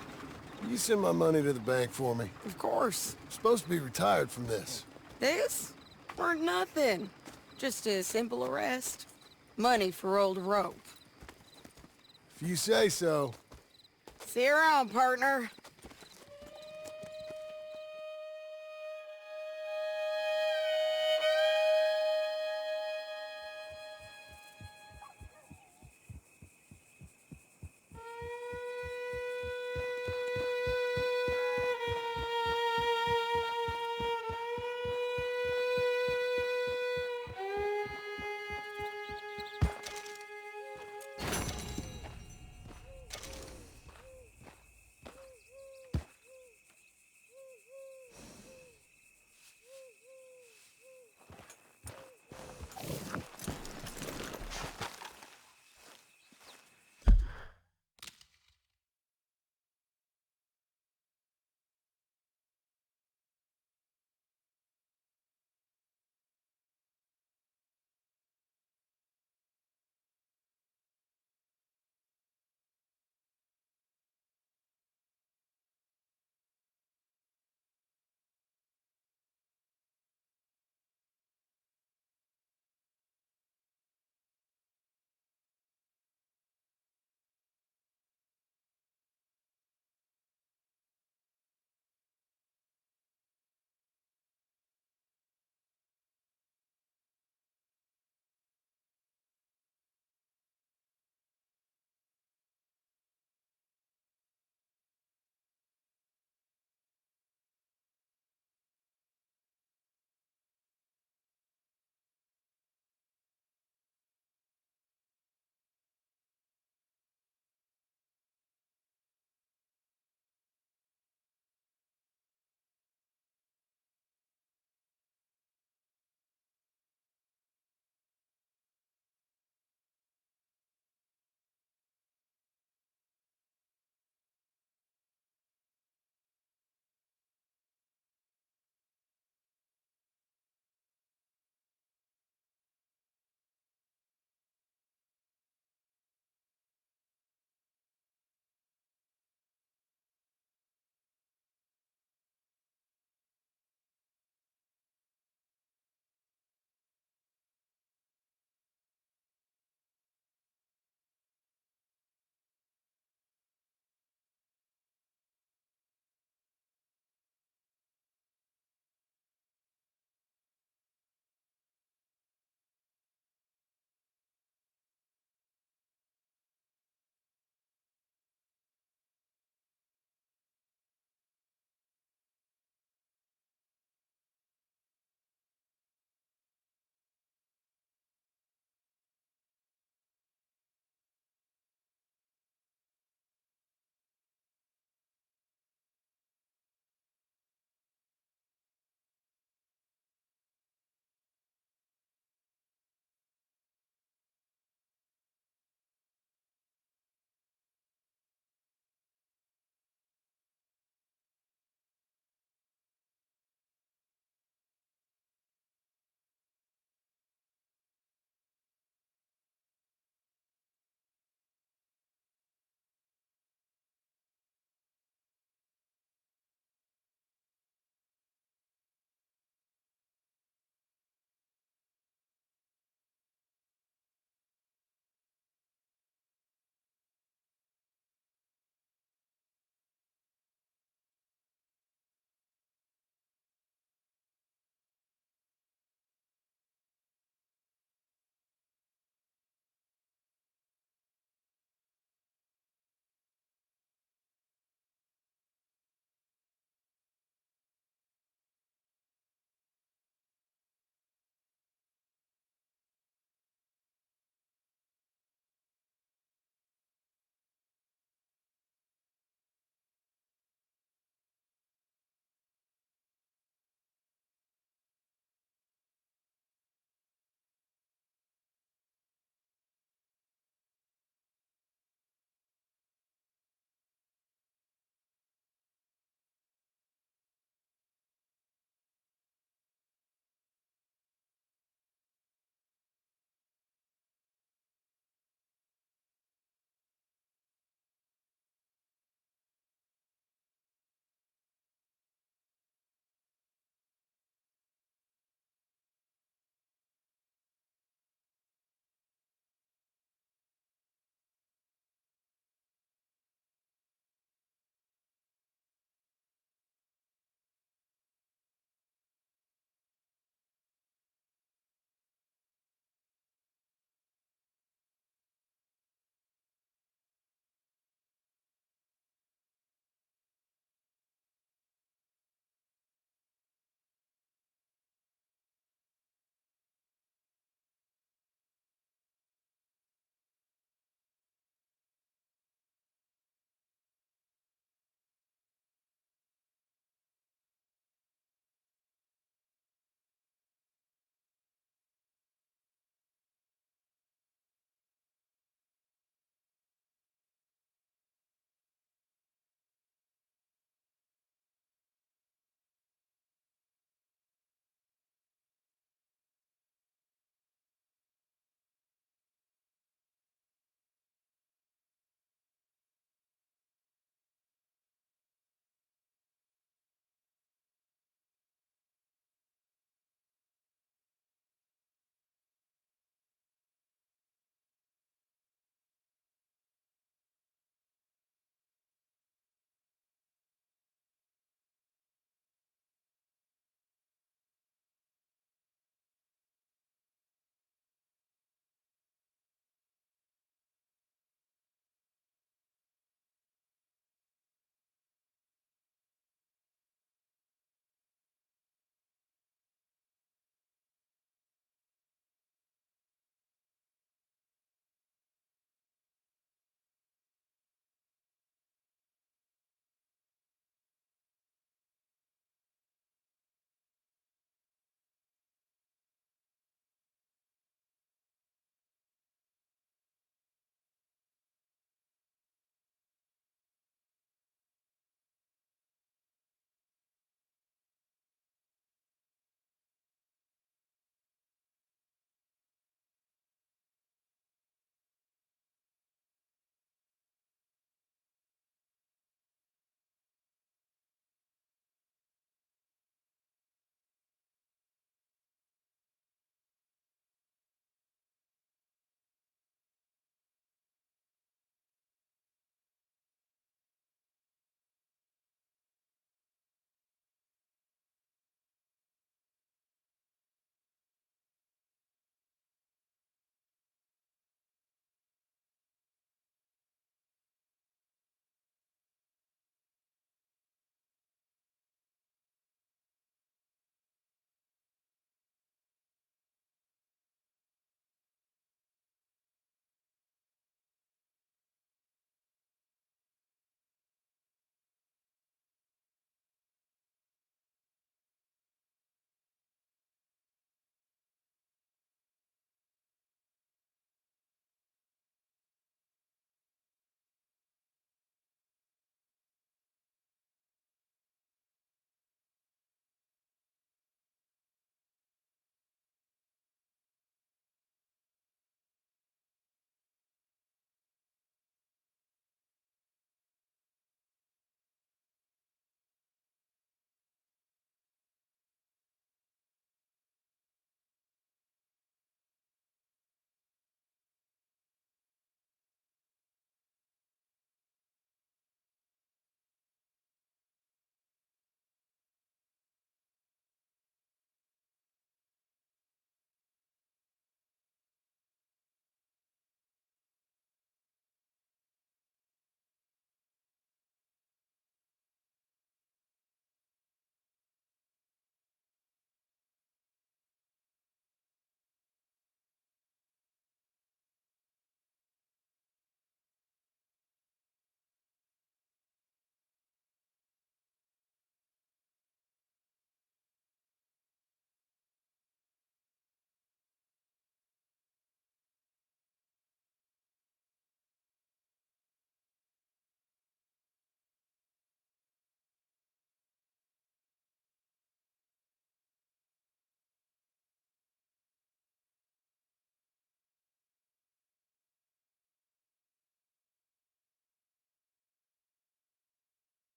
You send my money to the bank for me. Of course. I'm supposed to be retired from this. This? Weren't nothing. Just a simple arrest. Money for old rope. If you say so. See you around, partner.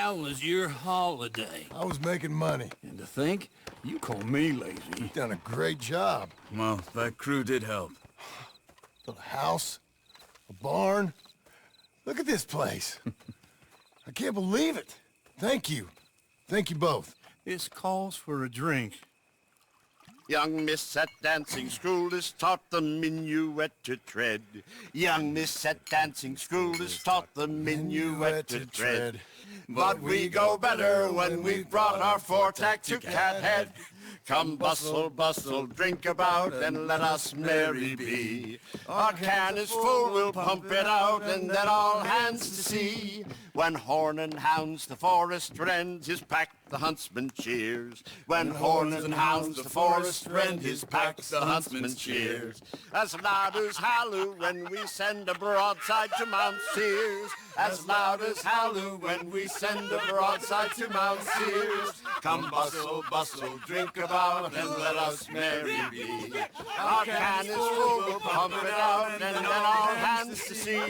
How was your holiday? I was making money. And to think, you call me lazy. You've done a great job. Well, that crew did help. Built a house, a barn. Look at this place. I can't believe it. Thank you. Thank you both. This calls for a drink. Young miss at dancing school is taught the minuet to tread. Young miss at dancing school is taught the minuet to tread. But we go better when we've brought our four-tack to Cathead. Come bustle, bustle, drink about, and let us merry be. Our can is full, we'll pump it out, and then all hands to sea. When horn and hounds the forest rend his pack, the huntsman cheers. When horns and hounds the forest rend his pack, the huntsman cheers. As loud as halloo when we send a broadside to Mount Sears. As loud as halloo when we send a broadside to Mount Sears. Come bustle, bustle, drink about, and let us merry be. Our can is full, we'll pump it out, and then all hands to sea.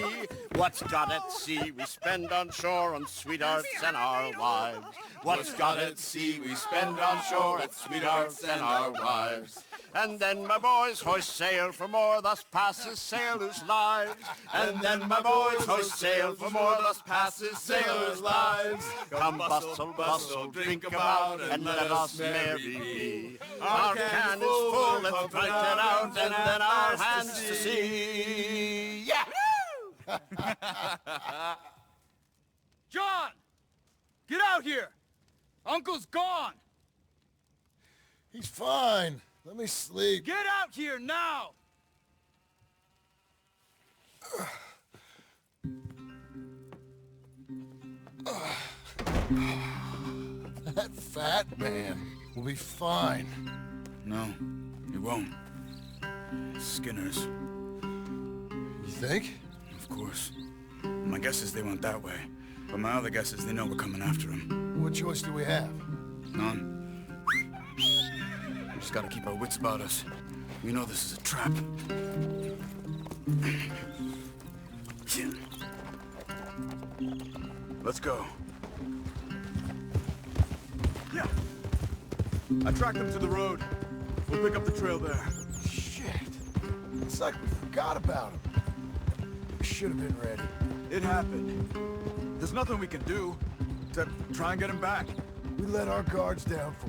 What's got at sea we spend on shore on sweethearts and our wives. What's got at sea we spend on shore at sweethearts and our wives. And then my boys hoist sail for more, thus passes sailors' lives. And then my boys hoist sail for more, thus passes sailors' lives. Come bustle, bustle, drink about, and let us merry be. Our can is full, let's drink it out, and then our hands to sea. Yeah! John! Get out here! Uncle's gone! He's fine. Let me sleep. Get out here now! That fat man will be fine. No, he won't. Skinner's. You think? Of course. My guess is they went that way. But my other guess is they know we're coming after him. What choice do we have? None. We just gotta keep our wits about us. We know this is a trap. Let's go. Yeah. I tracked them to the road. We'll pick up the trail there. Shit. It's like we forgot about him. We should have been ready. It happened. There's nothing we can do except try and get him back. We let our guards down for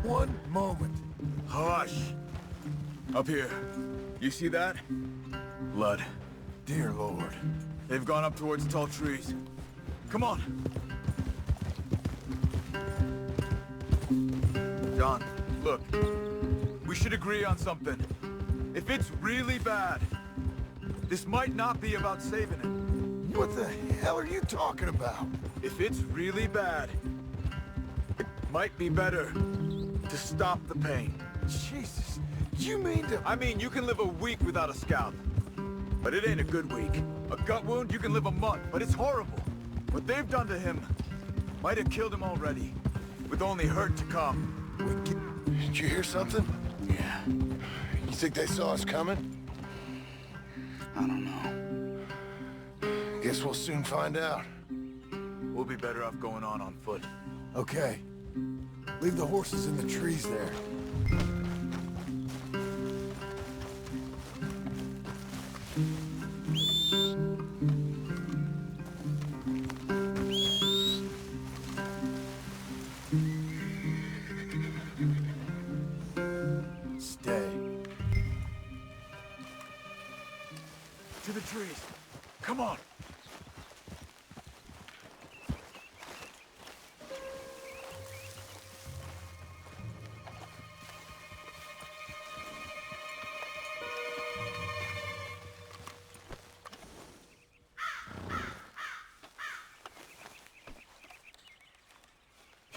One moment. Hush. Up here. You see that? Blood. Dear Lord. They've gone up towards tall trees. Come on. John, look. We should agree on something. If it's really bad, this might not be about saving it. What the hell are you talking about? If it's really bad, it might be better to stop the pain. Jesus, you mean to... I mean, you can live a week without a scalp, but it ain't a good week. A gut wound, you can live a month, but it's horrible. What they've done to him might have killed him already, with only hurt to come. Did you hear something? Yeah. You think they saw us coming? I don't know. Guess we'll soon find out. We'll be better off going on foot. Okay. Leave the horses in the trees there. Stay. To the trees. Come on.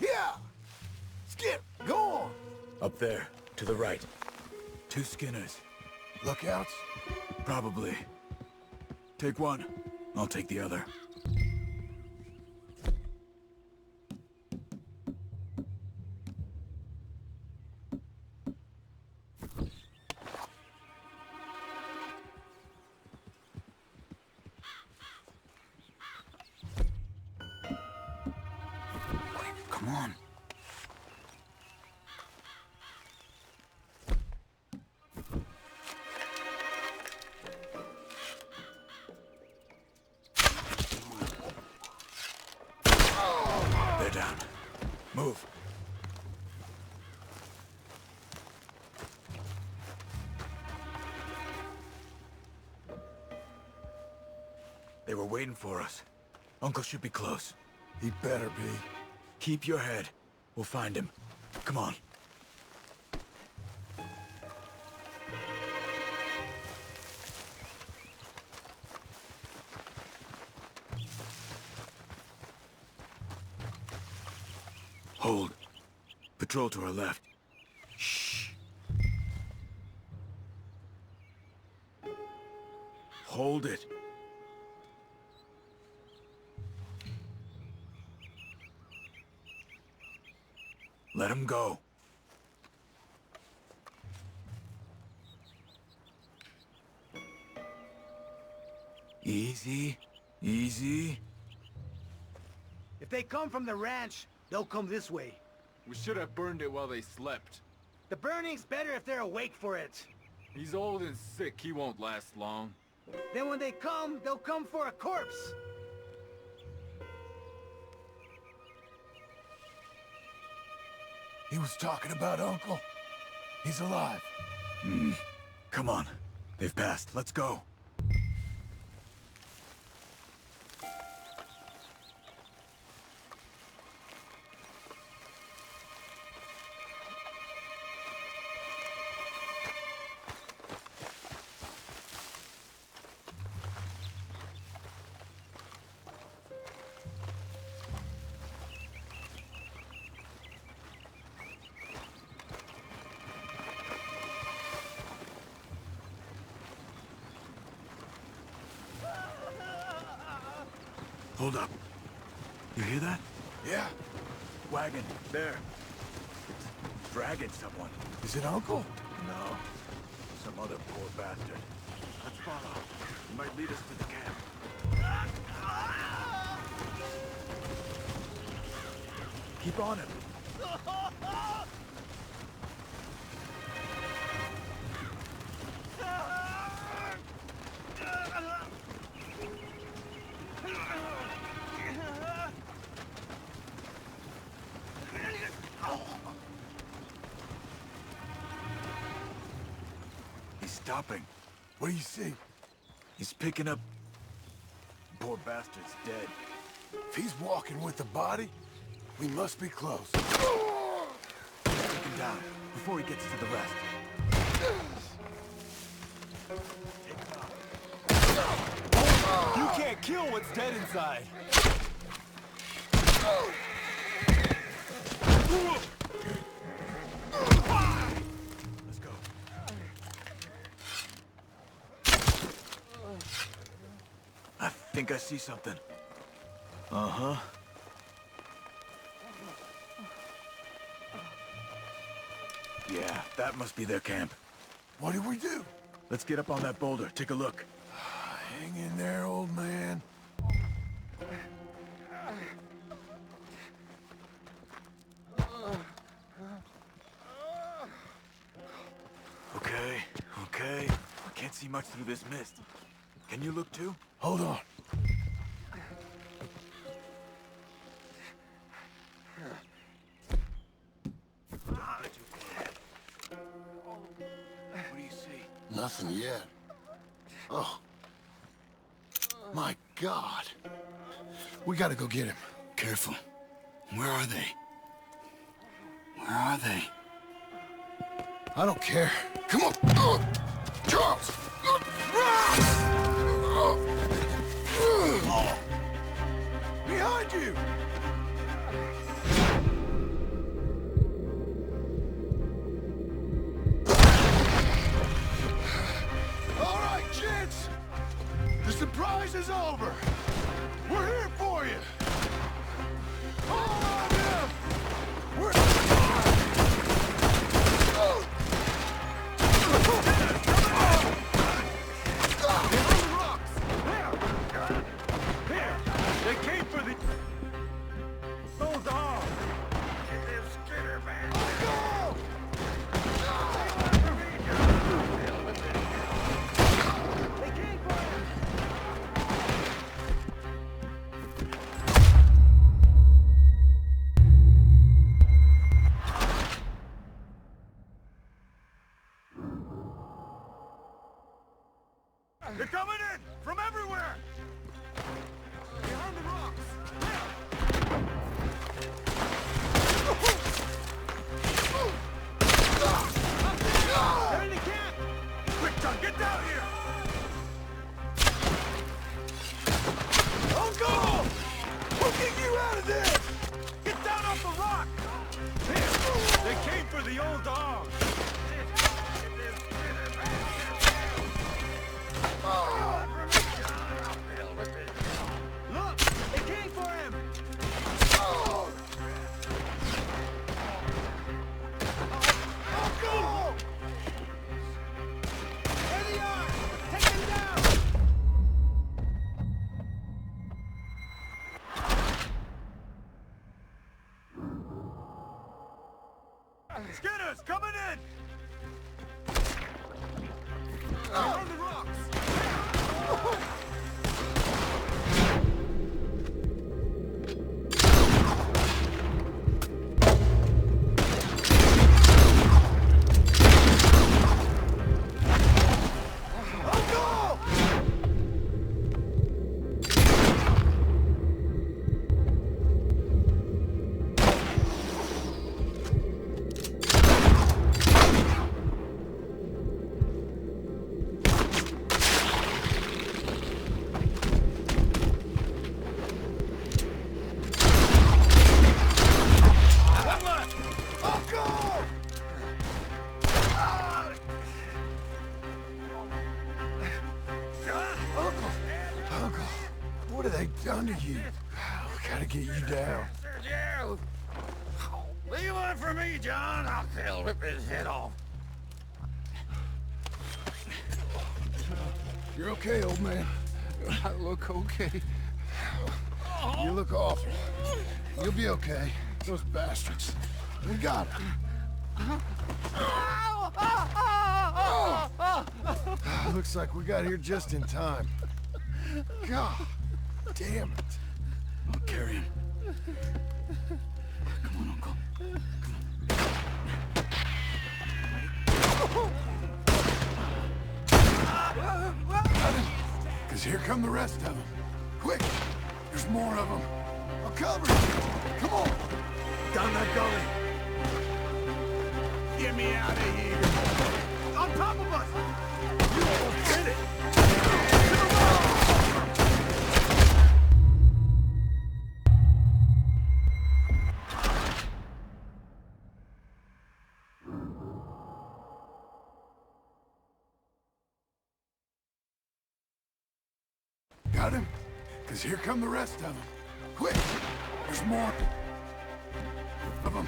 Yeah! Skip, go on! Up there, to the right. 2 Skinners. Lookouts? Probably. Take one. I'll take the other. Come on. They're down. Move. They were waiting for us. Uncle should be close. He better be. Keep your head. We'll find him. Come on. Hold. Patrol to our left. Shh. Hold it. Let him go. Easy. Easy. If they come from the ranch, they'll come this way. We should have burned it while they slept. The burning's better if they're awake for it. He's old and sick, he won't last long. Then when they come, they'll come for a corpse. He was talking about Uncle. He's alive. Come on. They've passed. Let's go. Hold up. You hear that? Yeah. Wagon. There. It's dragging someone. Is it Uncle? No. Some other poor bastard. Let's follow. He might lead us to the camp. Keep on him. stopping. What do you see? He's picking up... Poor bastard's dead. If he's walking with the body, we must be close. Take him down before he gets to the rest. You can't kill what's dead inside. Let's go. I think I see something. Uh-huh. Yeah, that must be their camp. What do we do? Let's get up on that boulder, take a look. Hang in there, old man. Okay. I can't see much through this mist. Can you look too? Hold on. What do you see? Nothing yet. Oh. My God. We gotta go get him. Careful. Where are they? Where are they? I don't care. Come on. Charles! Behind you! All right, kids! The surprise is over! We're here for you! All on them! We're... They came for the... Those are... Skinner man. Go! They came for him. They're coming in from everywhere. Behind the rocks! They're in the camp! Quick, John, get down here! Uncle! We'll get you out of there! Get down off the rock! Here! They came for the old dog! Look! They came for him! Uncle! There they are! Take them down! Skinner's coming in! On the rocks! What have they done to you? We gotta get you down. You! Leave one for me, John. I'll rip his head off. You're okay, old man. I look okay. You look awful. You'll be okay. Those bastards. We got him. Looks like we got here just in time. God damn it. I'll carry him. Come on, Uncle. Come on. here come the rest of them. Quick! There's more of them. I'll cover you. Come on! Down that gully. Get me out of here. On top of us! You almost did it! Got him? Because here come the rest of them. Quick! There's more of them.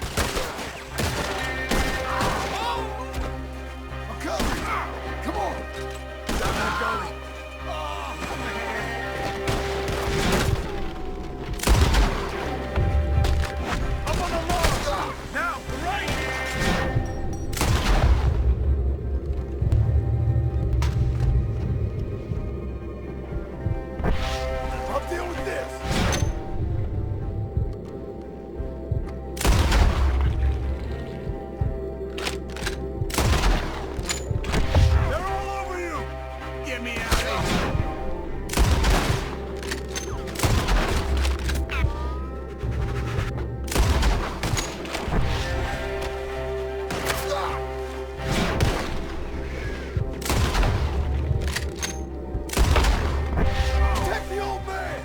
I'll cover you. Come on! Down that gully. Up on the log! Now, right! I'll deal with this! They're all over you! Get me out of here! Protect the old man!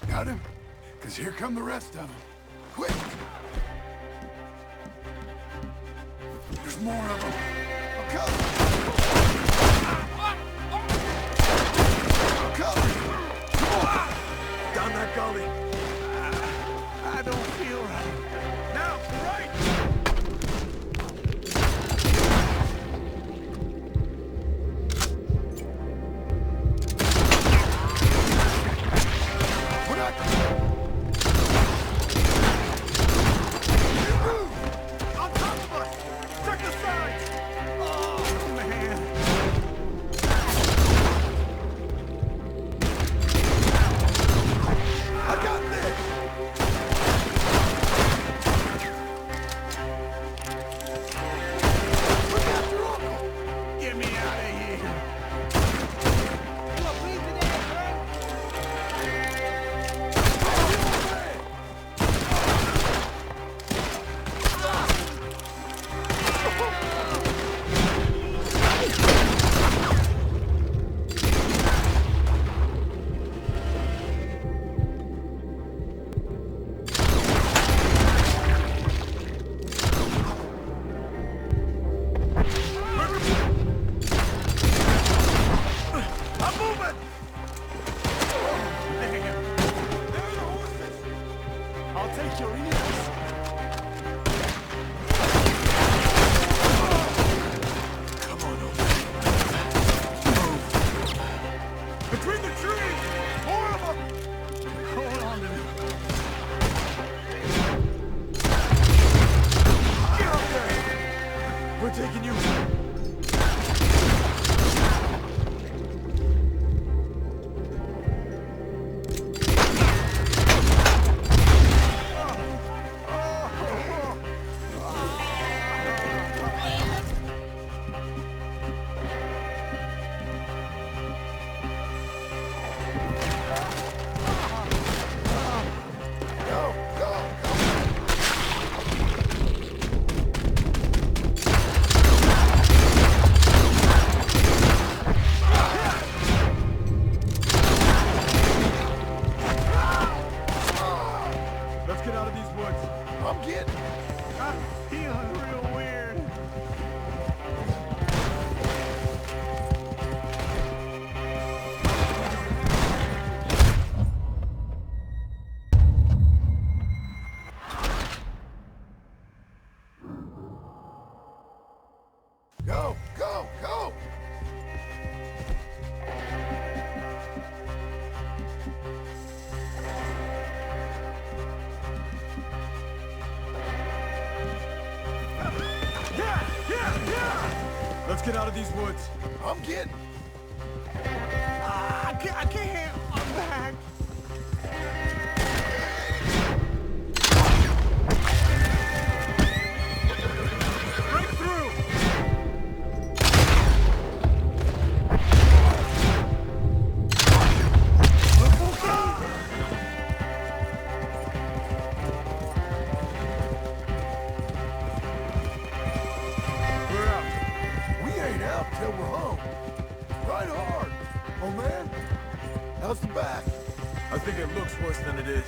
Got him? Because here come the rest of them. Quick! There's more of them. I'll cover you. I'll cover you. Come on! Down that gully. I don't feel right. Now, right! We're not... On top of us! Check the sides! Oh, man. I got this! Look out your uncle! Get me out of here! I'm moving! Damn. There are the horses! I'll take your ears. Come on over. Move. Between the trees! More of them! Hold on to me. Get up there! We're taking you. Go, go, go! Let's get out of these woods. I'm getting... I'm feeling real weird. Go! Let's get out of these woods. I'm getting. I can't. I'm back. Break through! We're out. We ain't out till we're home. Right hard. Oh, man. How's the back? I think it looks worse than it is.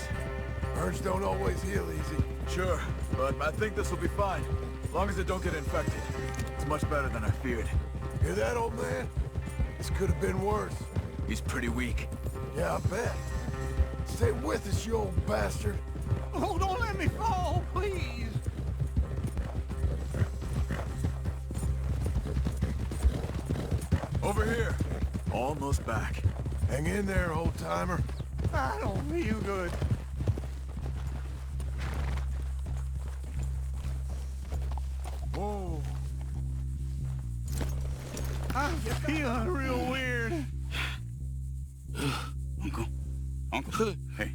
Burns don't always heal easy. Sure, but I think this will be fine. As long as it don't get infected. It's much better than I feared. Hear that, old man? This could have been worse. He's pretty weak. Yeah, I bet. Stay with us, you old bastard. Oh, don't let me fall, please. Over here. Almost back. Hang in there, old-timer. I don't feel good. Whoa. I'm feeling real weird. Uncle. Hey.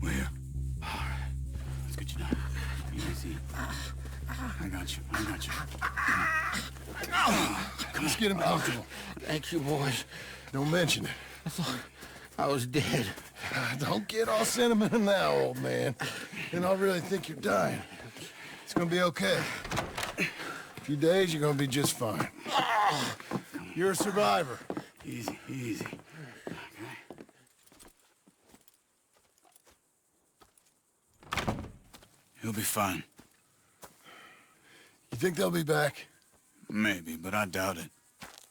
We're here. All right. Let's get you down. Easy. I got you. Let's get him comfortable. Thank you, boys. Don't mention it. I thought I was dead. Don't get all sentimental now, old man. And I really think you're dying. It's gonna be okay. A few days, you're gonna be just fine. You're a survivor. Easy. Okay. He'll be fine. You think they'll be back? Maybe, but I doubt it.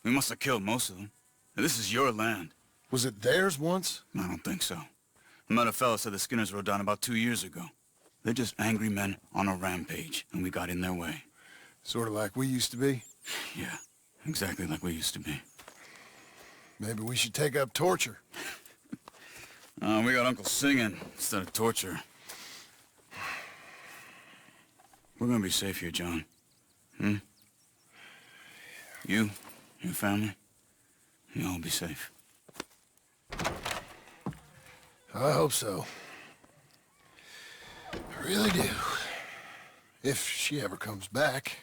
We must have killed most of them. This is your land. Was it theirs once? I don't think so. I met a fella said the Skinners rode down about 2 years ago. They're just angry men on a rampage, and we got in their way. Sort of like we used to be? Yeah, exactly like we used to be. Maybe we should take up torture. We got Uncle singing instead of torture. We're gonna be safe here, John. You, your family, you'll all be safe. I hope so. I really do. If she ever comes back.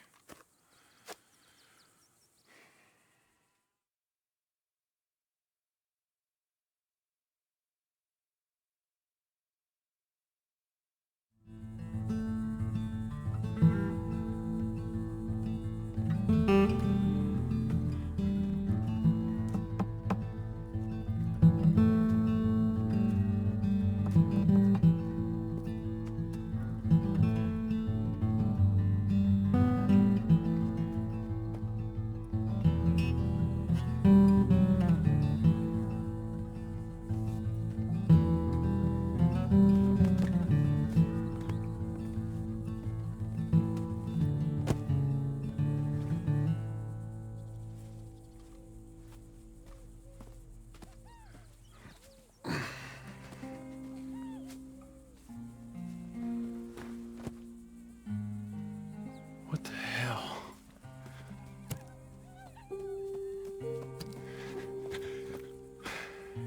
What the hell?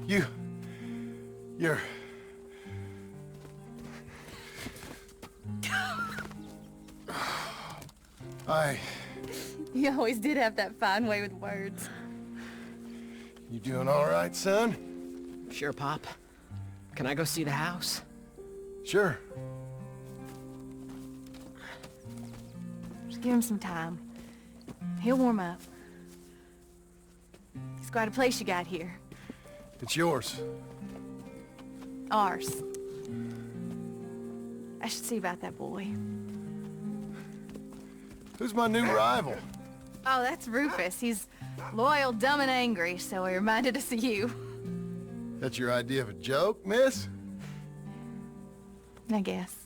You're... You always did have that fine way with words. You doing all right, son? Sure, Pop. Can I go see the house? Sure. Just give him some time. He'll warm up. It's quite a place you got here. It's yours. Ours. I should see about that boy. Who's my new rival? Oh, that's Rufus. He's loyal, dumb, and angry, so he reminded us of you. That's your idea of a joke, miss? I guess.